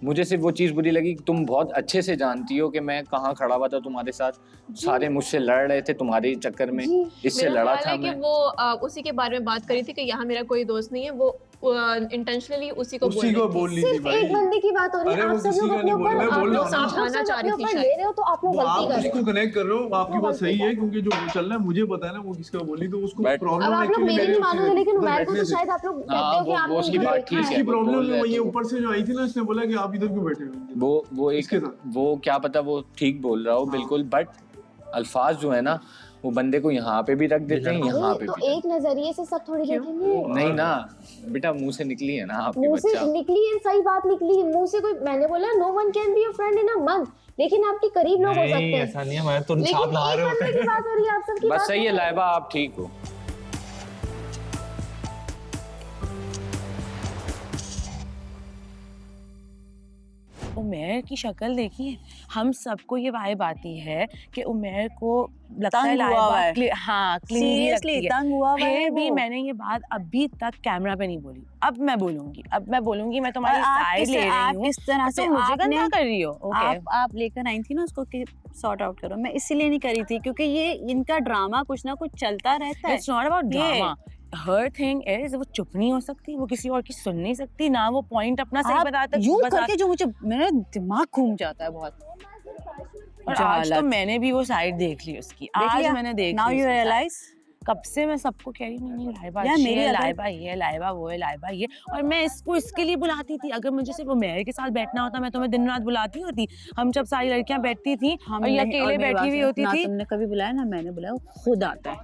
मुझे सिर्फ वो चीज़ बुरी लगी कि तुम बहुत अच्छे से जानती हो कि मैं कहाँ खड़ा हुआ था तुम्हारे साथ, सारे मुझसे लड़ रहे थे तुम्हारे चक्कर में, इससे मेरा लड़ा ख्याल था है कि मैं। वो उसी के बारे में बात करी थी कि यहाँ मेरा कोई दोस्त नहीं है, वो इंटेंशनली उसी को उसी को बोल रही थी सिर्फ भाई। एक बंदे की बात हो रही है, अरे आप वो सब किसी लोग का अपने नहीं बोल ऊपर रहा, मैं बोल रहा हूँ आप ना। लोग समझाना सब चाह रही अपने थी ऊपर शायद। ले रहे हो तो आप लोग वो गलती आप कर रहे हो। उसको कनेक्ट कर रहे हो, आपकी बात सही है, क्योंकि जो चल रहा है मुझे पता है ना वो किसका बोली, तो उसको But- प्रॉब्लम अब आप लोग मेरी नहीं मानोगे, लेकिन उमैर को तो शायद आप लोग कहते हो कि वो- आप वो लोग उसकी इधर बात बैठे ठीक हैं। है। इसकी वो प्रॉब्लम बोल है, रहे वो ये तो- ऊपर से जो आई थी ना, इसने बोला कि आप इधर क्यों बैठे हो। वो एक इसके साथ। वो क्या पता वो ठीक बोल रहा हो बिल्कुल, बट अल्फाज जो है ना वो बंदे को यहाँ पे भी रख देते हैं, यहाँ पे तो भी। एक नजरिए से सब थोड़ी देखेंगे। नहीं ना बेटा, मुंह से निकली है ना आपकी मुंह से बच्चा। निकली है, सही बात निकली है मुंह से। कोई मैंने बोला no one can be your friend in a month, लेकिन आपके करीब लोग हो सकते नहीं हैं। ऐसा नहीं है, मैं तो लेकिन साथ नहा एक रहे होते बंदे की बात हो रही है, आप सबकी बस बात सही है नहीं लाइबा, आप ठीक हो। उमैर की शक्ल देखिए, हम सबको ये वाइब आती है कि उमैर को लगता है तंग हुआ हुआ है। लाइबा हाँ क्लिंगी सीरियसली लगती है। तंग हुआ हुआ है फिर भी वो। मैंने ये बात अभी तक कैमरा पे नहीं बोली, अब मैं बोलूंगी, मैं तुम्हारी और आप साइड ले आप रही हूँ। किस तरह से तुम मुझे आपने गंदा कर रही हो। ओके आप लेकर आई थी ना उसको कि सॉर्ट आउट करो, मैं इसीलिए नहीं करी थी क्योंकि ये इनका ड्रामा कुछ ना कुछ चलता रहता है। इट्स नॉट अबाउट ये- ड्रामा। हर थिंग इज वो चुप नहीं हो सकती, वो किसी और की सुन नहीं सकती, ना वो पॉइंट अपना सही आप बताता यूं करके जो मुझे मेरा दिमाग घूम जाता है बहुत। और आज तो जालत। मैंने भी वो साइड देख ली उसकी, आज मैंने देख नाउ ली यू उसकी side। रियलाइज कब से मैं सबको कह रही हूँ नहीं लाइबा यार, अच्छी मेरी है, अगर- लाइबा ये, लाइबा वो है, लाइबा ये, और मैं इसको इसके लिए बुलाती थी। अगर मुझे सिर्फ उमैर के साथ बैठना होता मैं तुम्हें दिन रात बुलाती होती। हम जब सारी लड़कियां बैठती थी और ये अकेले बैठी हुई होती थी। तुमने कभी बुलाया ना मैंने बुलाया, वो खुद आता है।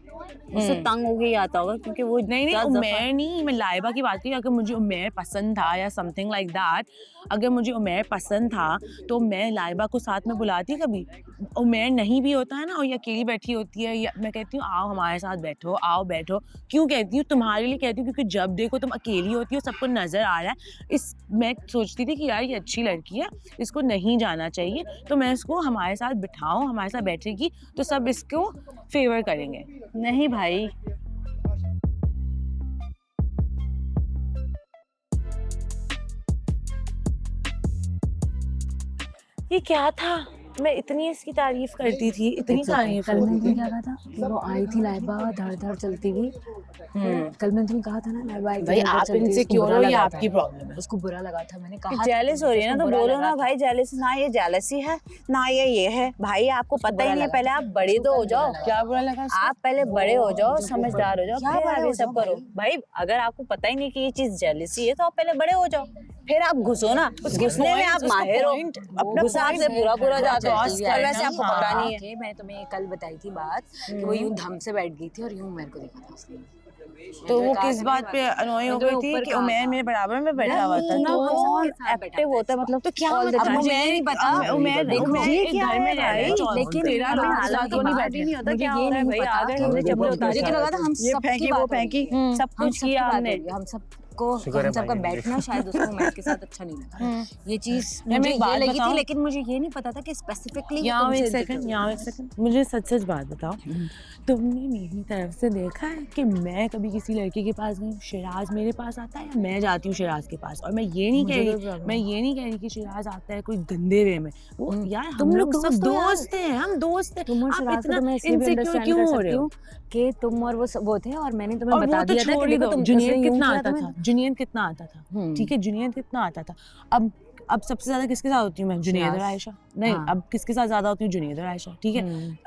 उससे तंग हो गई आता होगा क्योंकि वो नहीं 10 दफा- उमैर नहीं, मैं लाइबा की बात करी। अगर मुझे उमैर पसंद था या समथिंग लाइक दैट, अगर मुझे उमैर पसंद था तो मैं लाइबा को साथ में बुलाती कभी। उमैर नहीं भी होता है ना और ये अकेली बैठी होती है, या मैं कहती हूँ आओ हमारे साथ बैठो, आओ बैठो। क्यों कहती हूँ? तुम्हारे लिए कहती हूँ क्योंकि जब देखो तुम अकेली होती हो, सबको नजर आ रहा है। मैं सोचती थी कि यार ये अच्छी लड़की है, इसको नहीं जाना चाहिए, तो मैं इसको हमारे साथ बिठाऊं, हमारे साथ बैठेगी तो सब इसको फेवर करेंगे। नहीं भाई, ये क्या था? मैं इतनी इसकी तारीफ करती थी, इतनी तारीफ कल मैंने करती तुम्हें थी। क्या कहा था कि वो आई थी लाइबा धड़ धड़ चलती हुई। कल मैंने तुम्हें कहा था ना लाइबा आई थी भाई धड़ धड़ आप चलती हुई, उसको इनसिक्योर बुरा हो, ये लगा आपकी था। प्रॉब्लम है। उसको बुरा लगा था, मैंने कहा जेलस हो रही है ना तो बोलो ना भाई जेलस ना, ये जेलसी है ना ये है भाई, आपको पता ही नहीं है, पहले आप बड़े तो हो जाओ। क्या बुरा लगा? आप पहले बड़े हो जाओ, समझदार हो जाओ, क्या फिर बड़े आगे हो सब जाओ करो। भाई अगर आपको पता ही नहीं कि ये चीज जेलसी है तो आप पहले बड़े हो जाओ, फिर आप घुसो ना, घुसने में आप माहिर हो, अपने हिसाब से पूरा पूरा जाते हो, और वैसे आपको पता नहीं है। मैं तुम्हें कल बताई थी बात कि वो यूं धम से बैठ गई थी और यूं मेरे को देखा था उसने। तो वो किस बात पे अनोई हो गई थी कि उमैर मेरे बराबर में बैठा हुआ था? इतना कौन एक्टिव होता है, मतलब तो क्या all the मतलब time? मुझे उमैर नहीं पता। उमैर देखो उमैर ये एक क्या घर में है रह रहा है, भाई, लेकिन तेरा मेरा अपने हालात हालात को को नहीं बात बैठने ही नहीं होता, मुझे क्या ये हो रहा है नहीं भाई, पता आ गए कि हमने चप्पल उतार मुझे के लगा था हम ये सबकी फेंकी बात वो हो रही फेंकी, है। सब हम कुछ सबकी किया बात हमने। हो रही है, हम सबको शुक्र है हम सबका भाई ने बैठना शायद उसको मैट के साथ अच्छा नहीं लगा। ये चीज मैं मुझे एक ये बात लगी थी, बताऊं? लेकिन मुझे ये नहीं पता था कि स्पेसिफिकली यहाँ एक सेकंड मुझे सच सच बात बताओ, तुमने मेरी तरफ से देखा है कि मैं कभी किसी लड़के के पास गई, शिराज मेरे पास आता है या मैं जाती हूँ शिराज के पास? और मैं ये नहीं कह रही कि शिराज आता है कोई गंदे वे में, वो यार हम लोग सब दोस्त हैं, हम दोस्त हैं। तुम और आप शिराज को इतना तो मैं इसलिए भी insecure अंडरस्टैंड क्यों कर हो सकती रहे हो? हूँ कि तुम और वो थे और मैंने तुम्हें और बता वो तो दिया था छोड़ कि ही देखो दो, तुम जुनियद उसने यूं कितना किया आता तुम्हें। था, जुनियद कितना आता था, ठीक है, जुनियद कितना आता था। अब सबसे ज्यादा किसके साथ होती हूँ मैं? जुनियद और शिराज। आयशा। नहीं, हाँ। अब किसके साथ ज्यादा होती हूँ? जुनियद और आयशा, ठीक है।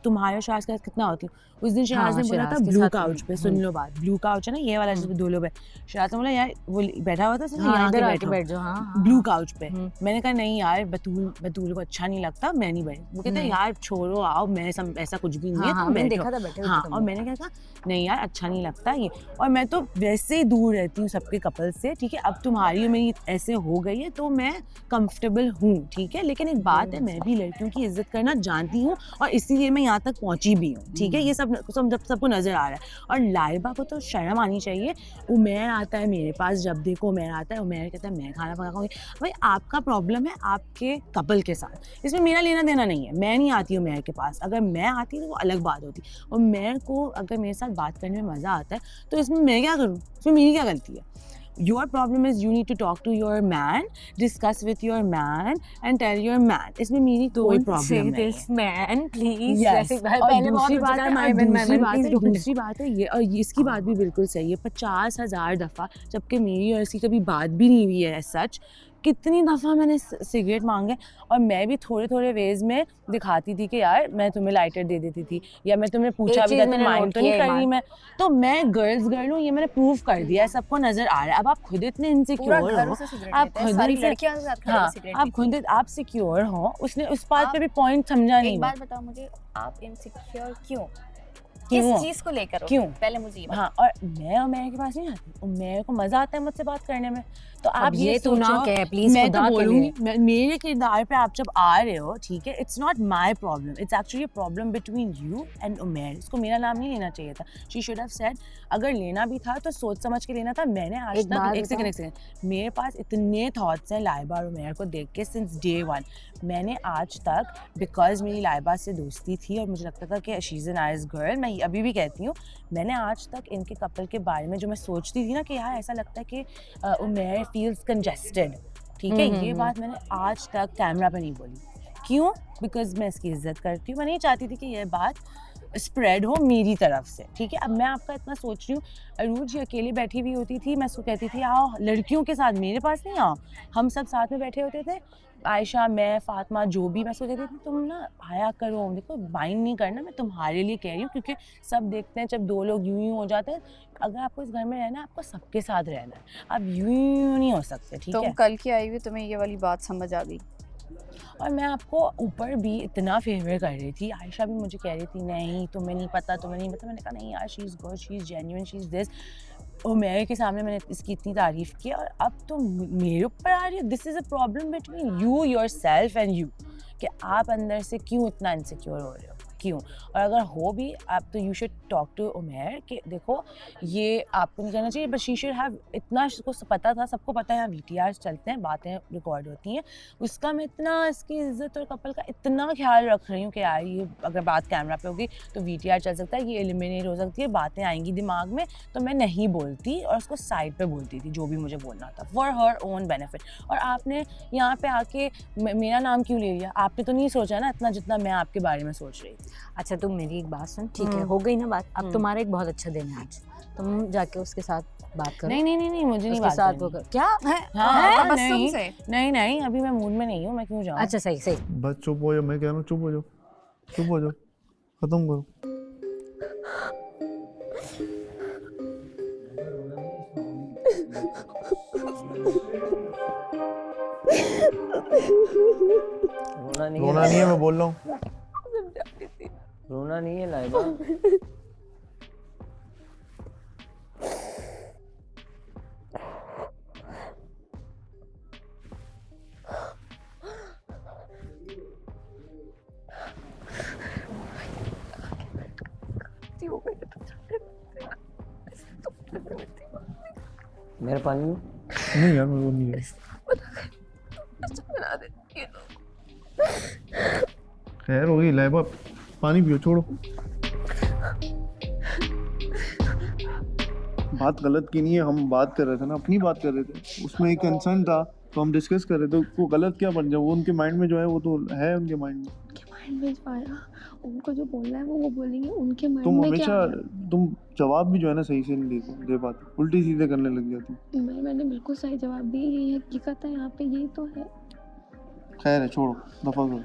तुम्हारे शिराज के साथ कितना होती हूँ? उस दिन शिराज ने बोला था शिराज के ब्लू साथ काउच पे, सुन लो बात, ब्लू काउच है ना ये वाला जिसपे दो लोग हैं। शिराज ने बोला यार वो बैठा हुआ था यहाँ इधर के आके बैठ जाओ। हाँ, ब्लू काउच पे। मैंने कहा नहीं यार, बतूल को अच्छा नहीं लगता, मैं नहीं बैठ। वो कहते यार छोड़ो आओ, मैं ऐसा कुछ भी नहीं है, तुम मैंने बैठो। देखा था बैठे हुए हाँ, थे तुम और लोग। मैंने कहा नहीं यार अच्छा नहीं लगता ये, और मैं तो वैसे ही दूर रहती हूँ सबके कपल से, ठीक है। अब तुम्हारी और मेरी ऐसे हो गई है तो मैं कंफर्टेबल हूँ, ठीक है। लेकिन एक बात है, मैं भी लड़कियों की इज्जत करना जानती हूँ और इसीलिए मैं यहाँ तक पहुँची भी हूँ, ठीक है। ये सबको नजर आ रहा है। और लाइबा को तो शर्म आनी चाहिए। उमैर आता है मेरे पास, जब देखो उमैर आता है, उमैर कहता है मैं खाना पकाऊंगी। भाई आपका प्रॉब्लम है आपके कपल के साथ, इसमें मेरा लेना देना नहीं है। मैं नहीं आती उमैर के पास, अगर मैं आती तो वो अलग बात होती। और उमैर को अगर मेरे साथ बात करने में मज़ा आता है तो इसमें मैं क्या करूँ? इसमें मेरी क्या गलती है? Your problem is you need to talk to your man, discuss with your man and tell your man. इसमें मेरी कोई प्रॉब्लम नहीं है। man please। Yes. और और दूसरी बात है, please don't। दूसरी बात है ये, और इसकी बात भी बिल्कुल सही है। 50,000 दफ़ा, जबकि मेरी और इसकी कभी बात भी नहीं हुई है सच, कितनी दफ़ा मैंने सिगरेट मांगे और मैं भी थोड़े थोड़े वेज में दिखाती थी कि यार मैं तुम्हें लाइटर दे देती थी, या मैं तुम्हें पूछा भी था तुम माइंड तो नहीं कर रही। मैं तो मैं गर्ल हूँ, ये मैंने प्रूव कर दिया है, सबको नजर आ रहा है। अब आप खुद इतने इनसिक्योर हो, आप खुद आप सिक्योर हो, उसने उस बात पे भी पॉइंट समझा नहीं। एक बात बताओ मुझे, आप इनसिक्योर क्यों? क्यों? किस चीज को लेकर हो? क्यों? पहले मुझे ये बताओ। हाँ, और मैं उमैर के पास नहीं आती, उमैर को मजा आता है मुझसे बात करने में। तो आप ये तो ना सोचो, कहे प्लीज, मैं खुदा तो के बोलूंगी लिए। मेरे किरदार पे आप जब आ रहे हो, ठीक है, it's not my problem, it's actually problem between you and Umair. इसको मेरा नाम नहीं लेना चाहिए था। शी शुड हैव सेड, अगर लेना भी था तो सोच समझ के लेना था। मैंने आज तक एक सेकंड मेरे पास इतने थॉट्स हैं लाइबा और उमैर को देख के सिंस डे 1। मैंने आज तक, बिकॉज मेरी लाइबा से दोस्ती थी और मुझे लगता था कि she is a nice girl, मैं अभी भी कहती हूँ, मैंने आज तक इनके कपल के बारे में जो मैं सोचती थी ना कि यार ऐसा लगता है कि उमैर फील्स कंजेस्टेड, ठीक है, ये बात मैंने आज तक कैमरा पे नहीं बोली। क्यों? बिकॉज मैं इसकी इज्जत करती हूँ। मैं नहीं चाहती थी कि यह बात स्प्रेड हो मेरी तरफ से, ठीक है। अब मैं आपका इतना सोच रही हूँ, अरूज जी अकेले बैठी हुई होती थी, मैं उसको कहती थी आओ लड़कियों के साथ मेरे पास नहीं आओ, हम सब साथ में बैठे होते थे, आयशा, मैं, फातिमा, जो भी, मैं उसको कहती थी तुम ना आया करो, देखो माइंड नहीं करना, मैं तुम्हारे लिए कह रही हूँ, क्योंकि सब देखते हैं जब दो लोग यूं हो जाते हैं। अगर आपको इस घर में रहना है, आपको सबके साथ रहना है, आप यूं नहीं हो सकते, ठीक है। तुम कल की आई हुई, तुम्हें ये वाली बात समझ आ गई। और मैं आपको ऊपर भी इतना फेवर कर रही थी, आयशा भी मुझे कह रही थी नहीं तुम्हें नहीं पता, तुम्हें नहीं पता। मैंने कहा नहीं यार, she is good, she is genuine, she is this. और मेरे के सामने मैंने इसकी इतनी तारीफ़ की और अब तो मेरे ऊपर आ रही है। This is a problem between you, your self and you, कि आप अंदर से क्यों इतना इनसिक्योर हो रहे हो, की हूँ, और अगर हो भी आप तो you should talk to Umair कि देखो ये आपको नहीं करना चाहिए, बट शी शुड हैव इतना उसको पता था, सबको पता है यहाँ VTRs चलते हैं, बातें रिकॉर्ड होती हैं, उसका मैं इतना इसकी इज्जत और कपल का इतना ख्याल रख रही हूँ कि यार ये अगर बात कैमरा पे होगी तो VTR चल सकता है, ये एलिमिनेट हो सकती है, बातें आएंगी दिमाग में, तो मैं नहीं बोलती और उसको साइड पे बोलती थी जो भी मुझे बोलना था फॉर हर ओन बेनिफिट। और आपने यहाँ पे आके मेरा नाम क्यों ले लिया? आपने तो नहीं सोचा ना इतना जितना मैं आपके बारे में सोच रही थी। अच्छा तुम मेरी एक बात सुन, ठीक है हो गई ना बात, अब तुम्हारा एक बहुत अच्छा दिन है आज, तुम जाके उसके साथ बात करो। नहीं मुझे नहीं बात साथ करनी। क्या है? हाँ, नहीं नहीं अभी मैं मूड में नहीं हूँ, मैं क्यों जाऊँ? अच्छा सही बस चुप हो जाओ, मैं कह रहा हूँ चुप हो जाओ, खत्म करो। रोना नहीं है, मैं बोल रहा हूँ। रोना नहीं है लाइबा। मेरा पानी नहीं यार, वो नहीं है। खैर होगी लाइबा, पानी पियो, छोड़ो। बात गलत की नहीं है, हम बात कर रहे थे ना, अपनी बात कर रहे थे, उसमें एक कंसर्न था तो हम डिस्कस कर रहे थे, वो गलत क्या बन जाए, वो उनके माइंड में जो है वो तो है उनके माइंड में। उनके माइंड में जो आया, उनको जो बोलना है वो बोलेंगे, उनके माइंड तुम में क्या हमेशा आया? तुम जवाब भी जो है ना सही से नहीं दे पाते, उल्टी सीधे करने लग जाती। मैंने बिल्कुल सही जवाब दिया, यही हकीकत है यहाँ पे, यही तो है। खैर है, छोड़ो, दफा करो।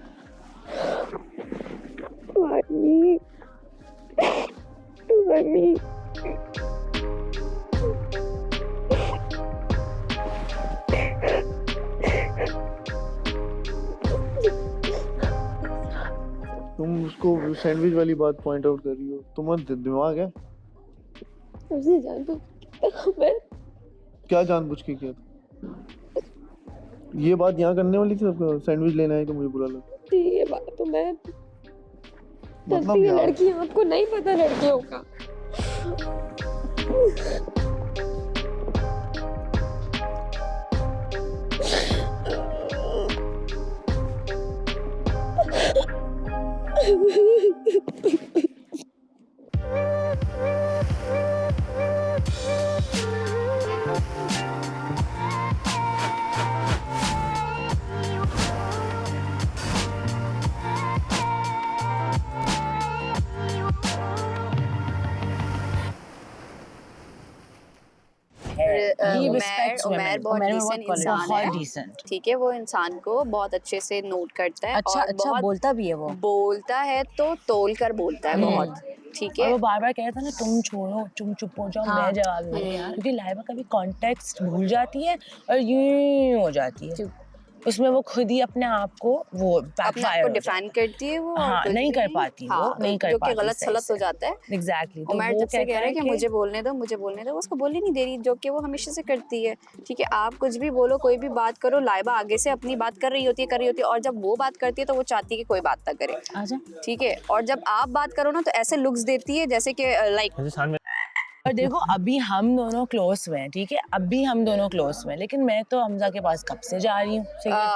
तुम उसको सैंडविच वाली बात पॉइंट आउट कर रही हो, तुम्हारा दिमाग है? उसे जान दो, मैं क्या जानबूझ के किया? ये बात यहाँ करने वाली थी, सबका सैंडविच लेना है तो मुझे बुरा लगा। ये बात तो मैं मतलब ये यार, लड़की, आपको नहीं पता लड़कियों का। उमैर बहुत डिसेंट इंसान है, डिसेंट। ठीक है, वो इंसान को बहुत अच्छे से नोट करता है, अच्छा और अच्छा बहुत बोलता भी है वो, बोलता है तो तोल कर बोलता है बहुत, ठीक और है। वो बार बार कह रहा था ना तुम छोड़ो, तुम चुप हो जाओ, मैं जवाब दूंगी, क्योंकि लाइबा कभी कॉन्टेक्स्ट भूल जाती है और यूं हो जाती है, उसमें वो खुद ही अपने आप को वो अपने आप को डिफाइन करती है वो, हाँ, नहीं कर पाती, वो नहीं कर जो पाती, कि गलत सलत हो जाता है। एग्जैक्टली। उमैर जब से कह रहा है कि मुझे बोलने दो, वो उसको बोल ही नहीं दे रही, जो कि वो हमेशा से करती है, ठीक है। आप कुछ भी बोलो, कोई भी बात करो, लाइबा आगे से अपनी बात कर रही होती है, और जब वो बात करती है तो वो चाहती है कि कोई बात ना करे, आजा, ठीक है। और जब आप बात करो ना तो ऐसे लुक्स देती है जैसे कि लाइक, और देखो अभी हम दोनों क्लोज हुए हैं, ठीक है, अभी हम दोनों क्लोज हुए हैं, लेकिन मैं तो हमजा के पास कब से जा रही हूँ,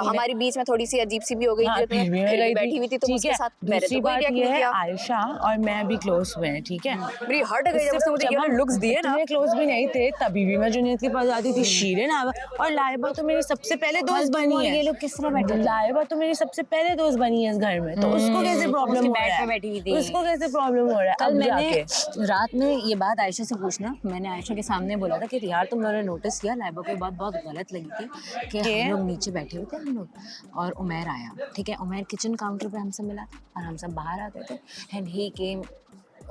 हमारी बीच में थोड़ी सी अजीब सी भी हो गई थी, फिर भी मैं गई बैठी हुई थी तो उसके साथ मैंने दूसरी तो कोई बात रिएक्ट ये नहीं है किया। आयशा और मैं भी क्लोज हुए हैं, ठीक है, मेरी हर्ट गई जब उसने मुझे ये वाले लुक्स दिए ना। क्लोज भी नहीं थे तभी भी मैं जुनैद के पास जाती थी। शीरिन और लाइबा तो मेरी सबसे पहले दोस्त बनी है, ये लोग किस तरह बैठे थे? लाइबा तो मेरी सबसे पहले दोस्त बनी है इस घर में, तो उसको कैसे प्रॉब्लम हो रहा है, बैठी हुई थी, उसको कैसे प्रॉब्लम हो रहा है? कल अब मैंने जाके रात में ये बात आयशा से पूछना, मैंने आयशा के सामने बोला था कि यार तुम लोगों ने नोटिस किया, लाइबा को ये बात बहुत गलत लगी थी कि हम लोग नीचे बैठे हुए थे हम लोग, और उमैर आया, ठीक है, उमैर किचन काउंटर पे हमसे मिला था और हम सब बाहर आते थे, एंड ही केम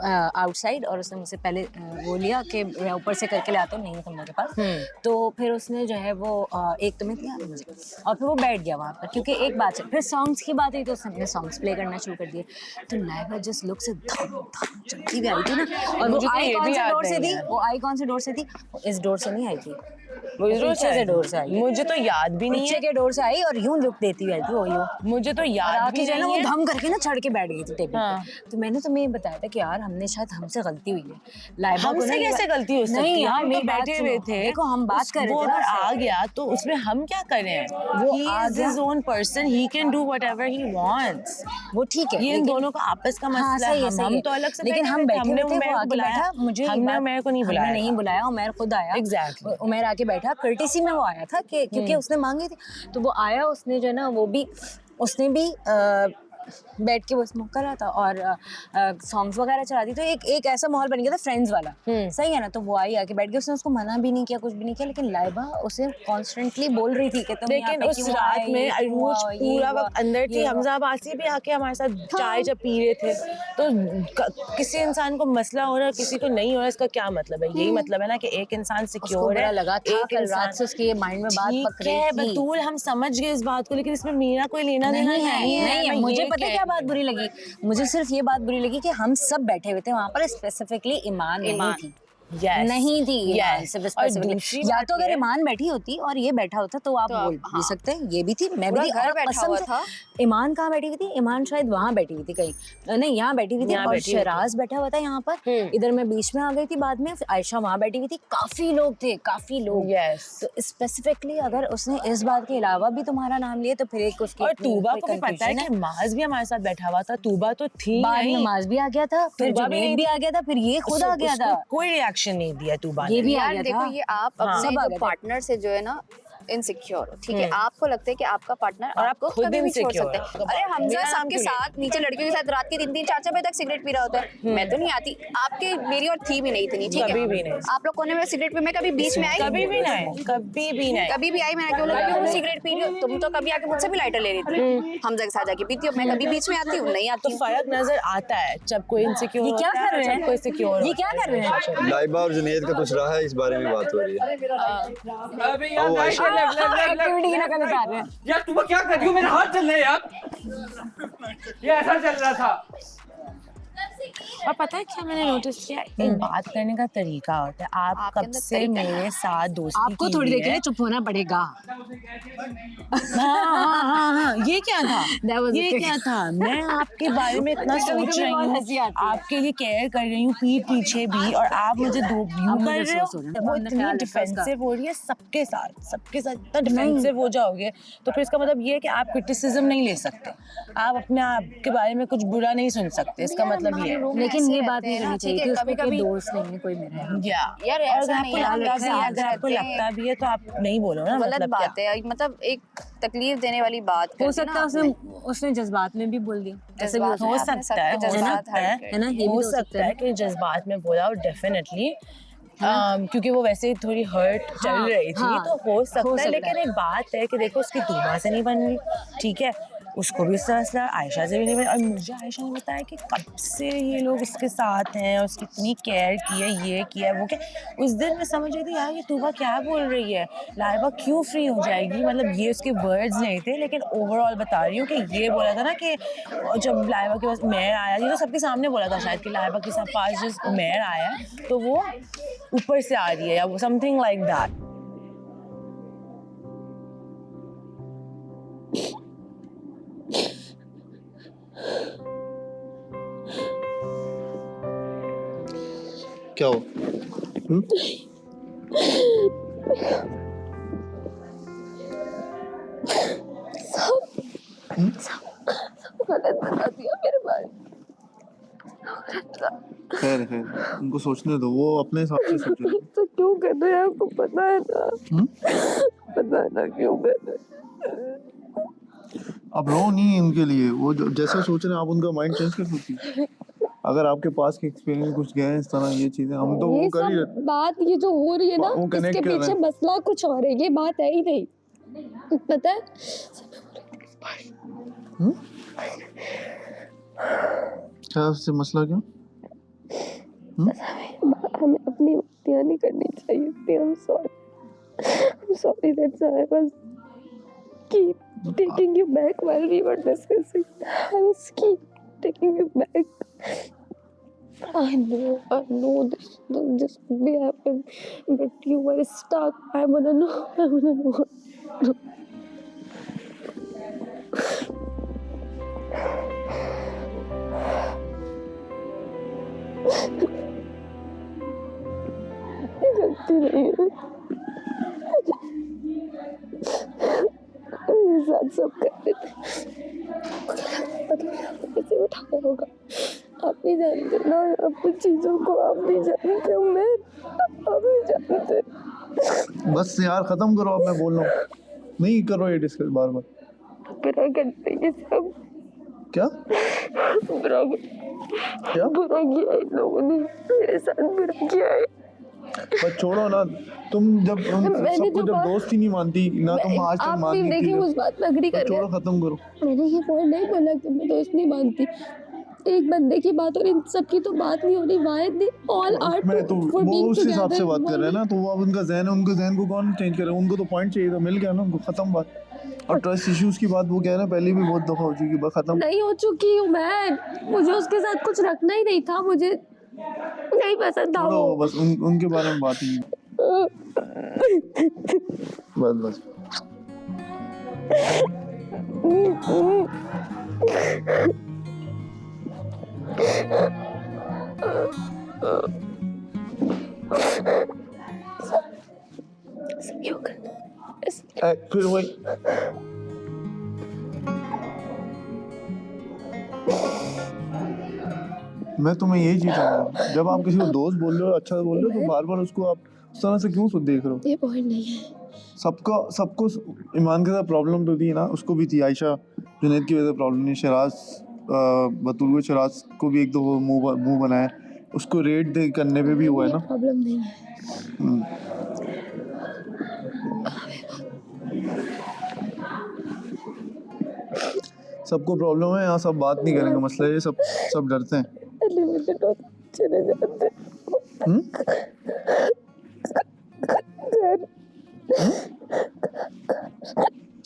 आउटसाइड, और उसने मुझसे पहले वो लिया कि मैं ऊपर से करके ले आता हूँ, नहीं है तुम लोग के पास, तो फिर उसने जो है वो एक तो मैं दिया मुझे, और फिर वो बैठ गया वहाँ पर, क्योंकि एक बात है, फिर सॉन्ग्स की बात हुई तो उसने अपने सॉन्ग्स प्ले करना शुरू कर दिए, तो लाइबा जिस लुक से धम धम चलती भी आई थी ना, और वो आई कौन से डोर से थी, वो आई कौन से डोर से थी, वो इस डोर से नहीं आई थी, पीछे से डोर से आई। मुझे तो याद भी नहीं पीछे है। के डोर से आई और यूं लुक देती हुई आई थी वो यूं। मुझे तो याद आके भी जो है ना नहीं वो है। धम करके ना चढ़ के बैठ गई थी टेबल पे। तो मैंने तुम्हें ये बताया था कि यार हमने शायद हमसे गलती हुई है। लाइबा को हमसे ना कैसे गलती हो सकती नहीं है? यार हम मेरी तो बात बैठे हुए सुनो। थे। देखो हम बात कर रहे वो थे ना अगर उससे। आ गया तो उसमें हम क्या करें? वो आ इज गया। His own person, he can do whatever he wants. वो ठीक है ये इन लेकिन- दोनों का आपस का हाँ, मसला सही है। है, सही हम है। तो अलग से लेकिन हम बैठे हमने हुए थे, उमैर वो को आके बुलाया। बैठा, मुझे ये हमने बात- उमैर को नहीं बुलाया। हमने नहीं बुलाया, उमैर खुद आया। Exactly. उमैर आके बैठा, कर्टेसी में वो आया था कि क्योंकि उसने मांगी थी, तो वो आया, उसने जो है ना वो भी उसने भी बैठ के वो स्मोक कर रहा था और सॉन्ग्स वगैरह चला दी, तो एक ऐसा माहौल बन गया था फ्रेंड्स वाला। सही है ना, तो वो आई आके बैठ गई, उसने उसको मना भी नहीं किया, कुछ भी नहीं किया, लेकिन लाइबा उसे कॉन्स्टेंटली बोल रही थी कि तुम यहाँ लेकिन पे उस क्यों रात आए, में ये क्यों अरूज हुआ, ये पूरा हुआ, वक्त अंदर थी। ये हुआ। हमजा अब्बासी भी आके हमारे साथ चाय जब पी रहे थे, तो किसी इंसान को मसला हो रहा है, किसी को नहीं हो रहा, इसका क्या मतलब है? यही मतलब है ना कि एक इंसान उसको सिक्योर बुरा है। लगा था, एक कल इंसान रात से उसके माइंड में बात पक रही है थी। बतूल, हम समझ गए इस बात को, लेकिन इसमें मेरा कोई लेना देना नहीं है। मैं मुझे ये पता है कह क्या रही बात हूँ। बुरी लगी, मुझे सिर्फ ये बात बुरी लगी कि हम सब बैठे हुए थे वहां पर, स्पेसिफिकली ईमान नहीं थी। Yes. नहीं थी ईमान, Yes. सिर्फ और specifically। दूसरी या बात तो अगर ये- ईमान बैठी होती और ये बैठा होता तो आप बोल भी सकते हैं, ये भी थी, मैं भी पूरा थी, घर और बैठा कसम हुआ से- था। ईमान कहाँ बैठी हुई थी? ईमान शायद वहाँ बैठी हुई थी कहीं, नहीं यहाँ बैठी हुई थी, यहाँ और बैठी हुई थी। शराज बैठा हुआ था यहाँ पर, इधर मैं बीच में आ गई थी बाद में, फिर आयशा वहाँ बैठी हुई थी, काफी लोग थे, काफी लोग। Yes. तो स्पेसिफिकली अगर उसने इस बात के अलावा भी तुम्हारा नाम लिया तो फिर एक उसकी और अपनी तूबा कोई को भी पता है confusion कि माज भी हमारे साथ बैठा हुआ था। तूबा तो थी बाद नहीं। में माज भी आ गया था, फिर तूबा भी जुनैद नहीं भी थी। आ गया था, फिर ये खुद आ गया उसको था। कोई रिएक्शन नहीं दिया तूबा ये ने। भी आ यार गया देखो, था। ये आप हाँ, अपने सब आ जो गए थे। पार्टनर से जो है ना इनसिक्योर हो, ठीक है, आपको लगता है कि आपका पार्टनर और आप आपको खुद कभी भी छोड़ insecure सकता हो। है। अरे हमजा मेरा नाम सबके क्यों ले? साथ नीचे लड़कियों के साथ रात के 3-3 4-4 बजे तक सिगरेट पी रहा होता है, मैं तो नहीं आती, आपके मेरी और थी भी नहीं इतनी, ठीक है, कभी भी नहीं। आप लोग कोने में सिगरेट पे मैं कभी बीच में आई, कभी भी नहीं, कभी भी नहीं। कभी भी आई, मैंने क्यों लगा क्यों सिगरेट पी रही हो तुम, तो कभी आके मुझसे भी लाइटर ले रही थी, हमजा के साथ जाके पीती हो, मैं कभी बीच में आती हूँ, नहीं तो आती हूँ। फर्क नजर आता है जब कोई इनसिक्योर ये होता क्या है कर और रहे जब हैं? कोई सिक्योर ये क्या कर रहे हैं? लाइबा और जुनैद का कुछ रहा है, इस बारे में बात हो रही है। अबे यार ओ, आयशा। एक्टिविटी की नकल उतार रहे हैं। यार तुम क्या कर रही हो, मेरे हाथ चल रहे हैं यार, ये ऐसा चल रहा था। और पता है क्या मैंने नोटिस किया, एक बात करने का तरीका होता है। आप आपके कब अंदर से तरीका मेरे साथ दोस्ती आपको की थोड़ी हुई देर के है? लिए चुप होना पड़ेगा। हाँ, ये क्या था? That was ये okay. क्या था? मैं आपके बारे में इतना कभी-कभी सोच रही बहुत हूँ, हंसी आती है। आपके लिए केयर कर रही हूँ पीठ पीछे भी, और आप मुझे दो व्यू अब कर मुझे रहे हो। अफसोस हो रहा है। वो हमने इतनी ख्याल रखा उसका। डिफेंसिव हो रही है सबके साथ इतना डिफेंसिव हो जाओगे तो फिर इसका मतलब ये है कि आप क्रिटिसिज्म नहीं ले सकते, आप अपने आप के बारे में कुछ बुरा नहीं सुन सकते। इसका मतलब ये है। लेकिन ये बात नहीं करनी चाहिए ठीक थी, है, उसको कोई कभी-कभी- दोस्त नहीं है, कोई मेरा है। यार और ऐसा अगर नहीं आपको है, लगता भी है, ऐसे अगर आपको रहते हैं। लगता भी है तो आप नहीं बोलो ना, गलत मतलब बात क्या? है, मतलब एक तकलीफ देने वाली बात कर हो दी सकता ना है आपने। उसने जज्बात में भी बोल दिया, ऐसे भी जज्बात हो में सकता आपने सकता है, सबके हो जज्बात सकता है, हर्ट कर है ना, ये भी हो तो हो सकता है कि जज्बात में बोला, और डेफिनेटली क्योंकि वो वैसे ही थोड़ी हर्ट चल हाँ, रही थी, हाँ, तो हो सकता है। सकता लेकिन है। एक बात है कि देखो उसकी दूमा से नहीं बन रही, ठीक है, उसको भी उससे मसला, आयशा से भी नहीं बनी, और मुझे आयशा ने बताया कि कब से ये लोग इसके साथ हैं, उसकी इतनी केयर की है, ये किया है, वो क्या। उस दिन मैं समझ रही थी यार ये तूबा क्या बोल रही है, लाइबा क्यों फ्री हो जाएगी, मतलब ये उसके वर्ड्स नहीं थे, लेकिन ओवरऑल बता रही हूँ कि ये बोला था ना कि जब लाइबा के पास उमैर आया, ये तो सबके सामने बोला था शायद कि लाइबा के साथ पास जब उमैर आया तो वो ऊपर से आ रही है, या वो समथिंग लाइक दैट। क्या हो? सब गलत बता दिया मेरे बारे में। खैर खैर, उनको सोचने दो, वो अपने हिसाब से सोचे। तो क्यों कर रहे हैं, आपको पता है ना, पता है ना क्यों कर रहे हैं। अब रो नहीं इनके लिए, वो जैसा सोच रहे हैं आप उनका माइंड चेंज कर सकती है। अगर आपके पास के एक्सपीरियंस कुछ गए हैं इस तरह, ये चीजें हम तो वो ये कर ही सब रहे। बात ये जो हो रही है ना, वो connect इसके कर रहे पीछे हैं। मसला कुछ और है, ये बात है ही नहीं, पता है। क्या उससे मसला क्या? हमें अपनी गलतियां नहीं करनी चाहिए थी। I'm sorry that I was keep taking you back while we were discussing. I was keep taking you back. I know this could be happen, but you were stuck. I wanna know. गलती नहीं है, मेरे साथ सब कर रहे थे, कैसे उठाया होगा आप नहीं जानते ना, अपनी चीजों को आप नहीं जानते, मैं आप नहीं जानते। बस यार खत्म करो, अब मैं बोल रहा हूँ, नहीं करो ये डिस्कस बार बार। बुरा करते हैं सब, क्या बुरा किया इन लोगों ने, मेरे साथ बुरा किया है। बस छोड़ो ना, तुम जब सबको जब दोस्त ही नहीं मानती ना, तुम आज तक मान देखिए थी, उस बात में एग्री कर छोड़ो खत्म करो। मैंने ये पॉइंट नहीं बोला कि मैं दोस्त नहीं मानती, एक बंदे की बात और इन सब की तो बात नहीं हो रही, वाहिद ने ऑल आर्ट मैं तो वो उस हिसाब से बात कर रहे हैं ना, तो वो अब उनका जहन है, उनके जहन को कौन चेंज करे, उनको तो पॉइंट चाहिए था, मिल गया ना उनको, खत्म बात। और ट्रस्ट इश्यूज की बात वो कह रहे हैं पहले भी बहुत दफा हो चुकी है, खत्म नहीं हो चुकी हूँ मैं, मुझे उसके साथ कुछ रखना ही नहीं था, मुझे नहीं पसंद था वो, बस उनके बारे में बात ही बस क्यों फिर वही मैं तुम्हें यही चीज चाहूंगा, जब आप किसी को दोस्त बोल रहे हो, अच्छा बोल रहे हो, तो बार बार उसको आप उस तरह से क्यों देख रहे हो? ये पॉइंट नहीं है, सबको ईमान के साथ प्रॉब्लम तो थी ना, उसको भी थी, आयशा जुनैद की वजह से प्रॉब्लम नहीं, शराज बतूल को, शराज को भी एक दो मुंह बनाया, उसको रेड करने पे भी हुआ है ना, प्रॉब्लम नहीं है। सबको प्रॉब्लम है, यहाँ सब बात नहीं करेंगे, मसला ये सब डरते हैं। चले जाते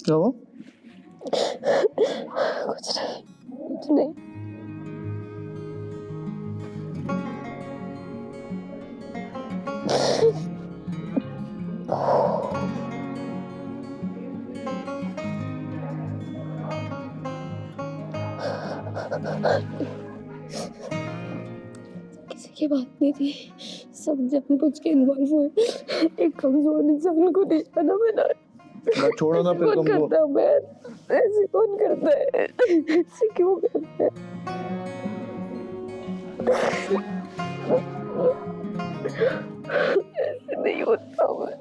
क्या हुआ? कुछ नहीं। किसी की बात नहीं थी, सब जानबूझ के इन्वॉल्व हुए, एक कमजोर इंसान को निशाना बनाया। छोड़ो ना फिर कौन करता है मैं, ऐसे कौन करता है, ऐसे क्यों करता है? ऐसे नहीं होता मैं।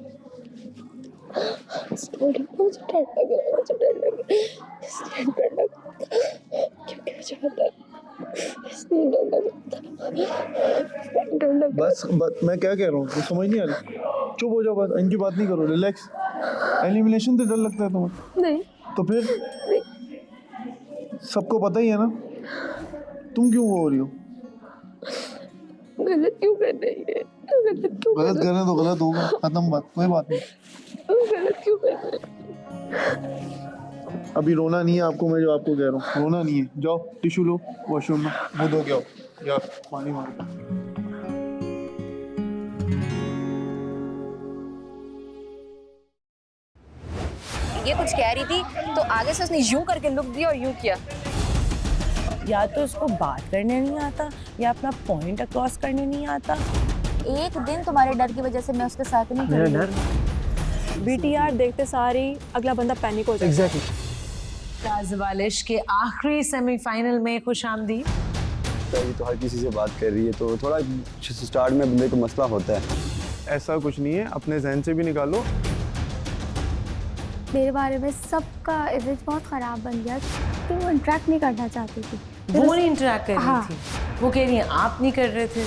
मुझे डर लग रहा है, क्योंकि मुझे पता है इसलिए डर लग बस मैं क्या कह रहा हूँ, समझ नहीं आ रही, चुप हो जाओ, बस इनकी बात नहीं करो, रिलैक्स। एलिमिनेशन से डर लगता है तुम्हें? नहीं। तो फिर सबको पता ही है ना, तुम क्यों वो हो रही हो? गलत क्यों कर रही है? गलत कर रहे हैं तो गलत होगा, खत्म बात, कोई बात नहीं। गलत क्यों कर रहे हैं? अभी रोना नहीं है आपको, मैं जो आपको कह रहा हूँ, रोना नहीं है, जाओ टिश्यू लो, वॉशरूम में मुँह धो के आओ, या पानी मारो। ये कुछ कह रही थी तो आगे से उसने यूं करके लुक दिया और यूं किया। या तो उसको बात करने नहीं आता या अपना पॉइंट अक्रॉस करने नहीं आता। एक दिन तुम्हारे डर की वजह से मैं उसके साथ नहीं मेरा डर BTR देखते सारी अगला बंदा पैनिक हो जाता है। राज़वालिश के आखिरी सेमीफाइनल में खुशामदीद। ये तो हर किसी से बात कर रही है, तो थोड़ा स्टार्ट में बंदे को मसला होता है। ऐसा कुछ नहीं है, अपने जहन से भी निकालो। मेरे बारे में सबका इमेज बहुत ख़राब बन गया कि वो इंटरेक्ट नहीं करना चाहती थी। वो नहीं इंटरेक्ट कर रही हाँ। थी, वो कह रही है आप नहीं कर रहे थे।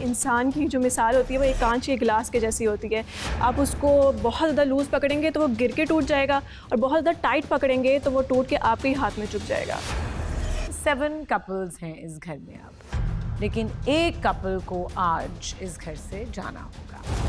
इंसान की जो मिसाल होती है वो एक कांच के गिलास के जैसी होती है। आप उसको बहुत ज़्यादा लूज़ पकड़ेंगे तो वो गिर के टूट जाएगा, और बहुत ज़्यादा टाइट पकड़ेंगे तो वो टूट के आप ही हाथ में चुभ जाएगा। 7 कपल्स हैं इस घर में अब, लेकिन एक कपल को आज इस घर से जाना होगा।